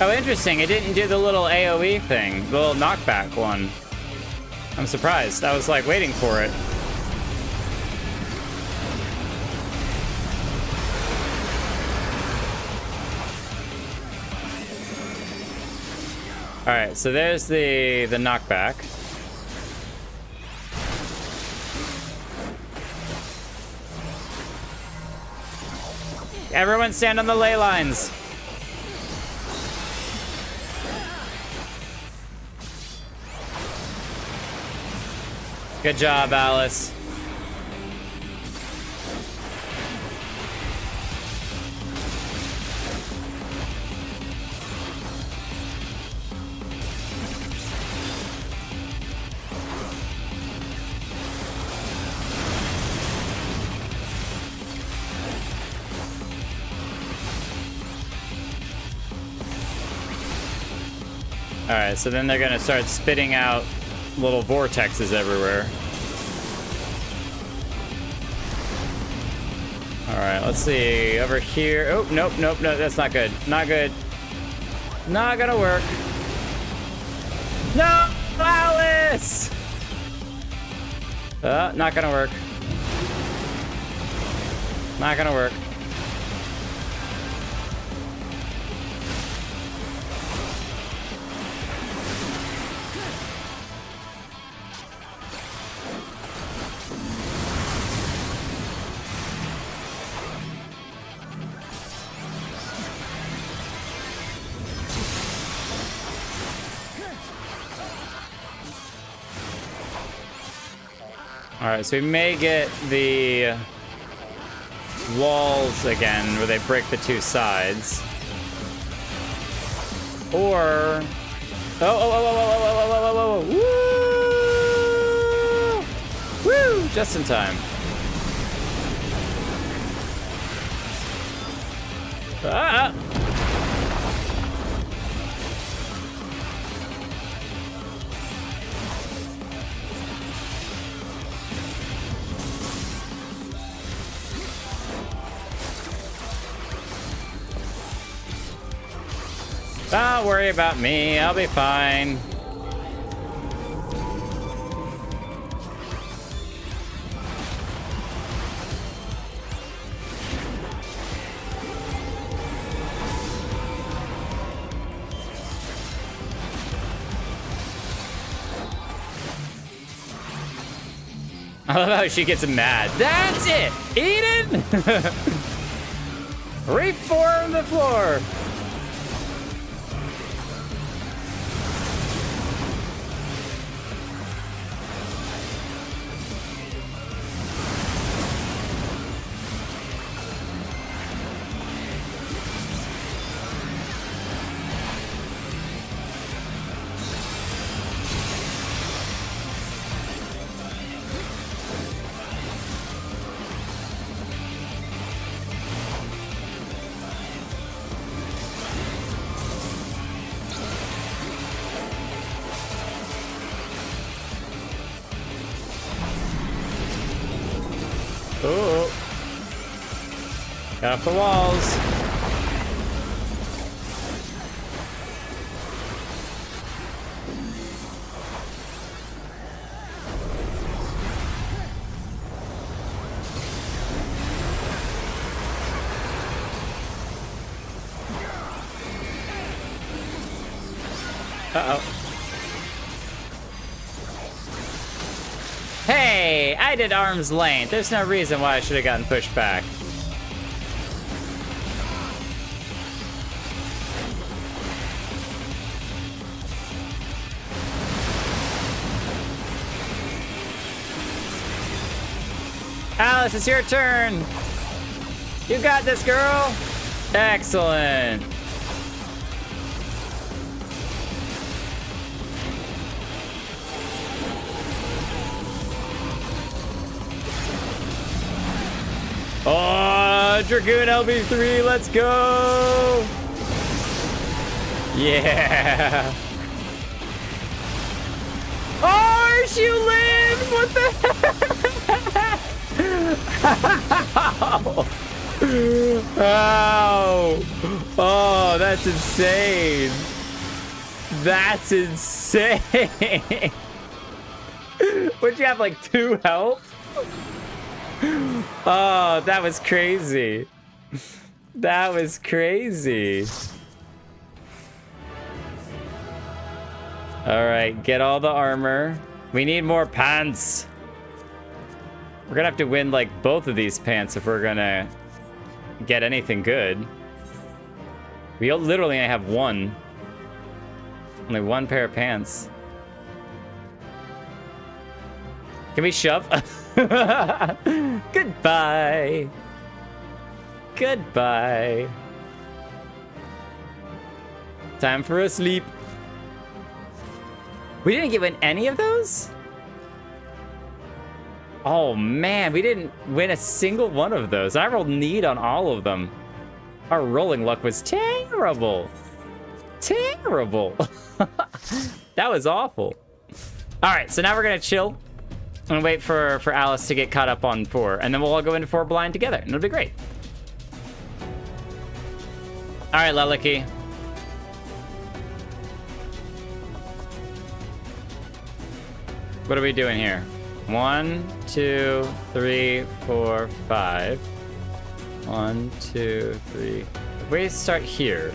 A: Oh, interesting. It didn't do the little AoE thing, the little knockback one. I'm surprised. I was like waiting for it. All right, so there's the knockback. Everyone stand on the ley lines. Good job, Alice. All right, so then they're gonna start spitting out little vortexes everywhere. All right, let's see over here. Oh, nope, nope, no, that's not good. Not good. Not gonna work. No, Alice! Not gonna work. Not gonna work. All right, so we may get the walls again where they break the two sides. Or... Oh, woo! Woo! Just in time. Ah! Don't worry about me, I'll be fine. I love how she gets mad. That's it! Eden! Reform the floor! Oh. Get off the walls. Uh-oh. Hey, I did arm's length. There's no reason why I should have gotten pushed back. Alice, it's your turn. You got this, girl. Excellent. Oh, Dragoon LB3, let's go! Yeah! Oh, she lived! What the heck? Ow! Oh, that's insane! That's insane! Would you have like 2 health? Oh, that was crazy. That was crazy. All right, get all the armor. We need more pants. We're gonna have to win like both of these pants if we're gonna get anything good. We literally only have one. Only one pair of pants. Can we shove? Goodbye. Goodbye. Time for a sleep. We didn't win any of those? Oh man, we didn't win a single one of those. I rolled need on all of them. Our rolling luck was terrible. Terrible. That was awful. All right, so now we're gonna chill and wait for Alice to get caught up on 4, and then we'll all go into 4 blind together, and it'll be great. All right, Lelicky. What are we doing here? 1, 2, 3, 4, 5. 1, 2, 3. If we start here.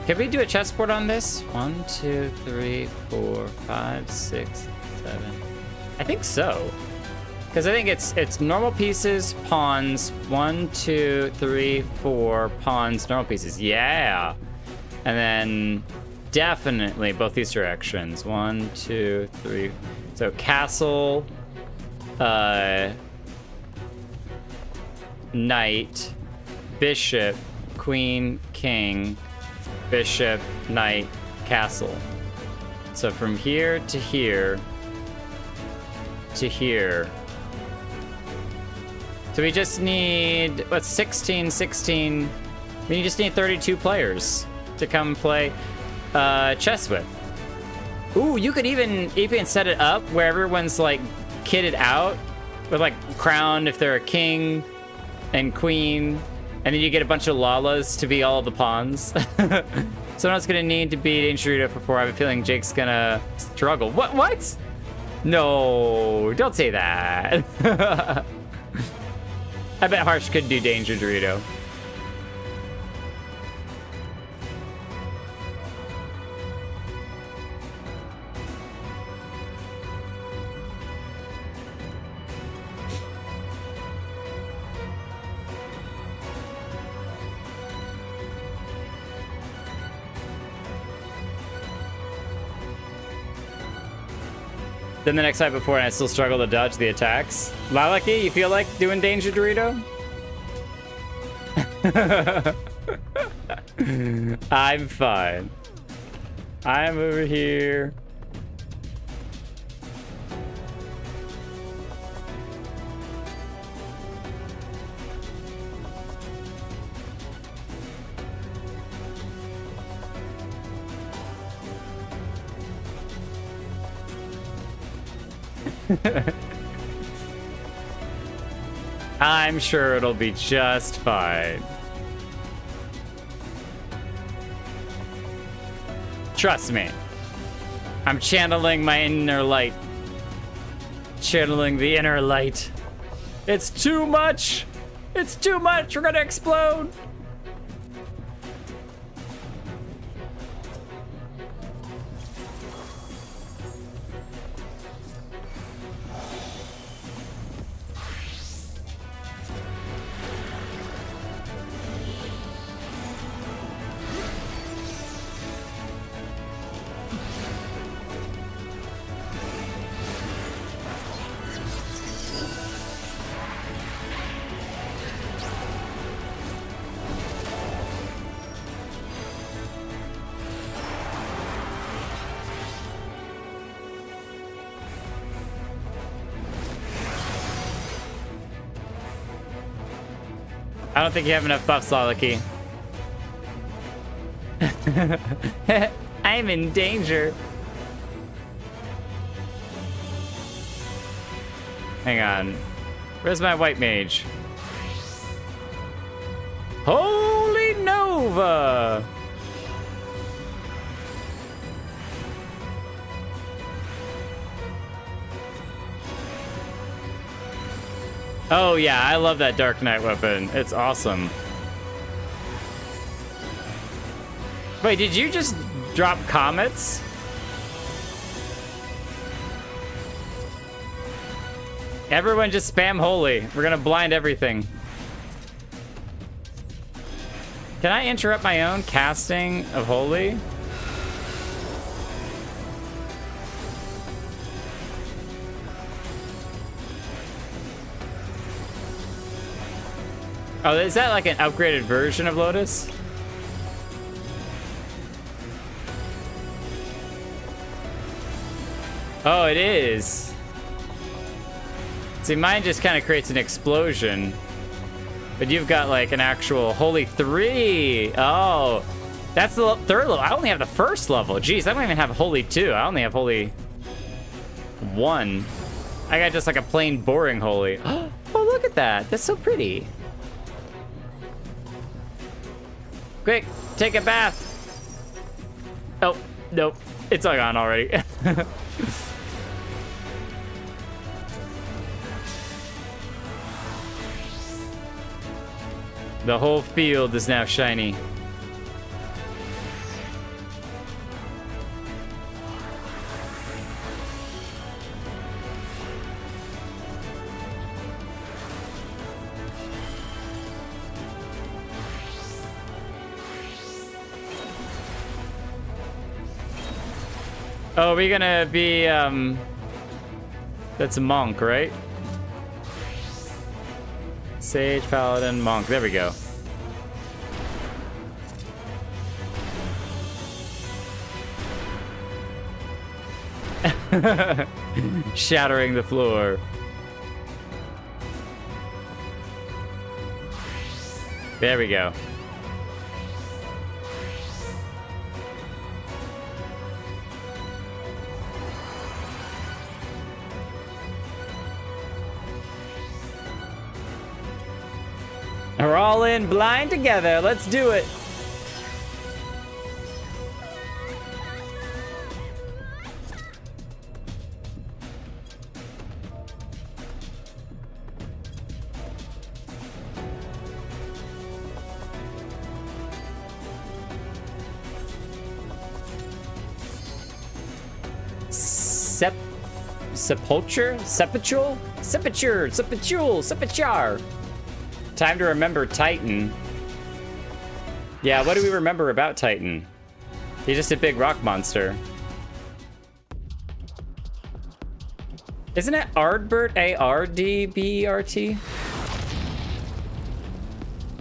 A: Can we do a chessboard on this? 1, 2, 3, 4, 5, 6, 7. I think so. Because I think it's normal pieces, pawns, 1, 2, 3, 4, pawns, normal pieces. Yeah. And then definitely both these directions. 1, 2, 3. So castle, knight, bishop, queen, king, bishop, knight, castle. So from here to here to here. So we just need, what's 16? We just need 32 players to come play chess with. Ooh, you could even set it up where everyone's like kitted out with like crown if they're a king and queen, and then you get a bunch of Lalas to be all the pawns. Someone's gonna need to beat Danger Dorito for 4. I have a feeling Jake's gonna struggle. What? No, don't say that. I bet Harsh could do Danger Dorito. Then the next fight before, and I still struggle to dodge the attacks. Lalaki, you feel like doing Danger Dorito? I'm fine. I'm over here. I'm sure it'll be just fine. Trust me. I'm channeling my inner light. Channeling the inner light. It's too much! It's too much! We're gonna explode! I don't think you have enough buffs, Loliki. I'm in danger. Hang on. Where's my white mage? Holy Nova! Oh yeah, I love that Dark Knight weapon. It's awesome. Wait, did you just drop comets? Everyone just spam holy. We're gonna blind everything. Can I interrupt my own casting of holy? Oh, is that like an upgraded version of Lotus? Oh, it is. See, mine just kind of creates an explosion. But you've got like an actual Holy 3. Oh, that's the third level. I only have the first level. Jeez, I don't even have Holy 2. I only have Holy 1. I got just like a plain boring Holy. Oh, look at that. That's so pretty. Quick, take a bath. Oh, nope. It's all gone already. The whole field is now shiny. Oh, we're gonna be, that's a monk, right? Sage, paladin, monk. There we go. Shattering the floor. There we go. We're all in blind together. Let's do it. Sepulture? Sepulture. Time to remember Titan. Yeah, what do we remember about Titan? He's just a big rock monster. Isn't it Ardbert? A-R-D-B-E-R-T?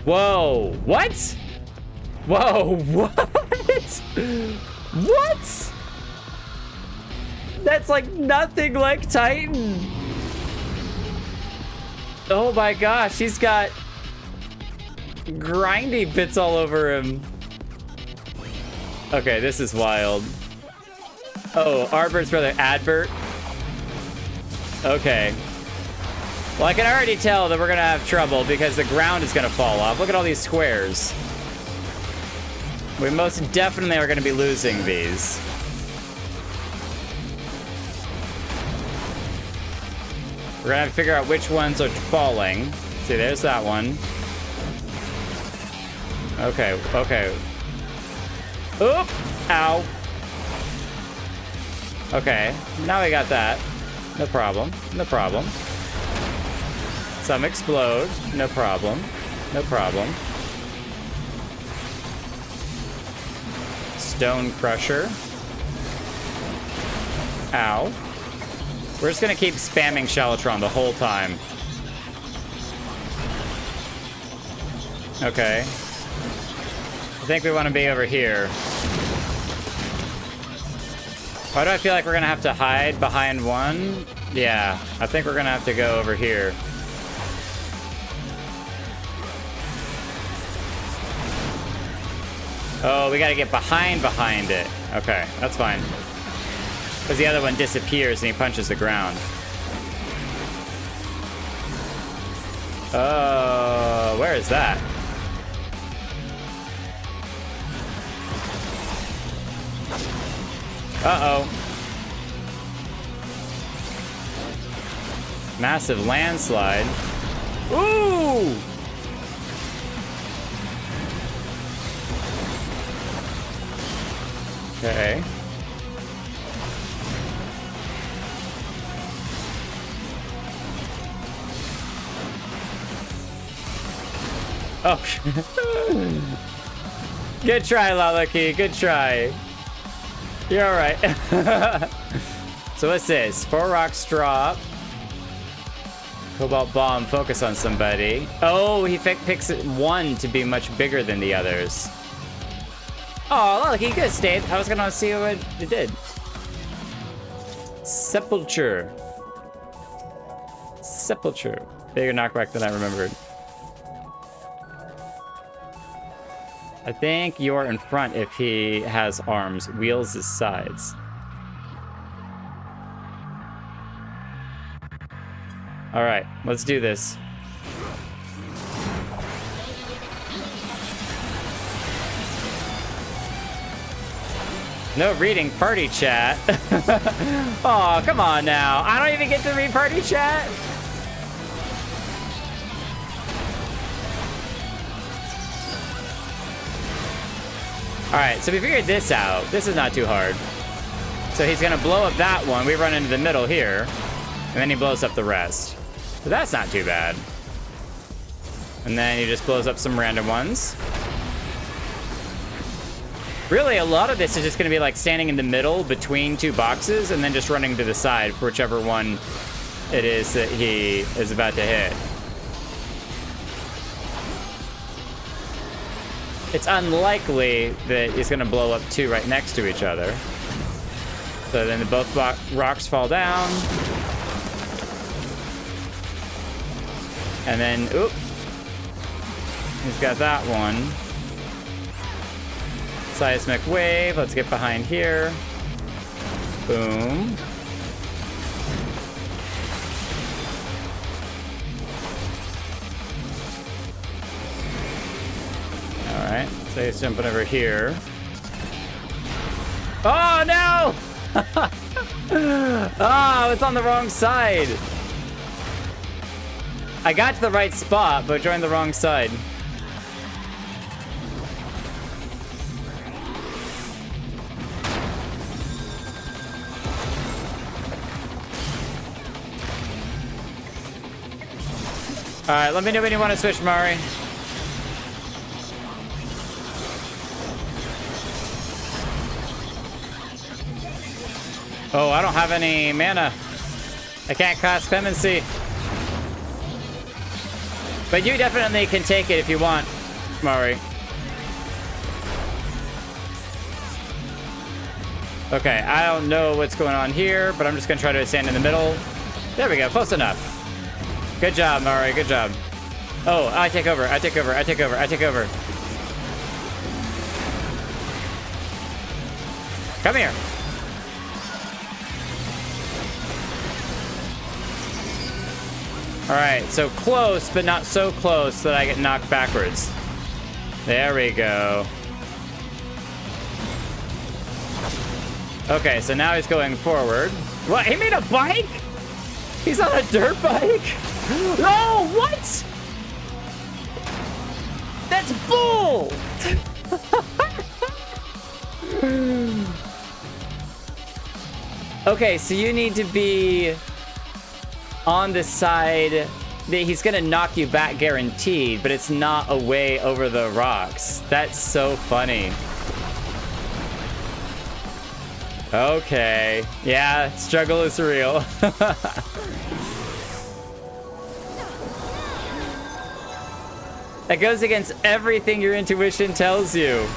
A: Whoa, what? Whoa, what? What? That's like nothing like Titan. Oh my gosh, he's got grindy bits all over him. Okay, this is wild. Oh, Arbert's brother, Adbert. Okay. Well, I can already tell that we're gonna have trouble because the ground is gonna fall off. Look at all these squares. We most definitely are gonna be losing these. We're gonna have to figure out which ones are falling. See, there's that one. Okay, okay. Oop! Ow. Okay, now we got that. No problem, no problem. Some explode, no problem, no problem. Stone Crusher. Ow. We're just gonna keep spamming Shalotron the whole time. Okay. I think we want to be over here. Why do I feel like we're gonna have to hide behind one? Yeah, I think we're gonna have to go over here. Oh, we gotta get behind it. Okay, that's fine. Because the other one disappears and he punches the ground. Oh, where is that? Uh-oh. Massive landslide. Ooh! Okay. Oh. Good try, Lalaki. Good try. You're all right. So what's this? 4 rocks drop. Cobalt bomb. Focus on somebody. Oh, he picks one to be much bigger than the others. Oh, Lalaki, good state. I was gonna see what it did. Sepulture. Sepulture. Bigger knockback than I remembered. I think you're in front if he has arms. Wheels his sides. All right, let's do this. No reading party chat. Oh, come on now. I don't even get to read party chat. All right, so we figured this out. This is not too hard. So he's gonna blow up that one. We run into the middle here, and then he blows up the rest. So that's not too bad. And then he just blows up some random ones. Really, a lot of this is just gonna be like standing in the middle between 2 boxes and then just running to the side for whichever one it is that he is about to hit. It's unlikely that he's gonna blow up 2 right next to each other. So then both rocks fall down. And then, oop. He's got that one. Seismic wave, let's get behind here. Boom. Alright, so he's jumping over here. Oh no! Oh, it's on the wrong side. I got to the right spot, but joined the wrong side. Alright, let me know when you want to switch, Mari. Oh, I don't have any mana. I can't cast Clemency. But you definitely can take it if you want, Mari. Okay, I don't know what's going on here, but I'm just gonna try to stand in the middle. There we go, close enough. Good job, Mari, good job. Oh, I take over, I take over, I take over, I take over. Come here. All right, so close, but not so close that I get knocked backwards. There we go. Okay, so now he's going forward. What? He made a bike? He's on a dirt bike? No, what? That's bull! Okay, so you need to be on the side that he's gonna knock you back guaranteed, but it's not a way over the rocks. That's so funny. Okay. Yeah, struggle is real. That goes against everything your intuition tells you.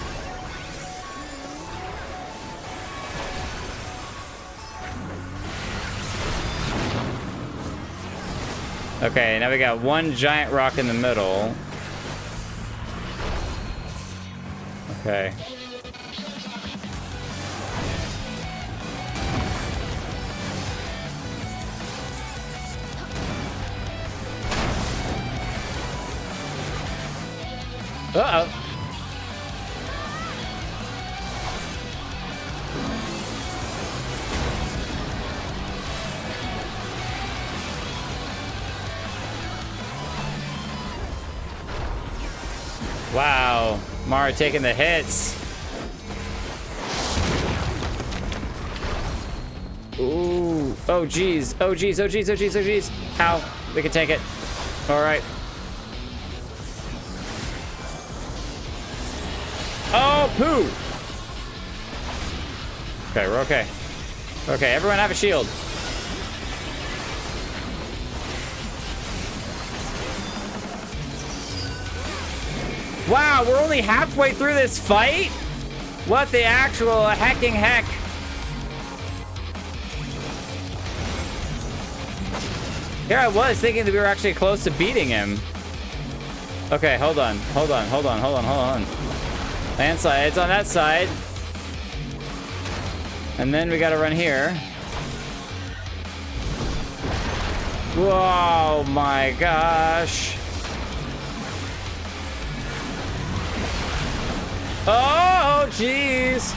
A: Okay, now we got one giant rock in the middle. Okay. Uh-oh. Wow, Mara taking the hits. Ooh, oh geez, oh geez, oh geez, oh geez, oh geez. Ow, we can take it. All right. Oh, poo! Okay, we're okay. Okay, everyone have a shield. Wow, we're only halfway through this fight? What the actual hecking heck? Here I was thinking that we were actually close to beating him. Okay, hold on, hold on, hold on, hold on, hold on. Landslides on that side. And then we gotta run here. Whoa, my gosh. Oh, jeez.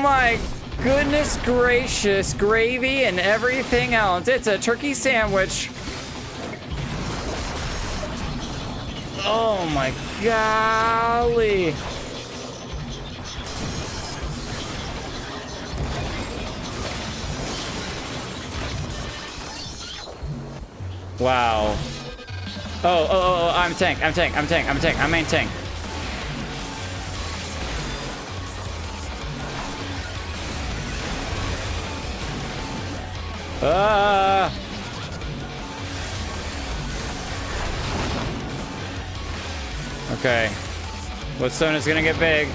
A: My goodness gracious. Gravy and everything else. It's a turkey sandwich. Oh my golly. Wow. Oh, I'm tank, I'm tank, I'm tank, I'm tank, I'm main tank. Okay. What stone is gonna get big?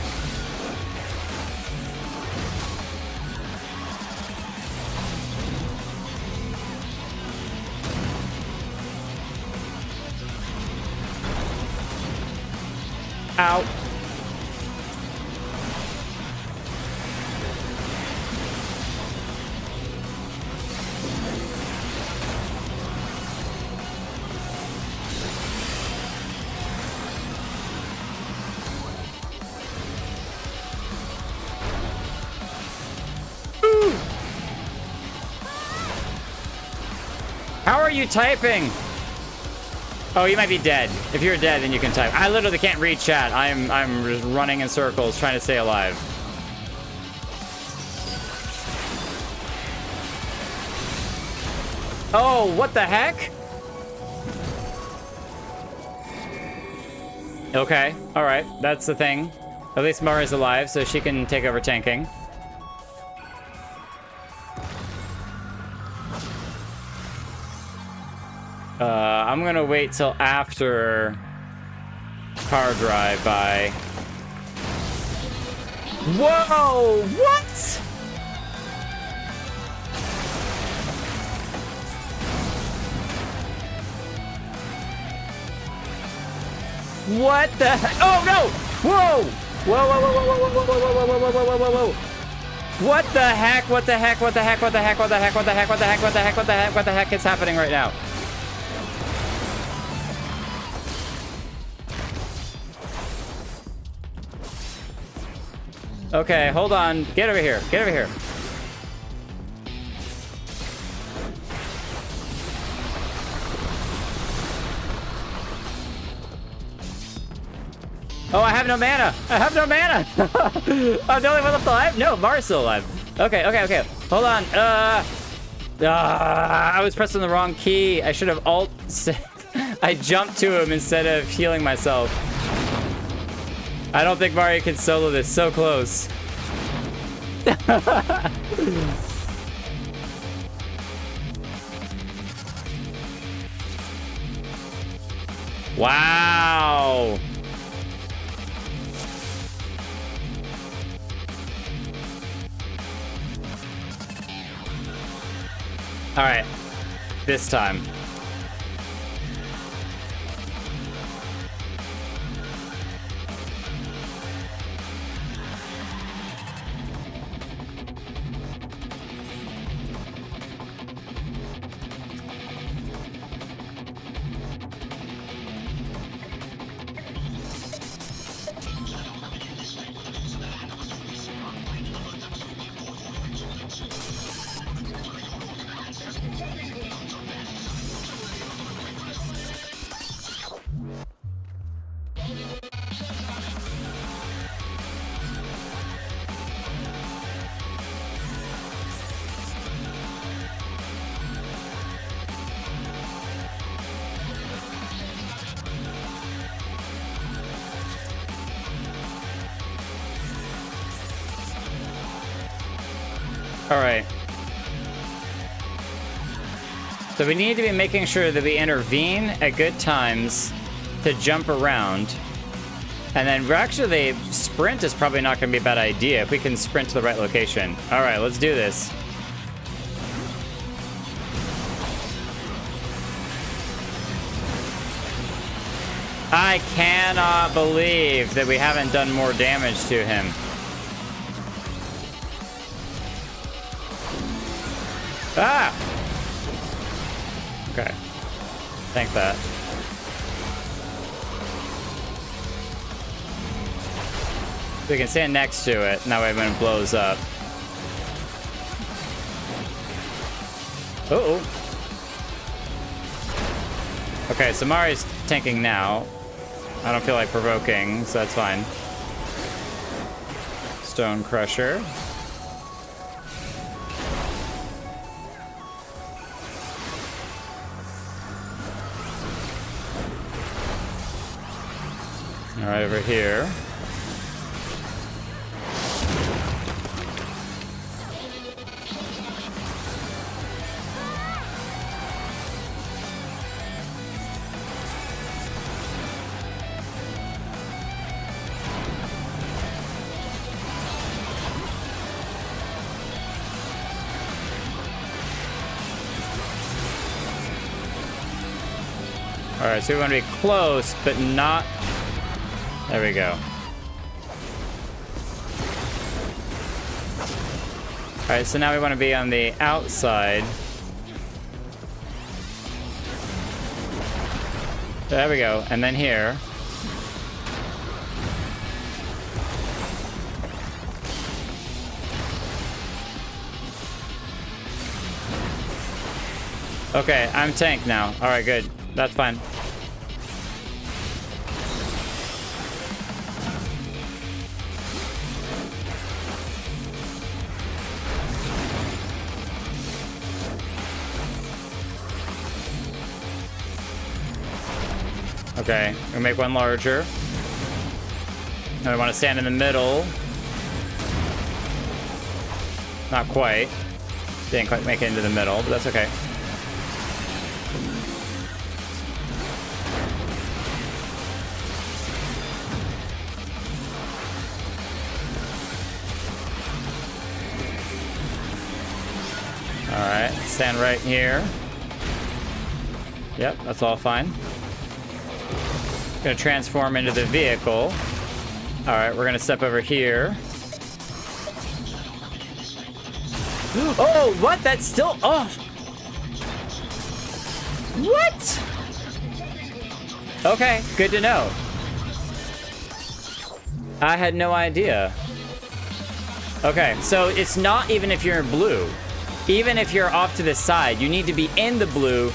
A: Ow. How are you typing? Oh, you might be dead. If you're dead, then you can type. I literally can't read chat. I'm just running in circles trying to stay alive. Oh, what the heck? Okay, all right, that's the thing. At least Mara's alive, so she can take over tanking. I'm gonna wait till after car drive by. Whoa! What? What the heck? Oh no! Whoa! Whoa! Whoa! Whoa! Whoa! Whoa! Whoa! Whoa! Whoa! Whoa! Whoa! Whoa! Whoa! What the heck? What the heck? What the heck? What the heck? What the heck? What the heck? What the heck? What the heck? What the heck? What the heck is happening right now? Okay, hold on. Get over here. Get over here. Oh, I have no mana. I have no mana. I'm the only one left alive. No, Mara's still alive. Okay, okay, okay. Hold on. I was pressing the wrong key. I should have alt. I jumped to him instead of healing myself. I don't think Mario can solo this. So close. Wow. All right. This time. All right. So we need to be making sure that we intervene at good times to jump around. And then actually, sprint is probably not going to be a bad idea if we can sprint to the right location. All right, let's do this. I cannot believe that we haven't done more damage to him. Ah! Okay. Thank that. We can stand next to it, and that way when it blows up. Uh-oh. Okay, so Mari's tanking now. I don't feel like provoking, so that's fine. Stone Crusher. All right, over here. All right, so we want to be close, but not... There we go. All right, so now we want to be on the outside. There we go, and then here. Okay, I'm tanked now. All right, good. That's fine. Okay, we'll make one larger. And we want to stand in the middle. Not quite. Didn't quite make it into the middle, but that's okay. Alright, stand right here. Yep, that's all fine. Gonna transform into the vehicle. Alright, we're gonna step over here. Oh, what? That's still... Oh. What? Okay, good to know. I had no idea. Okay, so it's not even if you're in blue. Even if you're off to the side, you need to be in the blue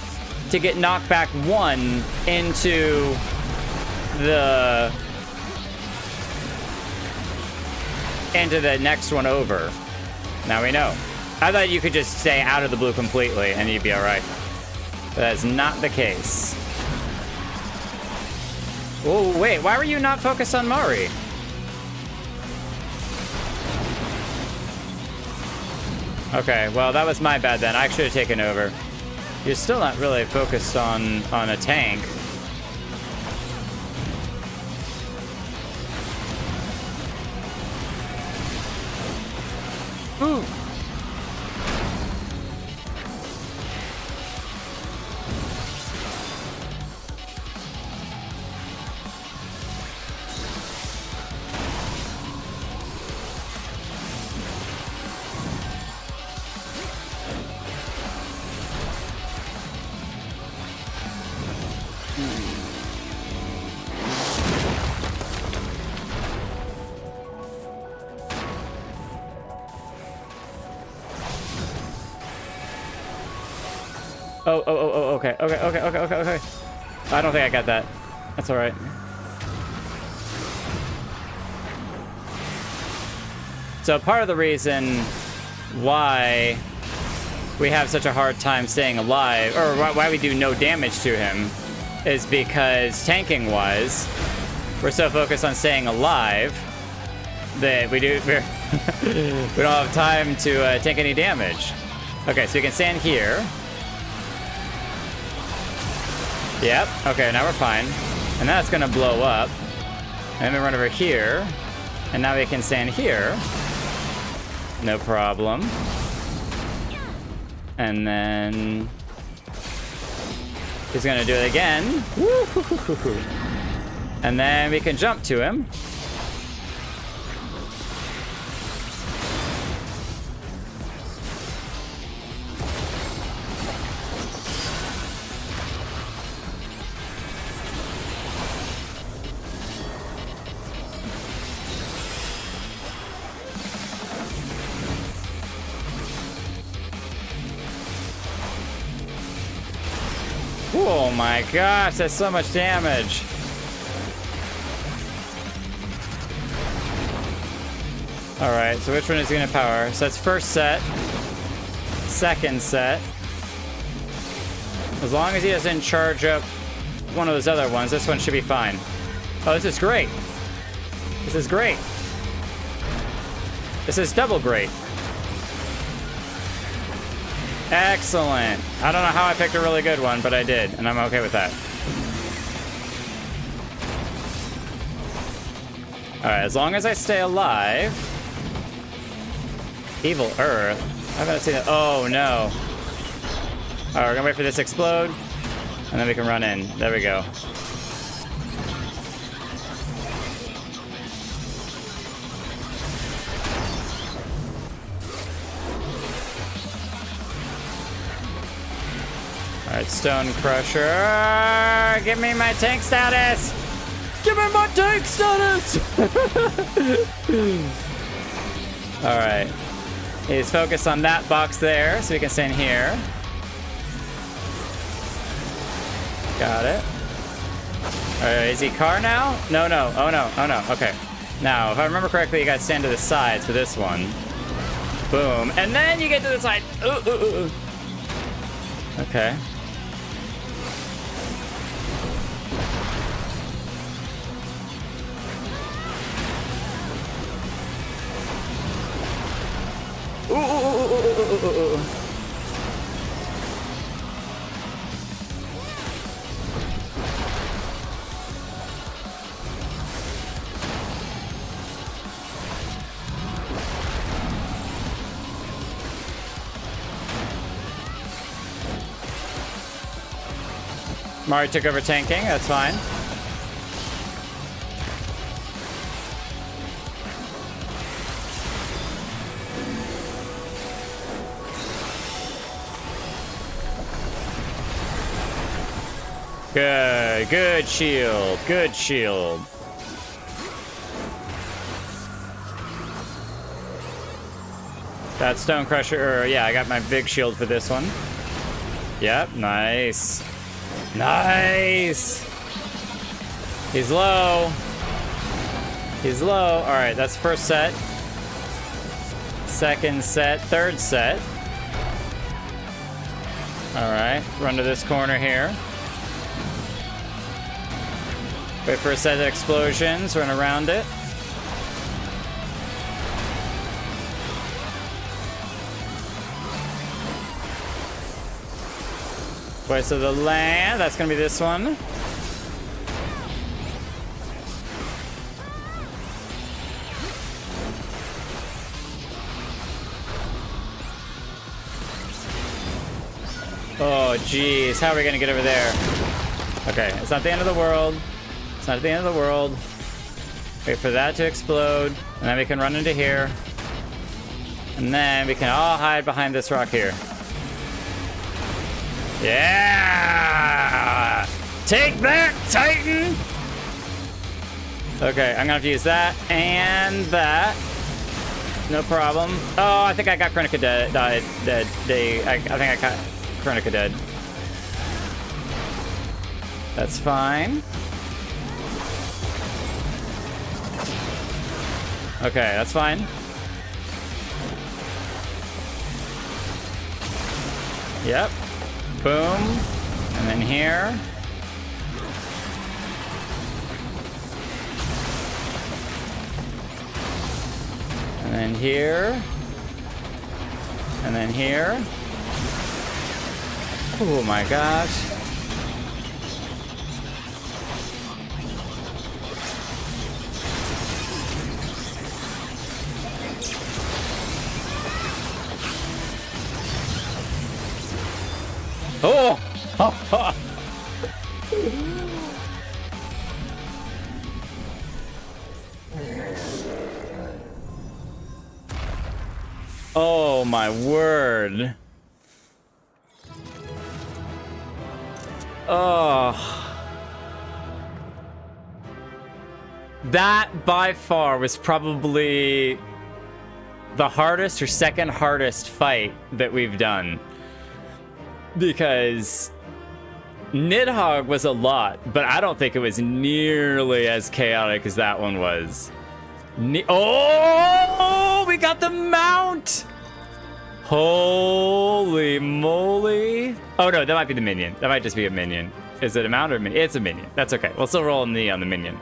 A: to get knocked back 1 into the next one over. Now we know. I thought you could just stay out of the blue completely and you'd be all right. But that's not the case. Oh, wait, why were you not focused on Mari? Okay, well, that was my bad then. I should have taken over. You're still not really focused on a tank. Ooh. Oh, okay. I don't think I got that. That's all right. So part of the reason why we have such a hard time staying alive, or why we do no damage to him, is because tanking-wise, we're so focused on staying alive that we don't have time to tank any damage. Okay, so we can stand here. Yep, okay, now we're fine. And that's gonna blow up. And then we run over here. And now we can stand here. No problem. And then... he's gonna do it again. Woo-hoo-hoo-hoo-hoo. And then we can jump to him. Oh my gosh, that's so much damage. All right, so which one is gonna power? So that's first set, second set. As long as he doesn't charge up one of those other ones, this one should be fine. Oh, this is great. This is great. This is double great. Excellent. I don't know how I picked a really good one, but I did, and I'm okay with that. All right, as long as I stay alive. Evil Earth. I haven't seen it. Oh, no. All right, we're gonna wait for this to explode, and then we can run in. There we go. All right, Stone Crusher. Give me my tank status. Give me my tank status. All right. He's focused on that box there, so we can stand here. Got it. All right, is he car now? No. Oh, no. Oh, no. Okay. Now, if I remember correctly, you got to stand to the sides for this one. Boom. And then you get to the side. Ooh. Okay. Ooh. Mari took over tanking, that's fine. Good. Good shield. Good shield. That Stone Crusher, yeah, I got my big shield for this one. Yep, nice. Nice! He's low. He's low. All right, that's first set. Second set, third set. All right, run to this corner here. Wait for a set of explosions, run around it. Voice of the Land, that's gonna be this one. Oh, geez, how are we gonna get over there? Okay, it's not the end of the world. It's not the end of the world. Wait for that to explode, and then we can run into here. And then we can all hide behind this rock here. Yeah! Take that, Titan! Okay, I'm gonna have to use that and that. No problem. Oh, I think I got Chronica dead. I think I got Chronica dead. That's fine. Okay, that's fine. Yep. Boom. And then here. And then here. And then here. Oh my gosh. Oh! Oh my word. Oh. That by far was probably the hardest or second hardest fight that we've done. Because Nidhogg was a lot, but I don't think it was nearly as chaotic as that one was. Oh, we got the mount! Holy moly. Oh no, that might be the minion. That might just be a minion. Is it a mount or a minion? It's a minion. That's okay. We'll still roll a knee on the minion.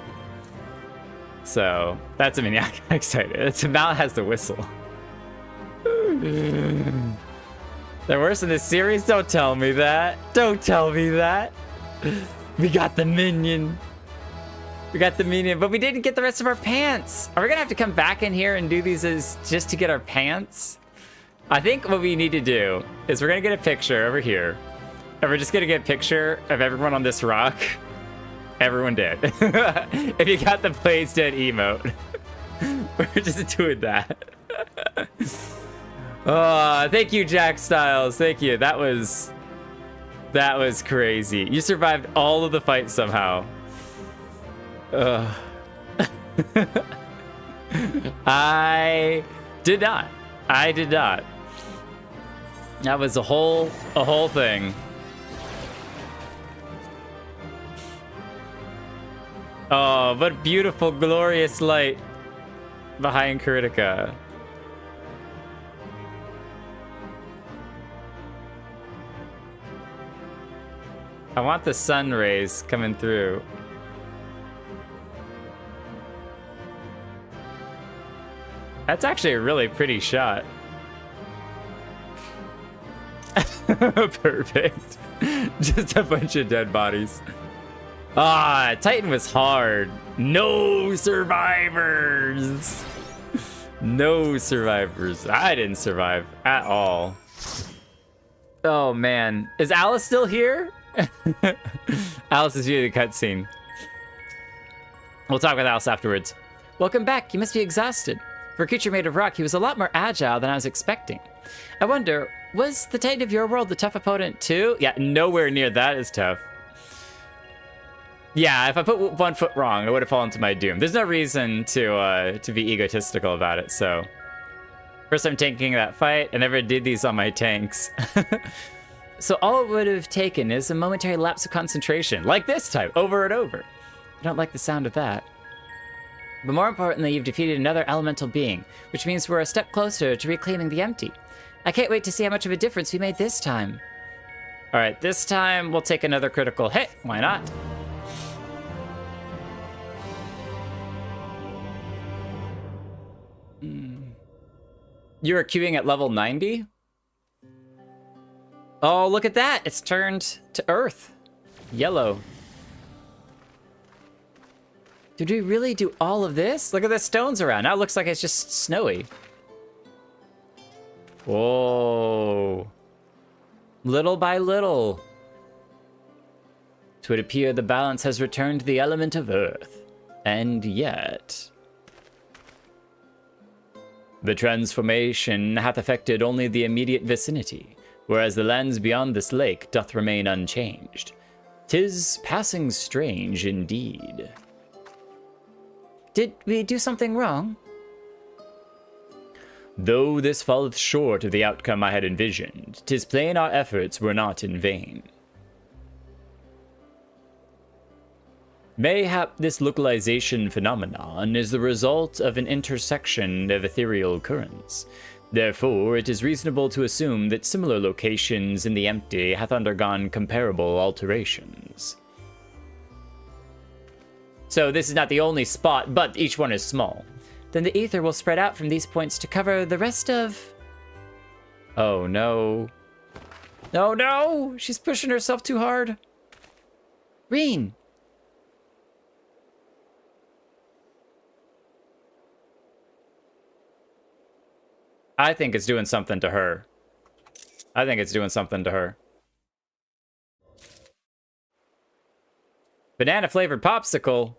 A: So, that's a minion. I'm excited. It's a mount has the whistle. They're worse in this series? Don't tell me that. Don't tell me that. We got the minion. We got the minion, but we didn't get the rest of our pants. Are we gonna have to come back in here and do these as just to get our pants? I think what we need to do is we're gonna get a picture over here. And we're just gonna get a picture of everyone on this rock. Everyone dead. If you got the Plays Dead emote. We're just doing that. Oh, thank you, Jack Styles. Thank you. That was crazy. You survived all of the fights somehow. I did not. I did not. That was a whole thing. Oh, what beautiful, glorious light behind Kritika. I want the sun rays coming through. That's actually a really pretty shot. Perfect. Just a bunch of dead bodies. Ah, Titan was hard. No survivors. No survivors. I didn't survive at all. Oh man. Is Alice still here? Alice is viewing the cutscene. We'll talk with Alice afterwards. Welcome back. You must be exhausted. For a creature made of rock, he was a lot more agile than I was expecting. I wonder, was the Titan of your world the tough opponent too? Yeah, nowhere near that as tough. Yeah, if I put one foot wrong, I would have fallen to my doom. There's no reason to be egotistical about it, so. First I'm tanking that fight. I never did these on my tanks. So all it would have taken is a momentary lapse of concentration, like this time, over and over. I don't like the sound of that. But more importantly, you've defeated another elemental being, which means we're a step closer to reclaiming the empty. I can't wait to see how much of a difference we made this time. All right, this time we'll take another critical hit. Why not? You were queuing at level 90? Oh, look at that. It's turned to Earth. Yellow. Did we really do all of this? Look at the stones around. Now it looks like it's just snowy. Whoa. Little by little. It would appear the balance has returned to the element of Earth. And yet... the transformation hath affected only the immediate vicinity, whereas the lands beyond this lake doth remain unchanged. 'Tis passing strange indeed. Did we do something wrong? Though this falleth short of the outcome I had envisioned, 'tis plain our efforts were not in vain. Mayhap this localization phenomenon is the result of an intersection of ethereal currents. Therefore, it is reasonable to assume that similar locations in the empty hath undergone comparable alterations. So this is not the only spot, but each one is small. Then the ether will spread out from these points to cover the rest of... Oh no. Oh no! She's pushing herself too hard. Ryne! I think it's doing something to her. I think it's doing something to her. Banana flavored popsicle.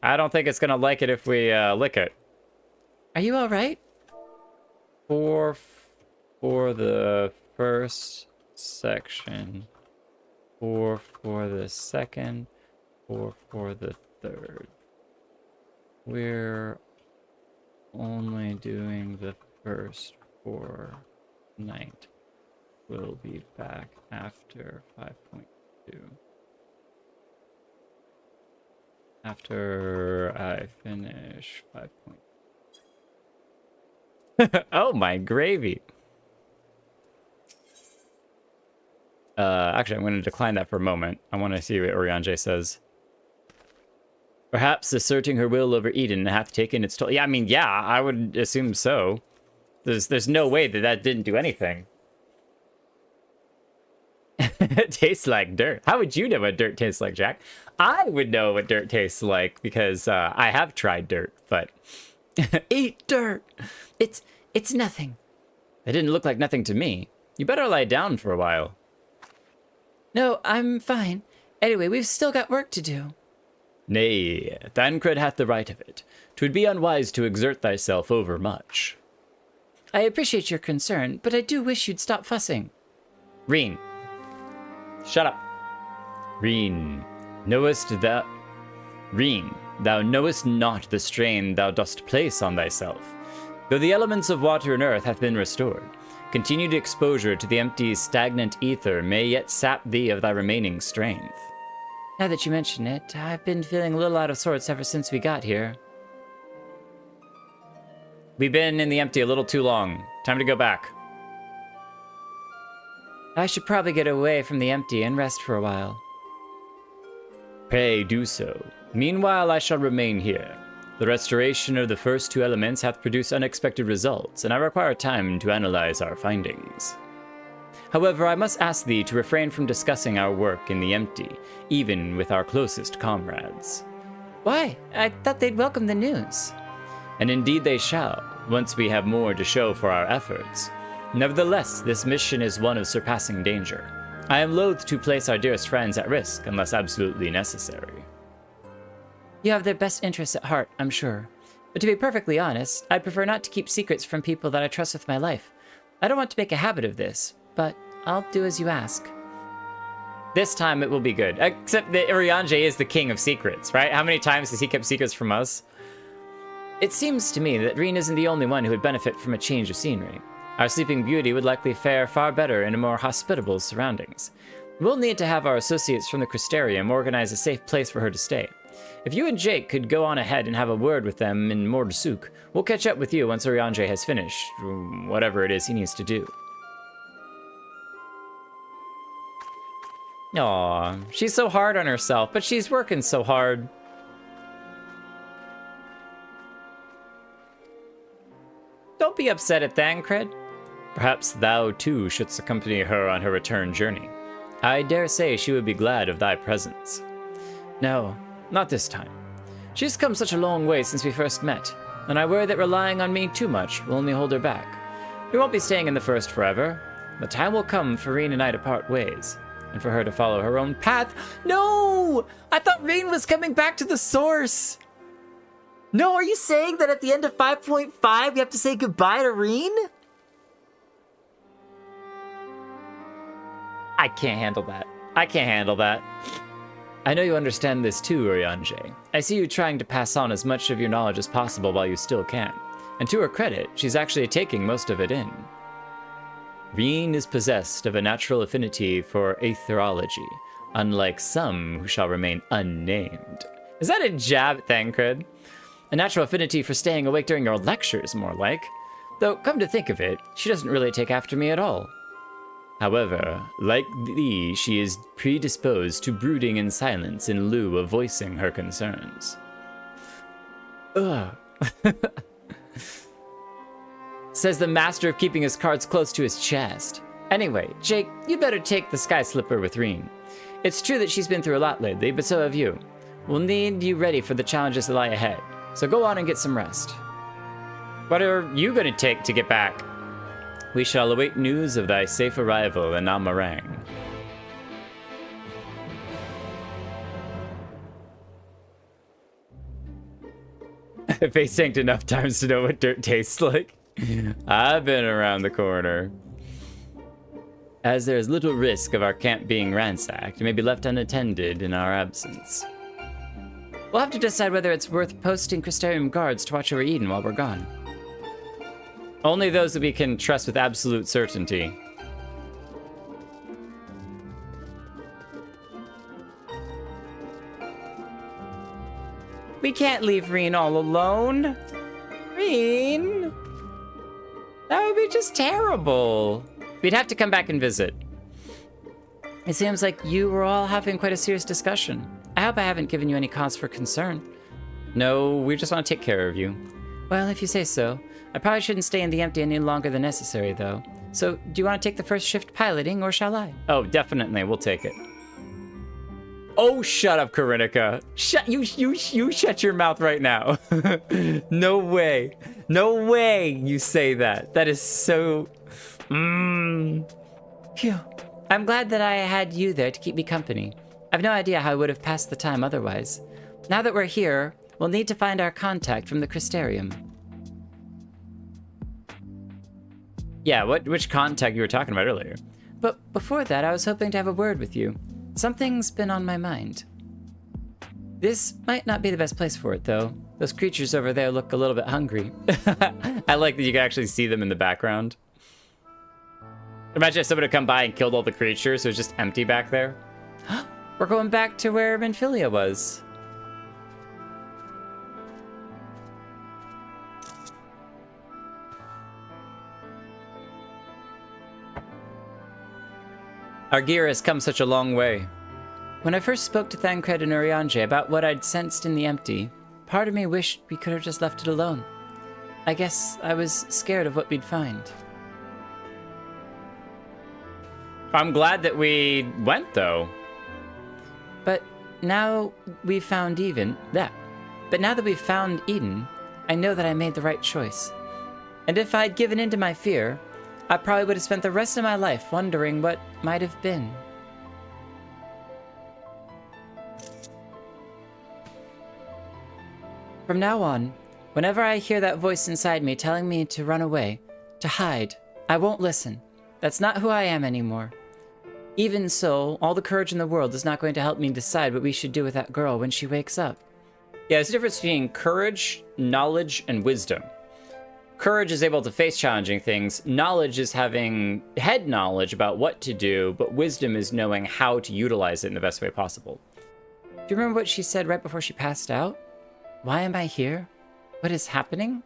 A: I don't think it's gonna like it if we lick it. Are you all right? 4 for the first section. 4 for the second. 4 for the third. We're only doing the first for night. We'll be back after 5.2. After I finish 5.2. Oh my gravy. Actually, I'm going to decline that for a moment. I want to see what Oriange says. Perhaps asserting her will over Eden hath taken its toll. Yeah, I mean, yeah, I would assume so. There's no way that didn't do anything. It tastes like dirt. How would you know what dirt tastes like, Jack? I would know what dirt tastes like because I have tried dirt, but... Eat dirt! It's nothing. It didn't look like nothing to me. You better lie down for a while. No, I'm fine. Anyway, we've still got work to do. Nay, Thancred hath the right of it. 'Twould be unwise to exert thyself overmuch. I appreciate your concern, but I do wish you'd stop fussing. Ryne. Shut up. Ryne, Ryne, thou knowest not the strain thou dost place on thyself. Though the elements of water and earth hath been restored, continued exposure to the empty, stagnant ether may yet sap thee of thy remaining strength. Now that you mention it, I've been feeling a little out of sorts ever since we got here. We've been in the empty a little too long. Time to go back. I should probably get away from the empty and rest for a while. Pray do so. Meanwhile, I shall remain here. The restoration of the first 2 elements hath produced unexpected results, and I require time to analyze our findings. However, I must ask thee to refrain from discussing our work in the empty, even with our closest comrades. Why? I thought they'd welcome the news. And indeed they shall, once we have more to show for our efforts. Nevertheless, this mission is one of surpassing danger. I am loath to place our dearest friends at risk unless absolutely necessary. You have their best interests at heart, I'm sure. But to be perfectly honest, I'd prefer not to keep secrets from people that I trust with my life. I don't want to make a habit of this, but I'll do as you ask. This time it will be good. Except that Urianger is the king of secrets, right? How many times has he kept secrets from us? It seems to me that Ryne isn't the only one who would benefit from a change of scenery. Our Sleeping Beauty would likely fare far better in more hospitable surroundings. We'll need to have our associates from the Crystarium organize a safe place for her to stay. If you and Jake could go on ahead and have a word with them in Mordesuk, we'll catch up with you once Urianger has finished whatever it is he needs to do. Aw, she's so hard on herself, but she's working so hard. Don't be upset at Thancred. Perhaps thou too shouldst accompany her on her return journey. I dare say she would be glad of thy presence. No, not this time. She's come such a long way since we first met, and I worry that relying on me too much will only hold her back. We won't be staying in the First forever. The time will come for Ryne and I to part ways, and for her to follow her own path. No! I thought Ryne was coming back to the source! No, are you saying that at the end of 5.5 you have to say goodbye to Ryne? I can't handle that. I can't handle that. I know you understand this too, Urianger. I see you trying to pass on as much of your knowledge as possible while you still can. And to her credit, she's actually taking most of it in. Ryne is possessed of a natural affinity for aetherology, unlike some who shall remain unnamed. Is that a jab at Thancred? A natural affinity for staying awake during your lectures, more like. Though, come to think of it, she doesn't really take after me at all. However, like thee, she is predisposed to brooding in silence in lieu of voicing her concerns. Ugh. Says the master of keeping his cards close to his chest. Anyway, Jake, you better take the Sky Slipper with Ryne. It's true that she's been through a lot lately, but so have you. We'll need you ready for the challenges that lie ahead, so go on and get some rest. What are you gonna take to get back? We shall await news of thy safe arrival in Amarang. I face tanked enough times to know what dirt tastes like. I've been around the corner. As there is little risk of our camp being ransacked, it may be left unattended in our absence. We'll have to decide whether it's worth posting Crystarium guards to watch over Eden while we're gone. Only those that we can trust with absolute certainty. We can't leave Ryne all alone. Ryne? That would be just terrible. We'd have to come back and visit. It seems like you were all having quite a serious discussion. I hope I haven't given you any cause for concern. No, we just want to take care of you. Well, if you say so. I probably shouldn't stay in the empty any longer than necessary, though. So, do you want to take the first shift piloting, or shall I? Oh, definitely. We'll take it. Oh, shut up, Karinika. You shut your mouth right now. No way. No way you say that. That is so... Phew. I'm glad that I had you there to keep me company. I've no idea how I would have passed the time otherwise. Now that we're here, we'll need to find our contact from the Crystarium. Yeah, which contact you were talking about earlier? But before that, I was hoping to have a word with you. Something's been on my mind. This might not be the best place for it, though. Those creatures over there look a little bit hungry. I like that you can actually see them in the background. Imagine if somebody had come by and killed all the creatures, so it's just empty back there. We're going back to where Menphilia was. Our gear has come such a long way. When I first spoke to Thancred and Urianger about what I'd sensed in the empty, part of me wished we could have just left it alone. I guess I was scared of what we'd find. I'm glad that we went, though. But now we've found Eden, But now that we've found Eden, I know that I made the right choice. And if I'd given in to my fear, I probably would have spent the rest of my life wondering what might have been. From now on, whenever I hear that voice inside me telling me to run away, to hide, I won't listen. That's not who I am anymore.
B: Even so, all the courage in the world is not going to help me decide what we should do with that girl when she wakes up.
A: Yeah, there's a difference between courage, knowledge, and wisdom. Courage is able to face challenging things. Knowledge is having head knowledge about what to do, but wisdom is knowing how to utilize it in the best way possible.
B: Do you remember what she said right before she passed out? Why am I here? What is happening?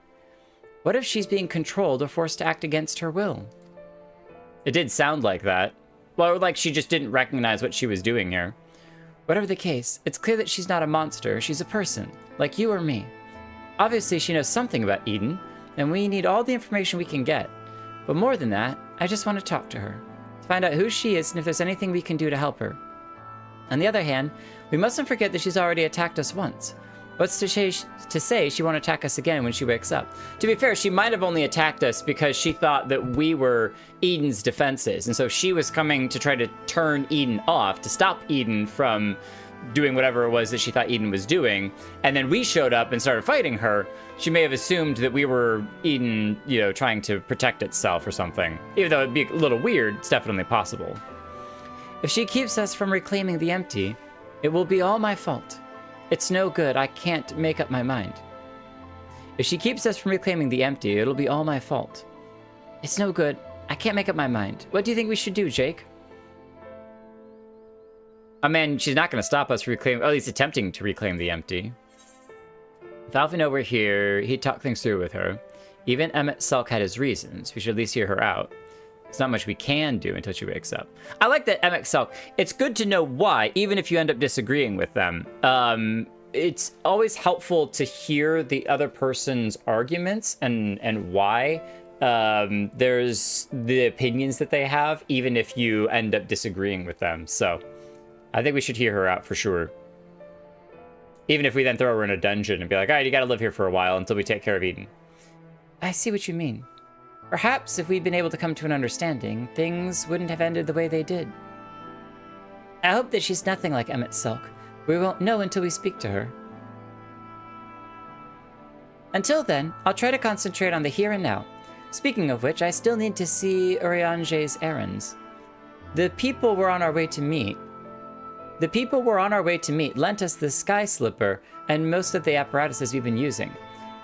B: What if she's being controlled or forced to act against her will?
A: It did sound like that. Well, like she just didn't recognize what she was doing here.
B: Whatever the case, it's clear that she's not a monster, she's a person, like you or me. Obviously, she knows something about Eden, and we need all the information we can get. But more than that, I just want to talk to her, to find out who she is and if there's anything we can do to help her. On the other hand, we mustn't forget that she's already attacked us once. What's to say she won't attack us again when she wakes up?
A: To be fair, she might have only attacked us because she thought that we were Eden's defenses. And so she was coming to try to turn Eden off, to stop Eden from doing whatever it was that she thought Eden was doing. And then we showed up and started fighting her. She may have assumed that we were Eden, you know, trying to protect itself or something. Even though it'd be a little weird, it's definitely possible.
B: If she keeps us from reclaiming the empty, it will be all my fault. It's no good, I can't make up my mind. If she keeps us from reclaiming the empty, it'll be all my fault. It's no good, I can't make up my mind. What do you think we should do, Jake?
A: I mean, she's not going to stop us from reclaiming, or at least attempting to reclaim the empty. If Alphino were here, he'd talk things through with her. Even Emet-Selch had his reasons. We should at least hear her out. There's not much we can do until she wakes up. I like that Emet-Selch. It's good to know why, even if you end up disagreeing with them. It's always helpful to hear the other person's arguments and why there's the opinions that they have, even if you end up disagreeing with them. So I think we should hear her out for sure. Even if we then throw her in a dungeon and be like, all right, you got to live here for a while until we take care of Eden.
B: I see what you mean. Perhaps if we'd been able to come to an understanding, things wouldn't have ended the way they did. I hope that she's nothing like Emet-Selch. We won't know until we speak to her. Until then, I'll try to concentrate on the here and now. Speaking of which, I still need to see Urianger's errands. The people we're on our way to meet lent us the Sky Slipper and most of the apparatuses we've been using.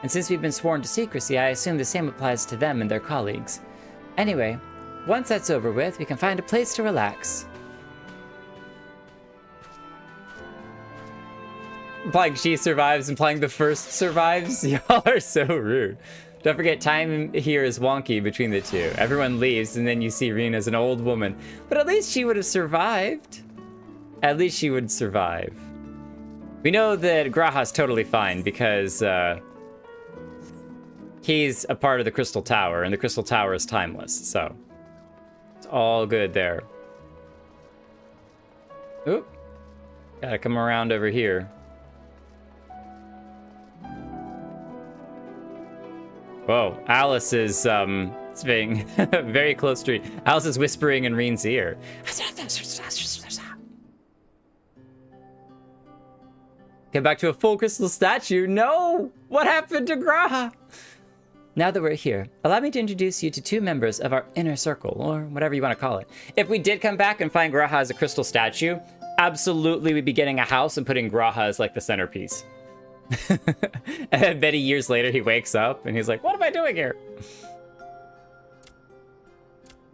B: And since we've been sworn to secrecy, I assume the same applies to them and their colleagues. Anyway, once that's over with, we can find a place to relax.
A: Implying she survives, implying the first survives? Y'all are so rude. Don't forget, time here is wonky between the two. Everyone leaves, and then you see Ryne as an old woman. But at least she would have survived. At least she would survive. We know that Graha's totally fine because he's a part of the Crystal Tower, and the Crystal Tower is timeless, so it's all good there. Oop. Gotta come around over here. Whoa, Alice is being very close to Ryne. Alice is whispering in Ryne's ear. Get back to a full crystal statue. No! What happened to Graha?
B: Now that we're here, allow me to introduce you to two members of our inner circle, or whatever you want to call it.
A: If we did come back and find Graha as a crystal statue, absolutely we'd be getting a house and putting Graha as like the centerpiece. And then many years later he wakes up and he's like, what am I doing here?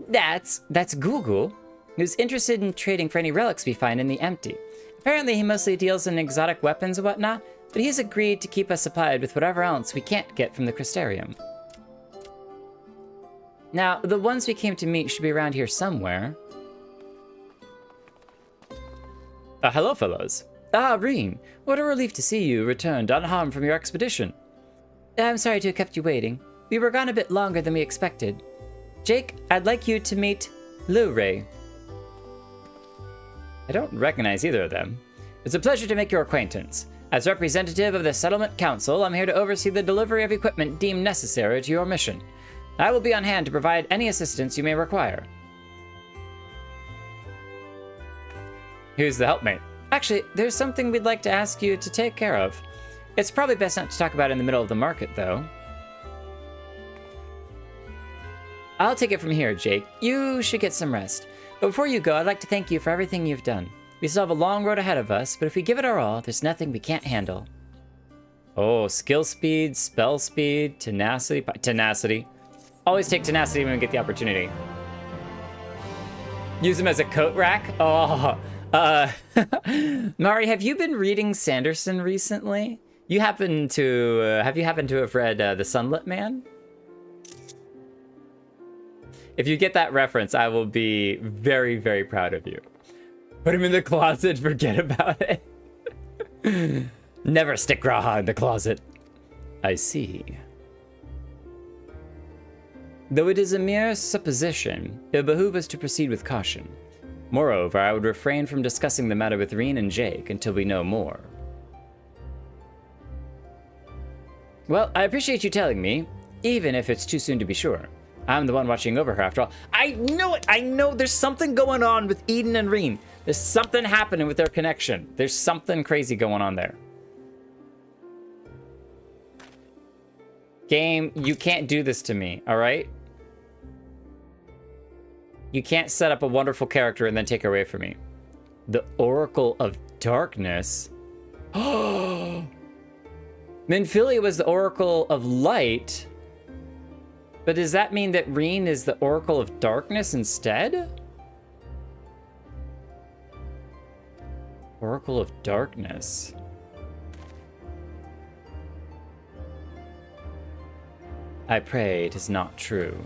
B: That's Gugu, who's interested in trading for any relics we find in the empty. Apparently he mostly deals in exotic weapons and whatnot, but he's agreed to keep us supplied with whatever else we can't get from the Crystarium. Now, the ones we came to meet should be around here somewhere.
A: Hello, fellows.
B: Ah, Ryne, what a relief to see you returned unharmed from your expedition. I'm sorry to have kept you waiting. We were gone a bit longer than we expected. Jake, I'd like you to meet Luray.
A: I don't recognize either of them.
B: It's a pleasure to make your acquaintance. As representative of the Settlement Council, I'm here to oversee the delivery of equipment deemed necessary to your mission. I will be on hand to provide any assistance you may require.
A: Who's the helpmate?
B: Actually, there's something we'd like to ask you to take care of. It's probably best not to talk about it in the middle of the market, though. I'll take it from here, Jake. You should get some rest. But before you go, I'd like to thank you for everything you've done. We still have a long road ahead of us, but if we give it our all, there's nothing we can't handle.
A: Oh, skill speed, spell speed, tenacity. Tenacity. Always take tenacity when we get the opportunity. Use them as a coat rack? Oh, Mari, have you been reading Sanderson recently? You happen to, have you happened to have read The Sunlit Man? If you get that reference, I will be very, very proud of you. Put him in the closet, forget about it. Never stick Raha in the closet. I see. Though it is a mere supposition, it would behoove us to proceed with caution. Moreover, I would refrain from discussing the matter with Ryne and Jake until we know more. Well, I appreciate you telling me, even if it's too soon to be sure. I'm the one watching over her after all. I know it! I know there's something going on with Eden and Ryne. There's something happening with their connection. There's something crazy going on there. Game, you can't do this to me, all right? You can't set up a wonderful character and then take her away from me. The Oracle of Darkness? Oh! Minfilia was the Oracle of Light. But does that mean that Ryne is the Oracle of Darkness instead? Oracle of Darkness. I pray it is not true.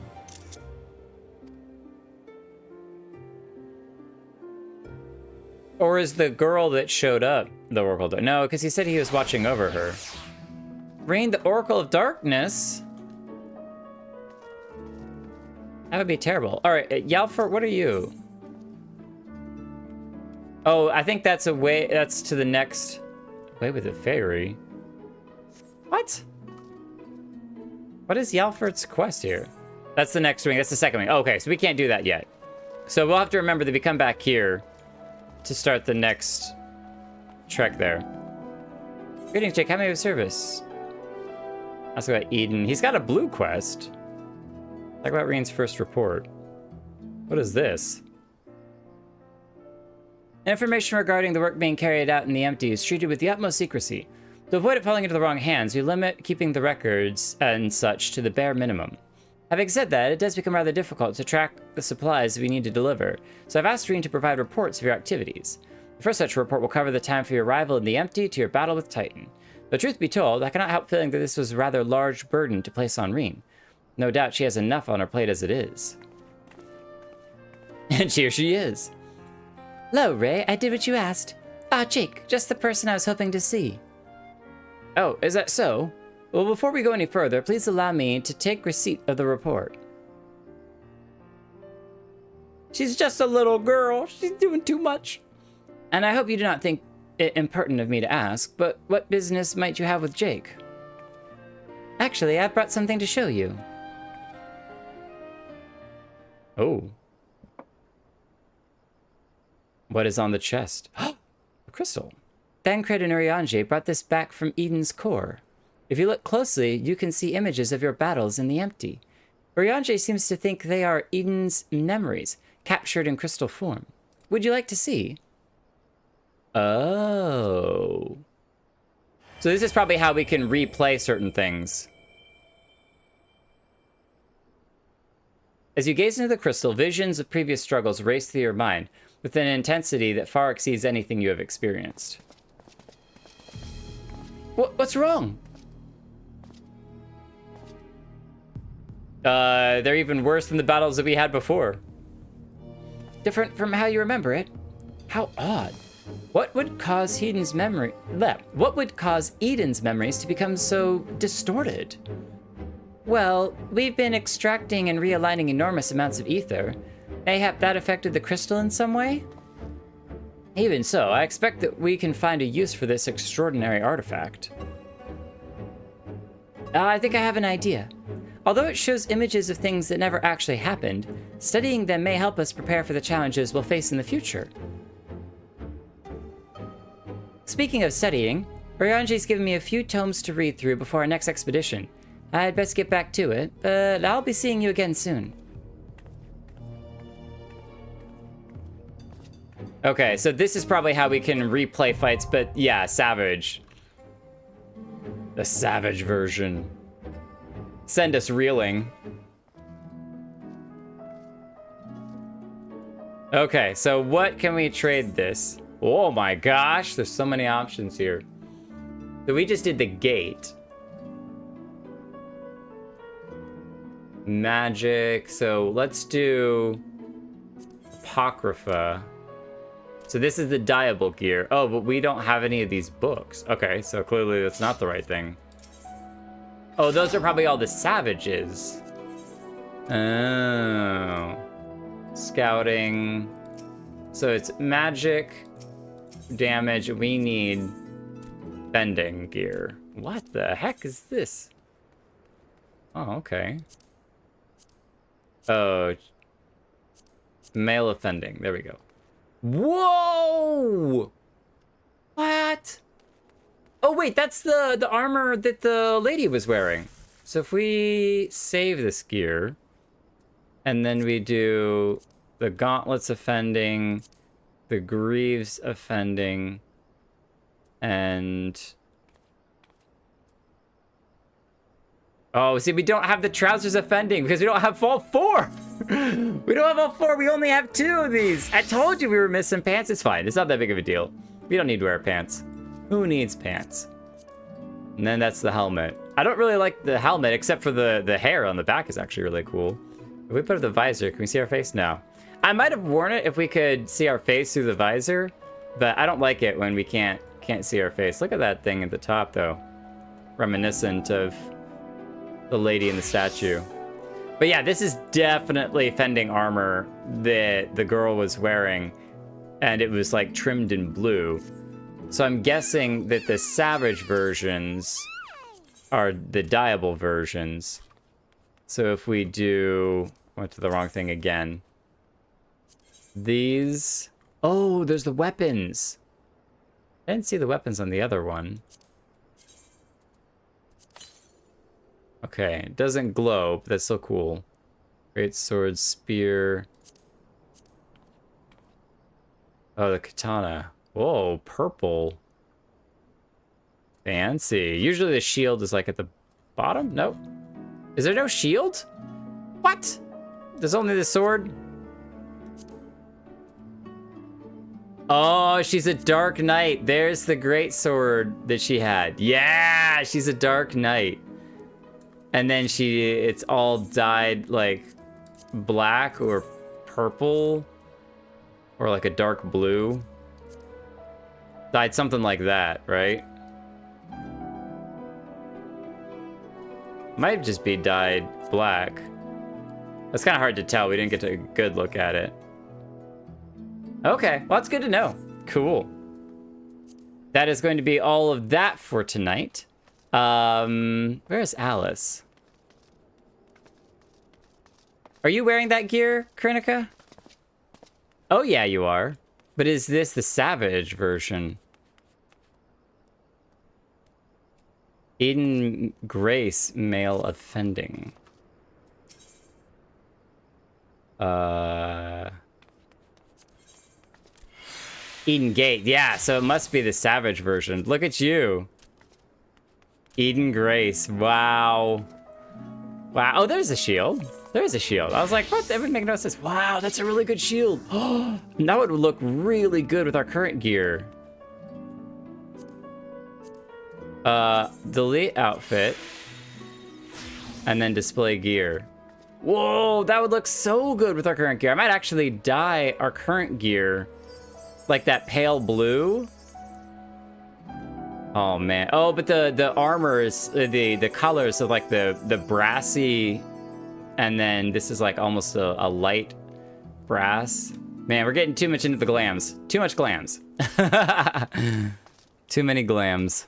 A: Or is the girl that showed up the Oracle of Darkness? No, because he said he was watching over her. Ryne, the Oracle of Darkness? That would be terrible. All right, Yalfer, what are you? Oh, I think that's a way. That's to the next. Way with a fairy. What? What is Yalfert's quest here? That's the next ring. That's the second ring. Okay, so we can't do that yet. So we'll have to remember that we come back here to start the next trek there. Greetings, Jake. How may I have service? Ask about Eden. He's got a blue quest. Talk about Ryne's first report. What is this? Information regarding the work being carried out in the empty is treated with the utmost secrecy. To avoid it falling into the wrong hands, we limit keeping the records and such to the bare minimum. Having said that, it does become rather difficult to track the supplies we need to deliver, so I've asked Ryne to provide reports of your activities. The first such report will cover the time from your arrival in the empty to your battle with Titan. Though truth be told, I cannot help feeling that this was a rather large burden to place on Ryne. No doubt she has enough on her plate as it is. And here she is. Hello, Ray. I did what you asked. Ah, Jake, just the person I was hoping to see. Oh, is that so? Well, before we go any further, please allow me to take receipt of the report. She's just a little girl. She's doing too much. And I hope you do not think it impertinent of me to ask, but what business might you have with Jake? Actually, I've brought something to show you. Oh. What is on the chest? A crystal. Thancred and Urianger brought this back from Eden's core. If you look closely, you can see images of your battles in the empty. Urianger seems to think they are Eden's memories, captured in crystal form. Would you like to see? Oh. So this is probably how we can replay certain things. As you gaze into the crystal, visions of previous struggles race through your mind with an intensity that far exceeds anything you have experienced. What's wrong? They're even worse than the battles that we had before. Different from how you remember it? How odd. What would cause Eden's memories to become so distorted? Well, we've been extracting and realigning enormous amounts of ether. Mayhap that affected the crystal in some way? Even so, I expect that we can find a use for this extraordinary artifact. I think I have an idea. Although it shows images of things that never actually happened, studying them may help us prepare for the challenges we'll face in the future. Speaking of studying, Urianger's given me a few tomes to read through before our next expedition. I'd best get back to it, but I'll be seeing you again soon. Okay, so this is probably how we can replay fights, but yeah, Savage. The Savage version. Send us reeling. Okay, so what can we trade this? Oh my gosh, there's so many options here. So we just did the gate. Magic, so let's do Apocrypha. So this is the Diable gear. Oh, but we don't have any of these books. Okay, so clearly that's not the right thing. Oh, those are probably all the Savages. Oh. Scouting. So it's magic, damage. We need bending gear. What the heck is this? Oh, okay. Oh. Male offending. There we go. Whoa! What? Oh, wait, that's the armor that the lady was wearing. So if we save this gear, and then we do the gauntlets offending, the greaves offending, and... Oh, see, we don't have the trousers offending because we don't have all 4. We don't have all 4. We only have 2 of these. I told you we were missing pants. It's fine. It's not that big of a deal. We don't need to wear pants. Who needs pants? And then that's the helmet. I don't really like the helmet except for the hair on the back is actually really cool. If we put up the visor, can we see our face? No. I might have worn it if we could see our face through the visor, but I don't like it when we can't see our face. Look at that thing at the top, though. Reminiscent of the lady in the statue. But yeah, this is definitely fending armor that the girl was wearing, and it was like trimmed in blue. So I'm guessing that the Savage versions are the Diable versions. So if we do... Went to the wrong thing again. These... Oh, there's the weapons. I didn't see the weapons on the other one. Okay, it doesn't glow, but that's still cool. Great sword, spear. Oh, the katana. Whoa, purple. Fancy. Usually the shield is like at the bottom? Nope. Is there no shield? What? There's only the sword? Oh, she's a Dark Knight. There's the great sword that she had. Yeah, she's a Dark Knight. And then it's all dyed like black or purple or like a dark blue. Dyed something like that, right? Might just be dyed black. That's kind of hard to tell. We didn't get a good look at it. Okay, well, that's good to know. Cool. That is going to be all of that for tonight. Where is Alice? Are you wearing that gear, Krinika? Oh, yeah, you are. But is this the Savage version? Eden Grace, male offending. Eden Gate, yeah, so it must be the Savage version. Look at you. Eden Grace, wow. Wow, oh, there's a shield. There's a shield. I was like, what? That would make no sense. Wow, that's a really good shield. Oh, that would look really good with our current gear. Delete outfit. And then display gear. Whoa, that would look so good with our current gear. I might actually dye our current gear like that pale blue. Oh man. Oh, but the armor is the colors of like the brassy, and then this is like almost a light brass. Man, we're getting too much into the glams. Too much glams. Too many glams.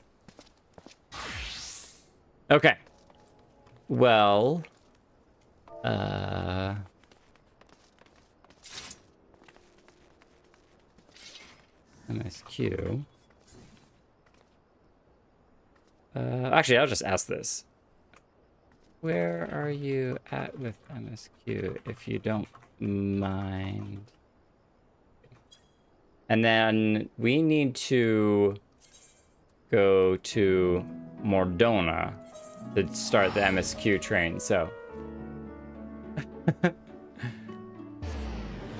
A: Okay. Well, MSQ. Actually, I'll just ask this. Where are you at with MSQ, if you don't mind? And then we need to go to Mordona to start the MSQ train, so.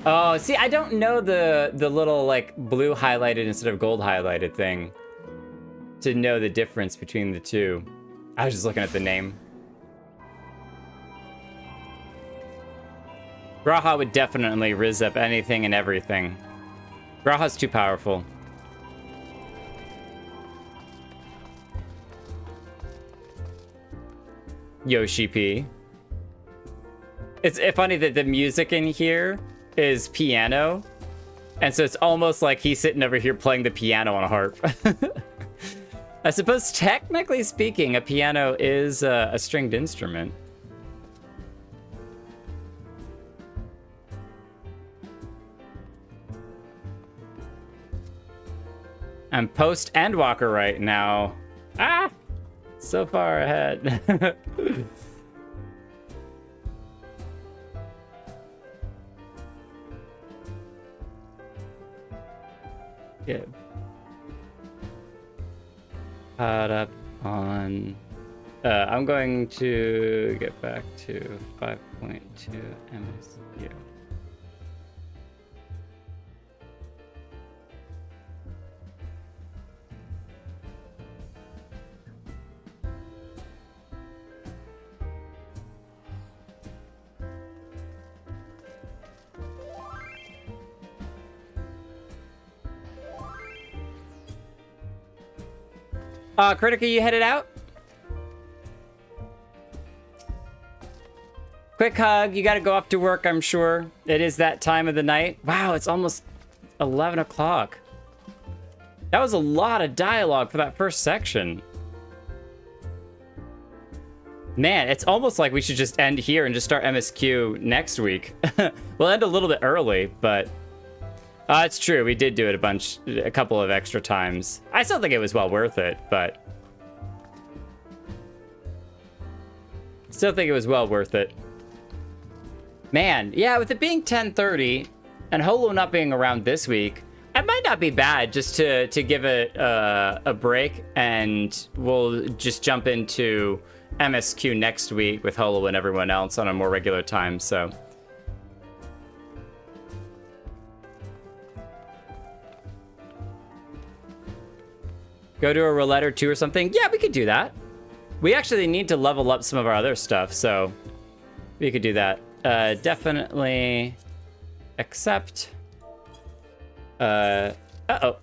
A: Oh, see, I don't know the little, like, blue highlighted instead of gold highlighted thing to know the difference between the two. I was just looking at the name. Graha would definitely riz up anything and everything. Graha's too powerful. Yoshi P. It's funny that the music in here is piano, and so it's almost like he's sitting over here playing the piano on a harp. I suppose technically speaking, a piano is a stringed instrument. I'm post and walker right now. Ah! So far ahead. Yeah. Caught up on... I'm going to get back to 5.2 MSU. Critica, you headed out? Quick hug. You gotta go off to work, I'm sure. It is that time of the night. Wow, it's almost 11 o'clock. That was a lot of dialogue for that first section. Man, it's almost like we should just end here and just start MSQ next week. We'll end a little bit early, but... it's true, we did do it a couple of extra times. I still think it was well worth it, but... Still think it was well worth it. Man, yeah, with it being 10:30 and Holo not being around this week, it might not be bad just to give it a break, and we'll just jump into MSQ next week with Holo and everyone else on a more regular time, so... Go to a roulette or two or something? Yeah, we could do that. We actually need to level up some of our other stuff, so we could do that. Definitely accept. Uh-oh.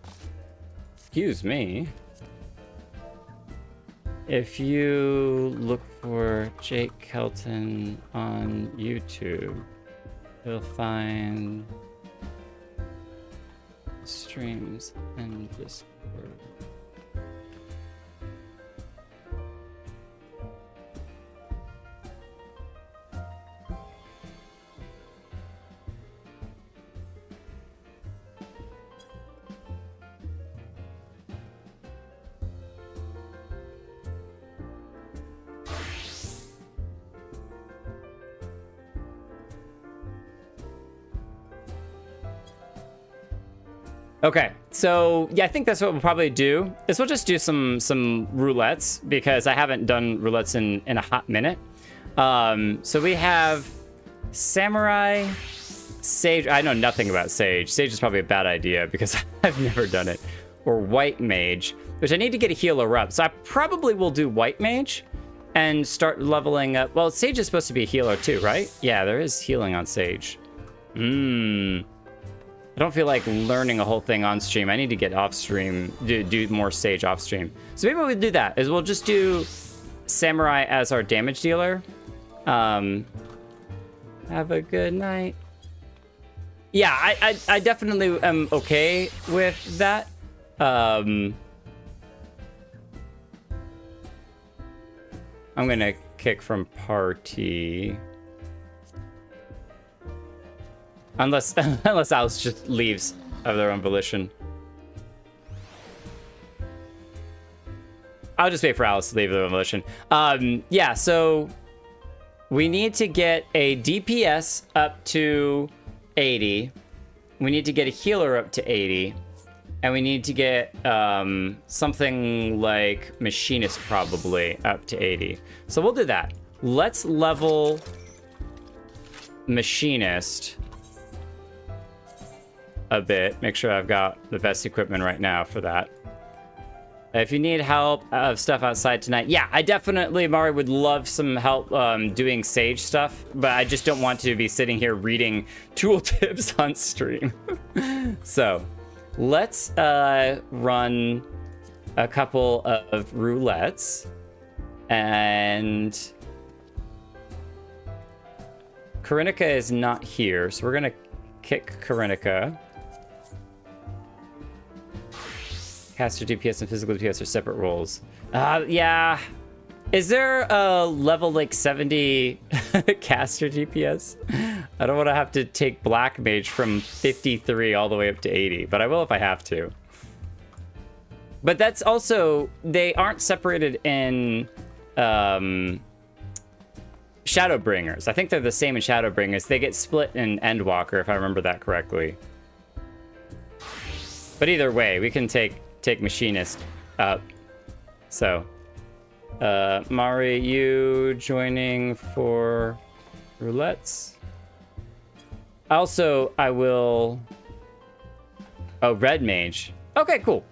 A: Excuse me. If you look for Jake Kelton on YouTube, you'll find streams and Discord. Okay, so yeah, I think that's what we'll probably do. Is we'll just do some roulettes, because I haven't done roulettes in a hot minute. So we have Samurai, Sage. I know nothing about Sage. Sage is probably a bad idea because I've never done it. Or White Mage, which I need to get a healer up. So I probably will do White Mage and start leveling up. Well, Sage is supposed to be a healer too, right? Yeah, there is healing on Sage. I don't feel like learning a whole thing on stream. I need to get off stream, do more Sage off stream. So maybe what we'll do that is we'll just do Samurai as our damage dealer. Have a good night. Yeah, I definitely am okay with that. I'm gonna kick from party. Unless Alice just leaves of their own volition. I'll just wait for Alice to leave of their own volition. Yeah, so we need to get a DPS up to 80 we need to get a healer up to 80. And we need to get something like machinist probably up to 80. So we'll do that. Let's level machinist a bit. Make sure I've got the best equipment right now for that. If you need help of stuff outside tonight, yeah, I definitely, Mari, would love some help doing Sage stuff, but I just don't want to be sitting here reading tooltips on stream. So let's run a couple of roulettes, and Karinika is not here, so we're gonna kick Karinika. Caster DPS and physical DPS are separate roles. Yeah. Is there a level like 70 caster DPS? I don't want to have to take Black Mage from 53 all the way up to 80, but I will if I have to. But that's also, they aren't separated in Shadowbringers. I think they're the same in Shadowbringers. They get split in Endwalker, if I remember that correctly. But either way, we can take Machinist up. So, Mari, you joining for roulettes? Also, I will... Oh, Red Mage. Okay, cool.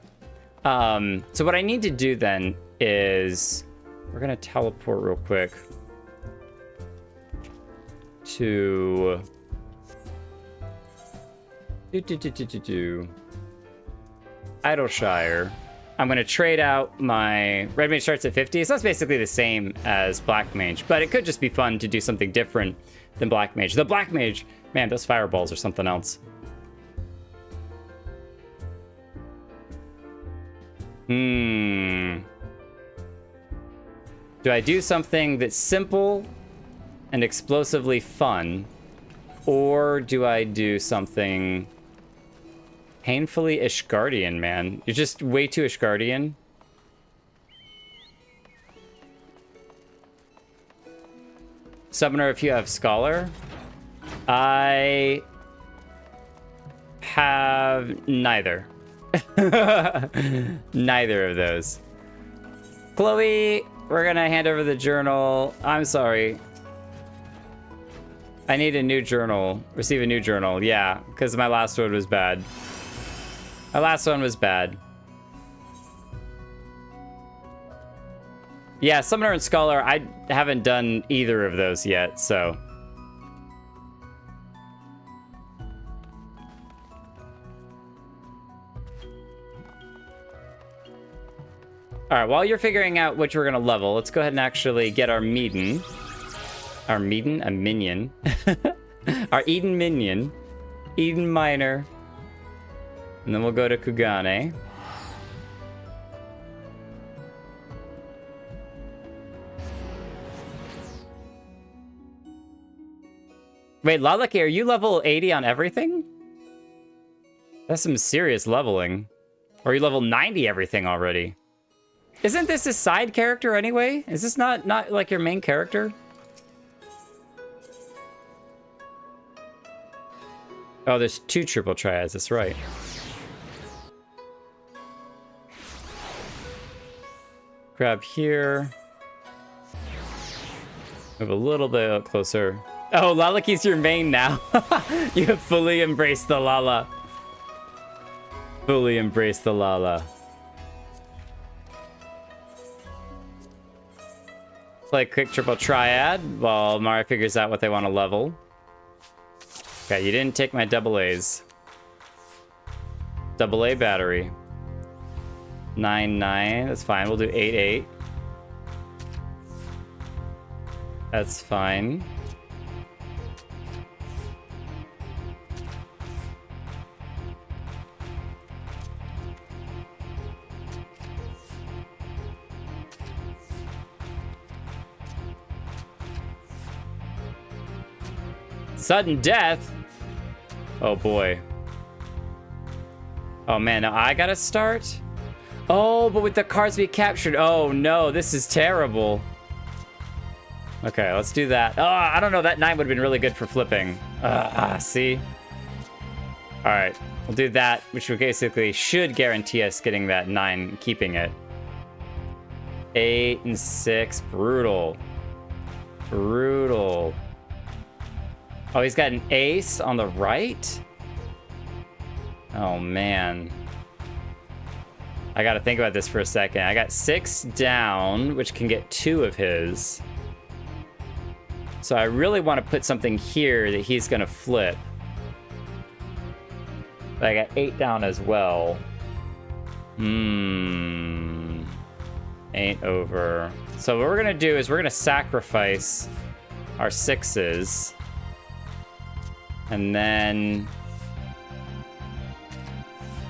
A: So what I need to do then is... We're going to teleport real quick to... Idleshire. I'm going to trade out my... Red Mage starts at 50, so that's basically the same as Black Mage, but it could just be fun to do something different than Black Mage. The Black Mage, man, those fireballs are something else. Do I do something that's simple and explosively fun, or do I do something... Painfully Ishgardian, man. You're just way too Ishgardian. Summoner, if you have Scholar. I have neither. Neither of those. Chloe, we're gonna hand over the journal. I'm sorry. I need a new journal. Receive a new journal. Yeah, because my last one was bad. My last one was bad. Yeah, Summoner and Scholar, I haven't done either of those yet, so... Alright, while you're figuring out which we're gonna level, let's go ahead and actually get our Meeden. Our Meeden? A minion. Our Eden minion. Eden Miner. And then we'll go to Kugane. Wait, Lalaki, are you level 80 on everything? That's some serious leveling. Or are you level 90 everything already? Isn't this a side character anyway? Is this not like your main character? Oh, there's 2 triple triads, that's right. Grab here. Move a little bit closer. Oh, Lalaki's your main now. You have fully embraced the Lala. Fully embraced the Lala. Play quick triple triad while Mara figures out what they want to level. Okay, you didn't take my double A's. Double A battery. 9-9, that's fine. We'll do 8-8. That's fine. Sudden death? Oh boy. Oh man, now I gotta start? Oh, but with the cards we captured. Oh no, this is terrible. Okay, let's do that. Oh, I don't know, that 9 would have been really good for flipping. See? All right, we'll do that, which will basically should guarantee us getting that 9, keeping it. 8 and 6, brutal. Brutal. Oh, he's got an ace on the right? Oh, man. I gotta think about this for a second. I got 6 down, which can get 2 of his. So I really want to put something here that he's gonna flip. But I got 8 down as well. 8 over. So what we're gonna do is we're gonna sacrifice our 6s. And then...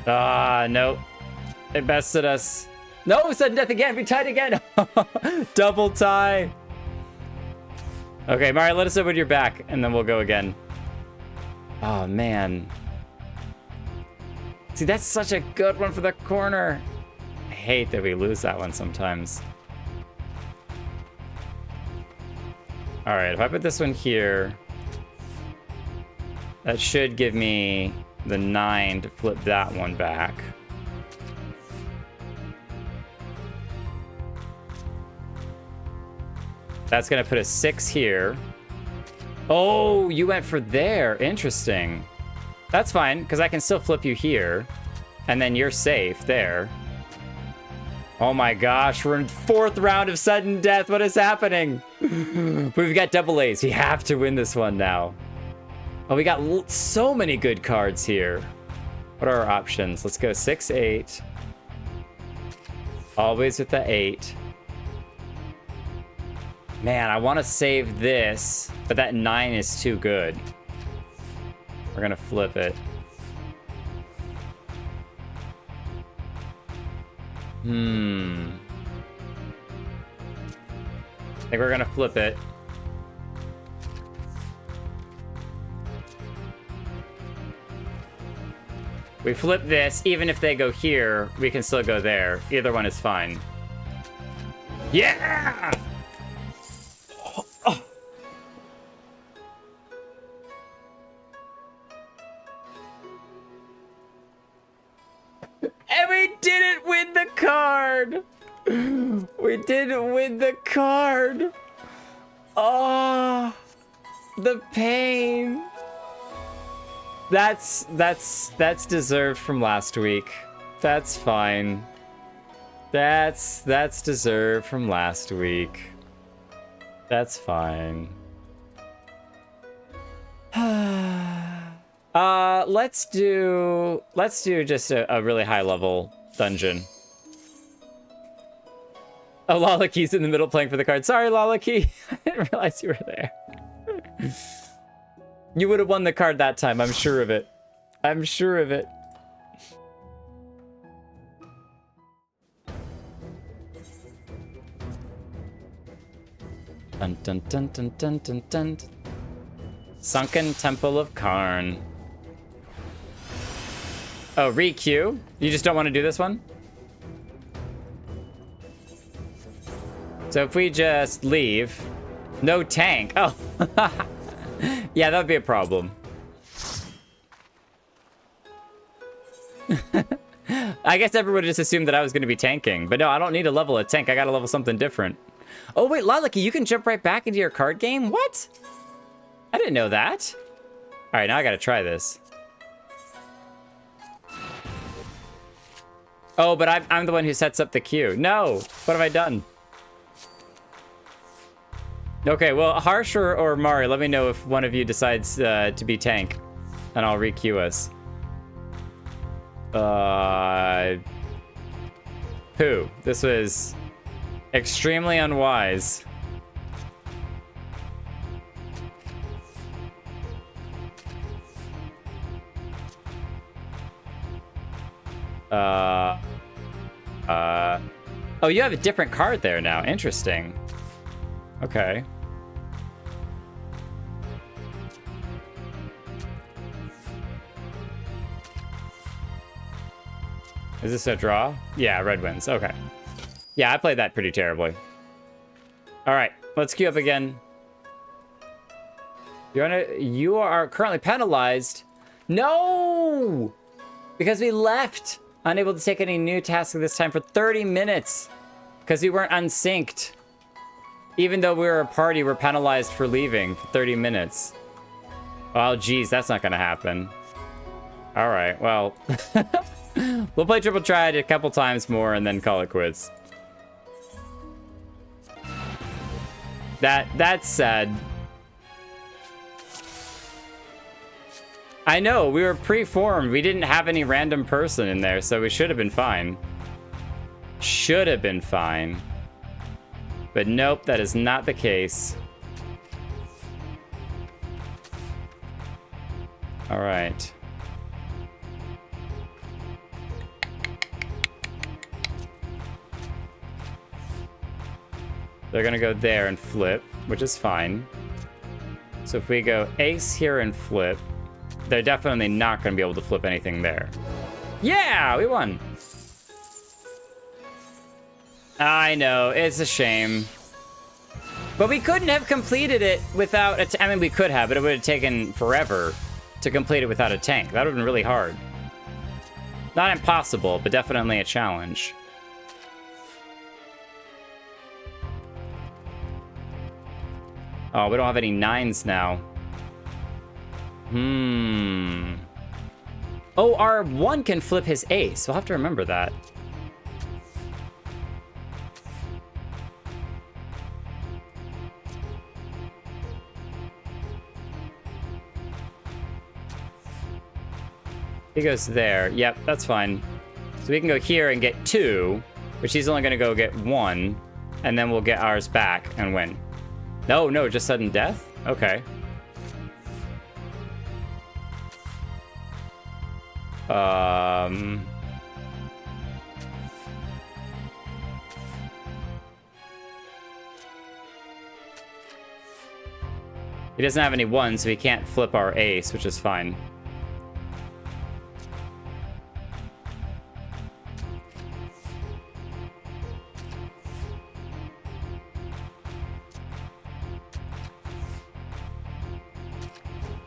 A: nope. It bested us. No, sudden death again. We tied again. Double tie. Okay, Mario, let us know when you're back, and then we'll go again. Oh, man. See, that's such a good one for the corner. I hate that we lose that one sometimes. All right, if I put this one here, that should give me the 9 to flip that one back. That's gonna put a 6 here. Oh, you went for there. Interesting. That's fine, because I can still flip you here. And then you're safe there. Oh my gosh, we're in 4th round of sudden death. What is happening? We've got double A's. We have to win this one now. Oh, we got so many good cards here. What are our options? Let's go 6, 8. Always with the 8. Man, I want to save this, but that 9 is too good. We're gonna flip it. I think we're gonna flip it. We flip this, even if they go here, we can still go there. Either one is fine. Yeah! And we didn't win the card! We didn't win the card! Oh, the pain. That's deserved from last week. That's fine. That's deserved from last week. That's fine. Let's do just a really high level dungeon. Oh, Lalaki's in the middle playing for the card. Sorry, Lalaki. I didn't realize you were there. You would have won the card that time, I'm sure of it. I'm sure of it. Dun dun dun dun dun dun dun. Sunken Temple of Karn. Oh, re-queue? You just don't want to do this one? So if we just leave... No tank. Oh. Yeah, that would be a problem. I guess everyone just assumed that I was going to be tanking. But no, I don't need to level a tank. I got to level something different. Oh, wait, Lalaki, you can jump right back into your card game? What? I didn't know that. All right, now I got to try this. Oh, but I'm the one who sets up the queue. No, what have I done? Okay, well, Harsh or Mari, let me know if one of you decides to be tank, and I'll re-queue us. Who? This was extremely unwise. Oh, you have a different card there now. Interesting. Okay. Is this a draw? Yeah, red wins. Okay. Yeah, I played that pretty terribly. All right, let's queue up again. You are currently penalized. No! Because we left. Unable to take any new tasks this time for 30 minutes. Because we weren't unsynced. Even though we were a party, we're penalized for leaving for 30 minutes. Oh, geez, that's not going to happen. All right, well. We'll play Triple Triad a couple times more and then call it quits. That's sad. I know, we were pre-formed. We didn't have any random person in there, so we should have been fine. Should have been fine. But nope, that is not the case. All right. They're gonna go there and flip, which is fine. So if we go ace here and flip, they're definitely not gonna be able to flip anything there. Yeah, we won. I know, it's a shame. But we couldn't have completed it without I mean, we could have, but it would have taken forever to complete it without a tank. That would have been really hard. Not impossible, but definitely a challenge. Oh, we don't have any 9s now. Oh, our 1 can flip his ace. We'll have to remember that. He goes there. Yep, that's fine. So we can go here and get 2, which he's only going to go get 1, and then we'll get ours back and win. No, just sudden death? Okay. He doesn't have any 1s, so he can't flip our ace, which is fine.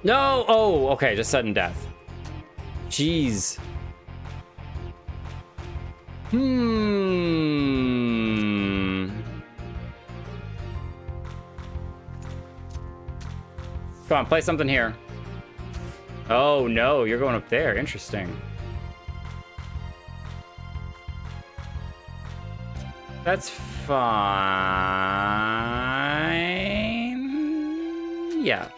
A: No! Oh, okay, just sudden death. Jeez. Come on, play something here. Oh, no, you're going up there. Interesting. That's fine. Yeah.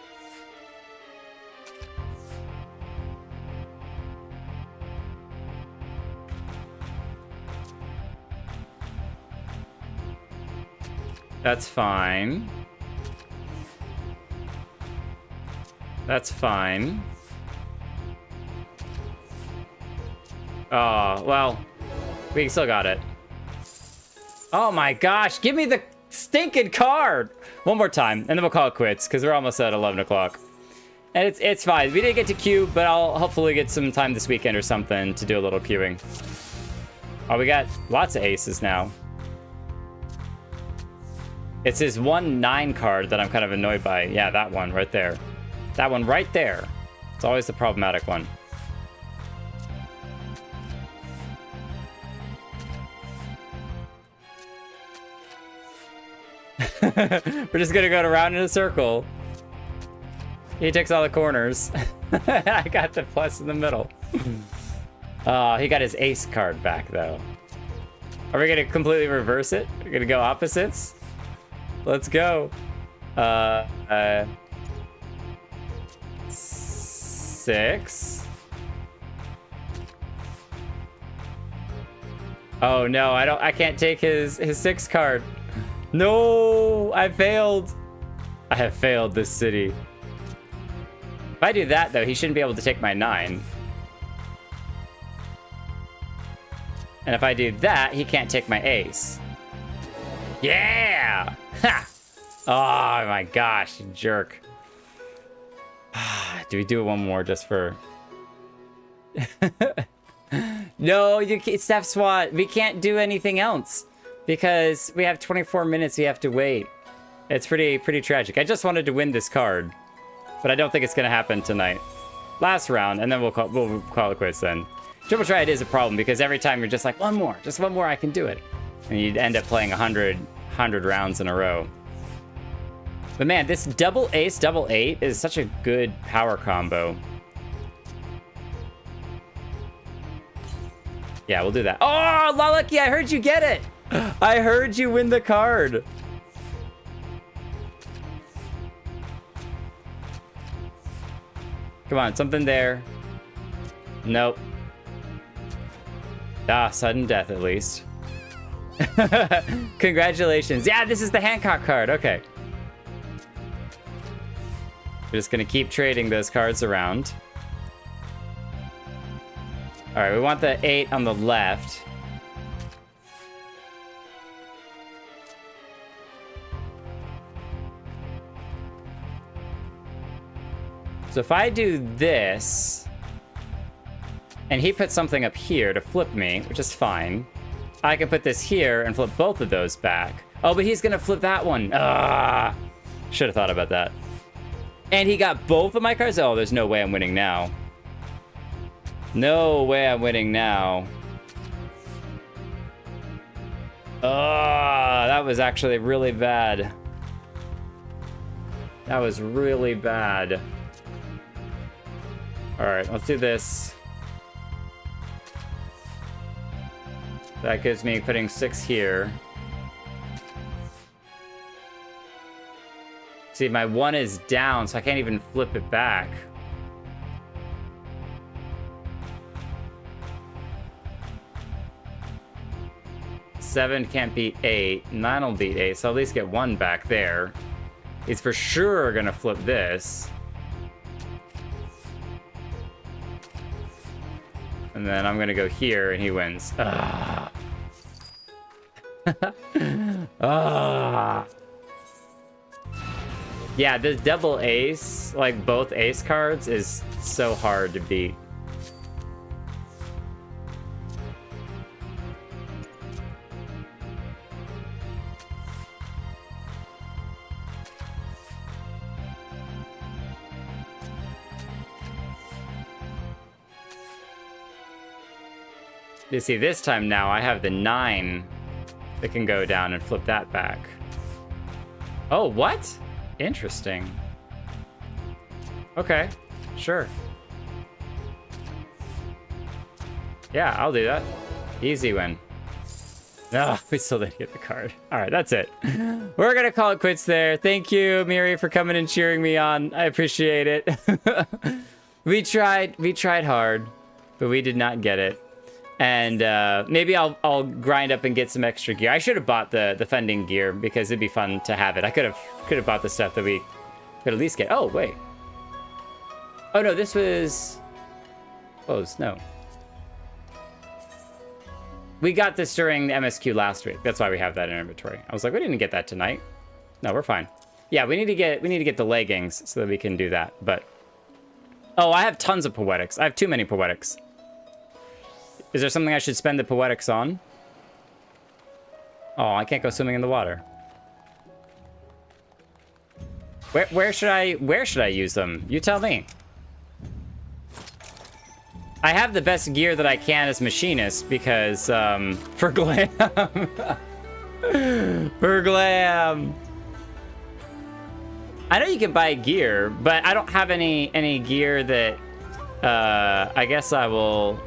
A: That's fine. That's fine. Oh, well, we still got it. Oh my gosh, give me the stinking card! One more time, and then we'll call it quits, because we're almost at 11 o'clock. And it's fine. We didn't get to queue, but I'll hopefully get some time this weekend or something to do a little queuing. Oh, we got lots of aces now. It's his 1-9 card that I'm kind of annoyed by. Yeah, that one right there. That one right there. It's always the problematic one. We're just gonna go around in a circle. He takes all the corners. I got the plus in the middle. He got his ace card back though. Are we gonna completely reverse it? We're gonna go opposites? Let's go. 6. Oh no, I can't take his 6 card. No, I failed. I have failed this city. If I do that though, he shouldn't be able to take my 9. And if I do that, he can't take my ace. Yeah! Ha! Oh my gosh, you jerk. Do we do one more just for... No, you can't, Steph SWAT. We can't do anything else because we have 24 minutes we have to wait. It's pretty tragic. I just wanted to win this card, but I don't think it's gonna happen tonight. Last round, and then we'll call it quits then. Triple Triad is a problem because every time you're just like, just one more, I can do it. And you'd end up playing 100 rounds in a row. But man, this double ace, double 8 is such a good power combo. Yeah, we'll do that. Oh, Lalaki, I heard you get it. I heard you win the card. Come on, something there. Nope. Ah, sudden death at least. Congratulations. Yeah, this is the Hancock card. Okay. We're just gonna keep trading those cards around. All right, we want the 8 on the left. So if I do this, and he puts something up here to flip me, which is fine, I can put this here and flip both of those back. Oh, but he's gonna flip that one. Ah, should have thought about that. And he got both of my cards? Oh, there's no way I'm winning now. No way I'm winning now. Oh, that was actually really bad. That was really bad. All right, let's do this. That gives me putting 6 here. See, my 1 is down, so I can't even flip it back. Seven can't beat 8. 9 will beat 8, so I'll at least get 1 back there. He's for sure gonna flip this. And then I'm gonna go here and he wins. Ah. Ah. Yeah, this double ace, like both ace cards, is so hard to beat. You see, this time now I have the 9 that can go down and flip that back. Oh, what? Interesting. Okay, sure. Yeah, I'll do that. Easy win. Ah, we still didn't get the card. All right, that's it. We're gonna call it quits there. Thank you, Miri, for coming and cheering me on. I appreciate it. We tried hard, but we did not get it. And maybe I'll grind up and get some extra gear. I should have bought the fending gear because it'd be fun to have it. I could have bought the stuff that we could at least get. Oh wait. Oh no, this was closed. No. We got this during the MSQ last week. That's why we have that in inventory. I was like, we didn't get that tonight. No, we're fine. Yeah, we need to get the leggings so that we can do that. But oh, I have tons of poetics. I have too many poetics. Is there something I should spend the poetics on? Oh, I can't go swimming in the water. Where should I use them? You tell me. I have the best gear that I can as machinist because for glam. For glam. I know you can buy gear, but I don't have any gear that I guess I will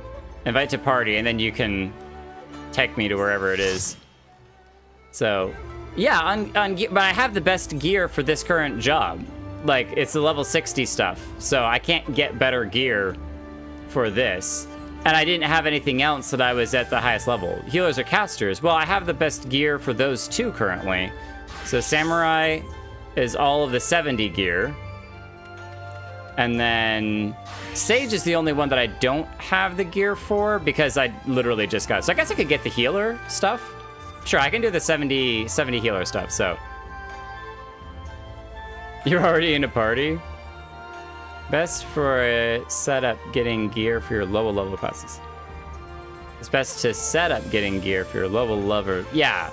A: invite to party, and then you can take me to wherever it is. So, yeah, but I have the best gear for this current job. Like, it's the level 60 stuff, so I can't get better gear for this. And I didn't have anything else that I was at the highest level. Healers or casters, well, I have the best gear for those two currently. So Samurai is all of the 70 gear. And then Sage is the only one that I don't have the gear for because I literally just got it. So I guess I could get the healer stuff. Sure, I can do the 70 healer stuff, so. You're already in a party? Best for a setup getting gear for your lower level classes. It's best to set up getting gear for your lower level. Yeah.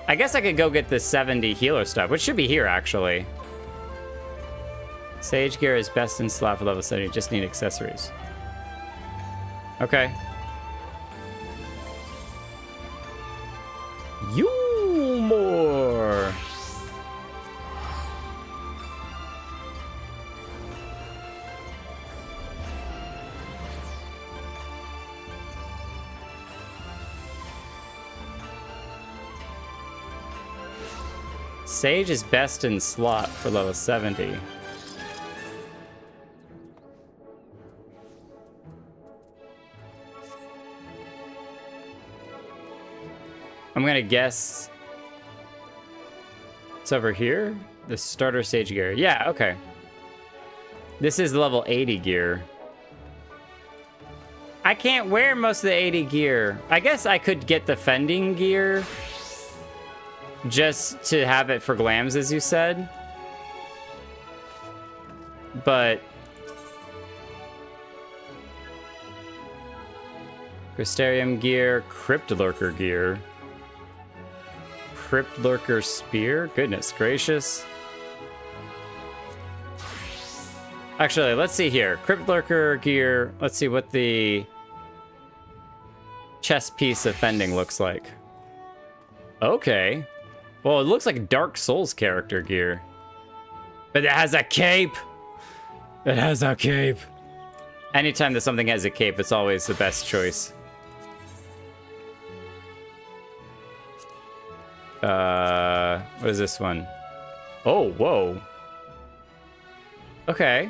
A: I guess I could go get the 70 healer stuff, which should be here actually. Sage gear is best in slot for level 70. Just need accessories. Okay. You more. Sage is best in slot for level 70. I'm gonna guess it's over here. The starter stage gear. Yeah, okay. This is level 80 gear. I can't wear most of the 80 gear. I guess I could get the fending gear just to have it for glams, as you said. But Crystarium gear, Crypt Lurker gear. Crypt Lurker spear? Goodness gracious. Actually, let's see here. Crypt Lurker gear. Let's see what the chest piece of fending looks like. Okay. Well, it looks like Dark Souls character gear. But it has a cape! It has a cape. Anytime that something has a cape, it's always the best choice. What is this one? Oh, whoa. Okay.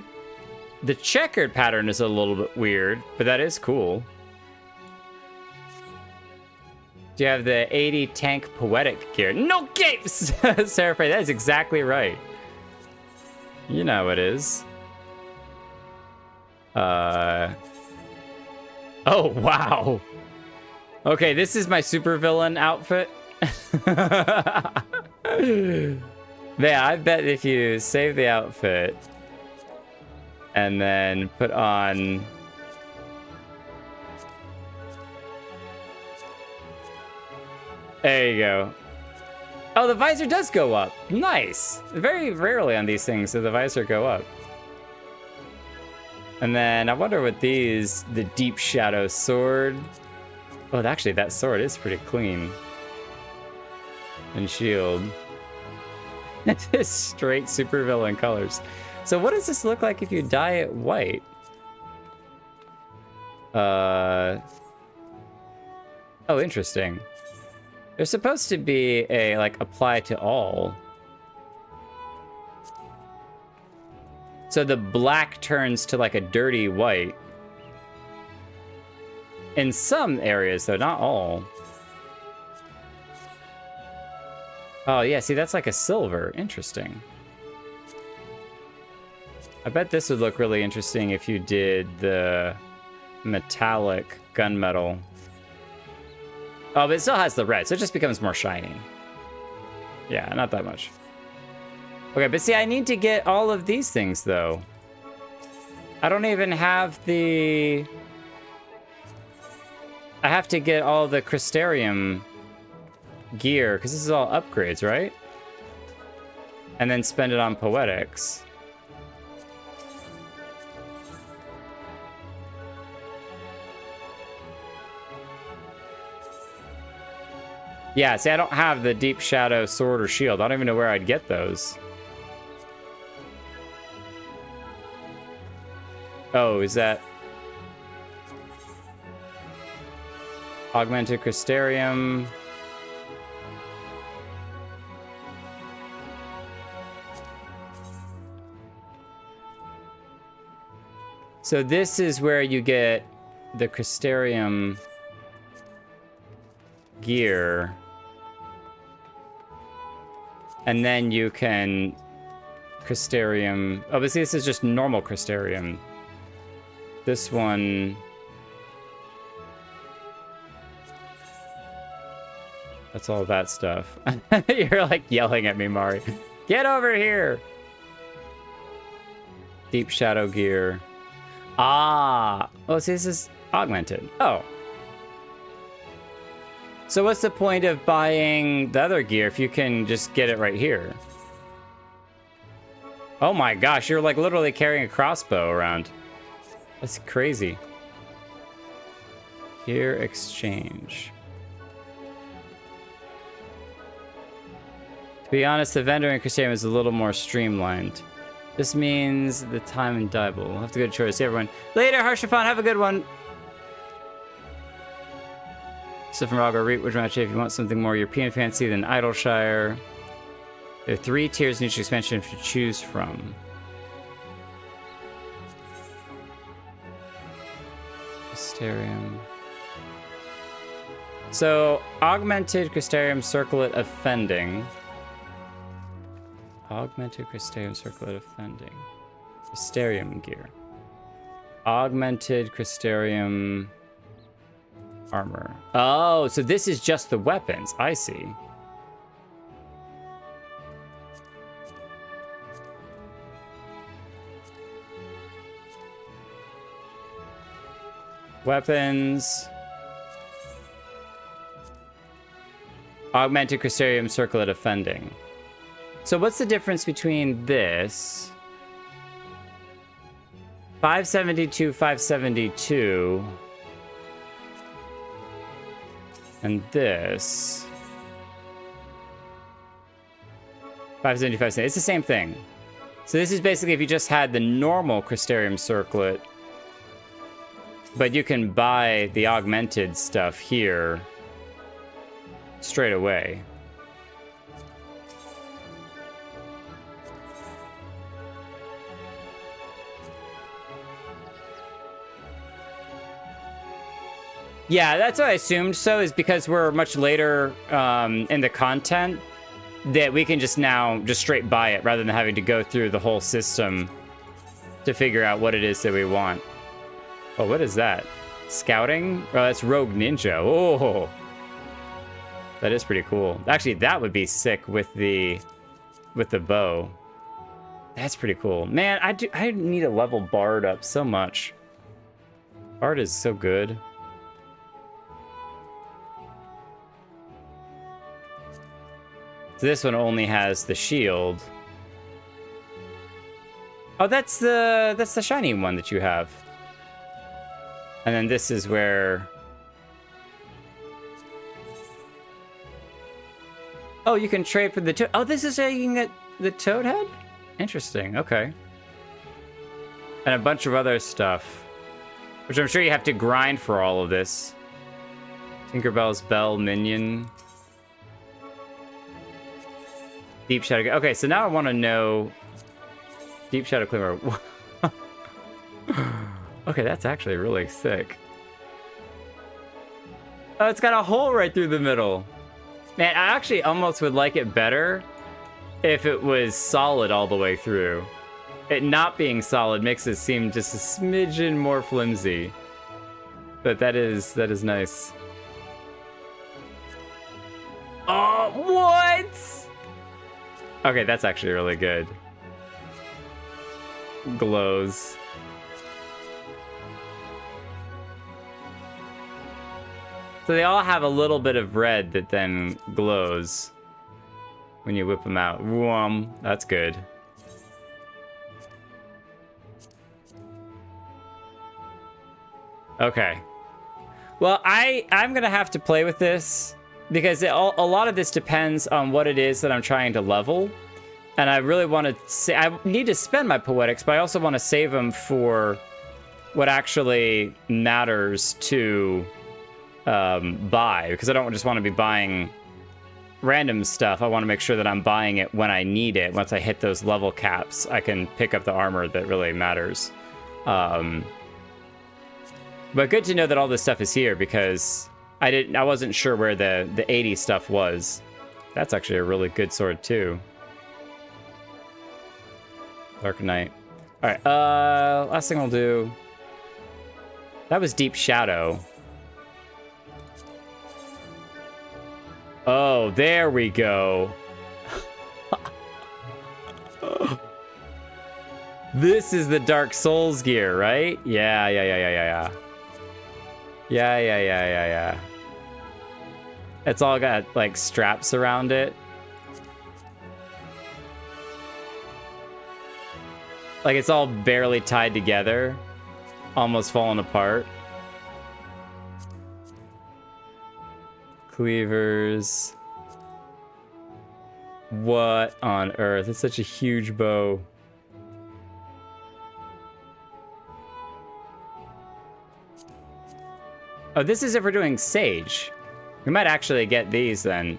A: The checkered pattern is a little bit weird, but that is cool. Do you have the 80 tank poetic gear? No capes! Seraphrey, that is exactly right. You know it is. Oh, wow. Okay, this is my supervillain outfit. Yeah, I bet if you save the outfit and then put on there you go. Oh, the visor does go up. Nice. Very rarely on these things does the visor go up. And then I wonder what these, the Deep Shadow sword. Oh, actually that sword is pretty clean. And shield. It's just straight supervillain colors. So what does this look like if you dye it white? Oh, interesting. There's supposed to be a, like, apply to all. So the black turns to, like, a dirty white. In some areas, though, not all. Oh, yeah, see, that's like a silver. Interesting. I bet this would look really interesting if you did the metallic gunmetal. Oh, but it still has the red, so it just becomes more shiny. Yeah, not that much. Okay, but see, I need to get all of these things, though. I don't even have the... I have to get all the Crystarium gear, because this is all upgrades, right? And then spend it on Poetics. Yeah, see, I don't have the Deep Shadow sword or shield. I don't even know where I'd get those. Oh, is that... Augmented Crystarium... So this is where you get the Crystarium gear. And then you can Crystarium... Oh, but see, this is just normal Crystarium. This one... That's all that stuff. You're like yelling at me, Mari. Get over here! Deep Shadow gear. Ah! Oh, see, this is augmented. Oh. So what's the point of buying the other gear if you can just get it right here? Oh my gosh, you're like literally carrying a crossbow around. That's crazy. Here, exchange. To be honest, the vendor in Crystarium is a little more streamlined. This means the time and Dibble. We'll have to go to choice. See everyone. Later, Harshafan. Have a good one. So from Raga, which match if you want something more European fancy than Idleshire. There are 3 tiers in each expansion to choose from. Crystarium. So, augmented Crystarium Circlet Offending. Augmented Crystarium Circlet Offending. Crystarium gear. Augmented Crystarium armor. Oh, so this is just the weapons. I see. Weapons. Augmented Crystarium Circlet Offending. So what's the difference between this? 572, 572. And this. 570, 570. It's the same thing. So this is basically if you just had the normal Crystarium Circlet. But you can buy the augmented stuff here straight away. Yeah, that's what I assumed. So is because we're much later in the content that we can just now just straight buy it rather than having to go through the whole system to figure out what it is that we want. Oh, what is that? Scouting? Oh, that's Rogue Ninja. Oh, that is pretty cool. Actually, that would be sick with the bow. That's pretty cool. Man, I need to level Bard up so much. Bard is so good. So this one only has the shield. Oh, that's the shiny one that you have. And then this is where... Oh, you can trade for the toad. Oh, this is how you can get the toad head? Interesting, okay. And a bunch of other stuff. Which I'm sure you have to grind for all of this. Tinkerbell's Bell Minion. Deep Shadow... Okay, so now I want to know... Deep Shadow Climber. Okay, that's actually really sick. Oh, it's got a hole right through the middle. Man, I actually almost would like it better if it was solid all the way through. It not being solid makes it seem just a smidgen more flimsy. But that is nice. Oh, what? Okay, that's actually really good. Glows. So they all have a little bit of red that then glows when you whip them out. Whoom, that's good. Okay. Well, I'm gonna have to play with this because a lot of this depends on what it is that I'm trying to level. And I really want to say, I need to spend my poetics, but I also want to save them for what actually matters to buy, because I don't just want to be buying random stuff. I want to make sure that I'm buying it when I need it. Once I hit those level caps, I can pick up the armor that really matters. But good to know that all this stuff is here because I wasn't sure where the 80 stuff was. That's actually a really good sword too. Dark Knight. All right, last thing we'll do. That was Deep Shadow. Oh, there we go. This is the Dark Souls gear, right? Yeah. Yeah. It's all got, like, straps around it. Like, it's all barely tied together. Almost falling apart. Cleavers. What on earth? It's such a huge bow. Oh, this is if we're doing Sage. We might actually get these then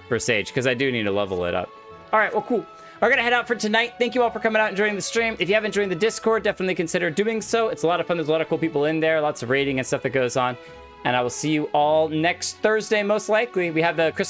A: for Sage, because I do need to level it up. All right, well, cool. We're going to head out for tonight. Thank you all for coming out and joining the stream. If you haven't joined the Discord, definitely consider doing so. It's a lot of fun. There's a lot of cool people in there, lots of raiding and stuff that goes on. And I will see you all next Thursday, most likely. We have the Christmas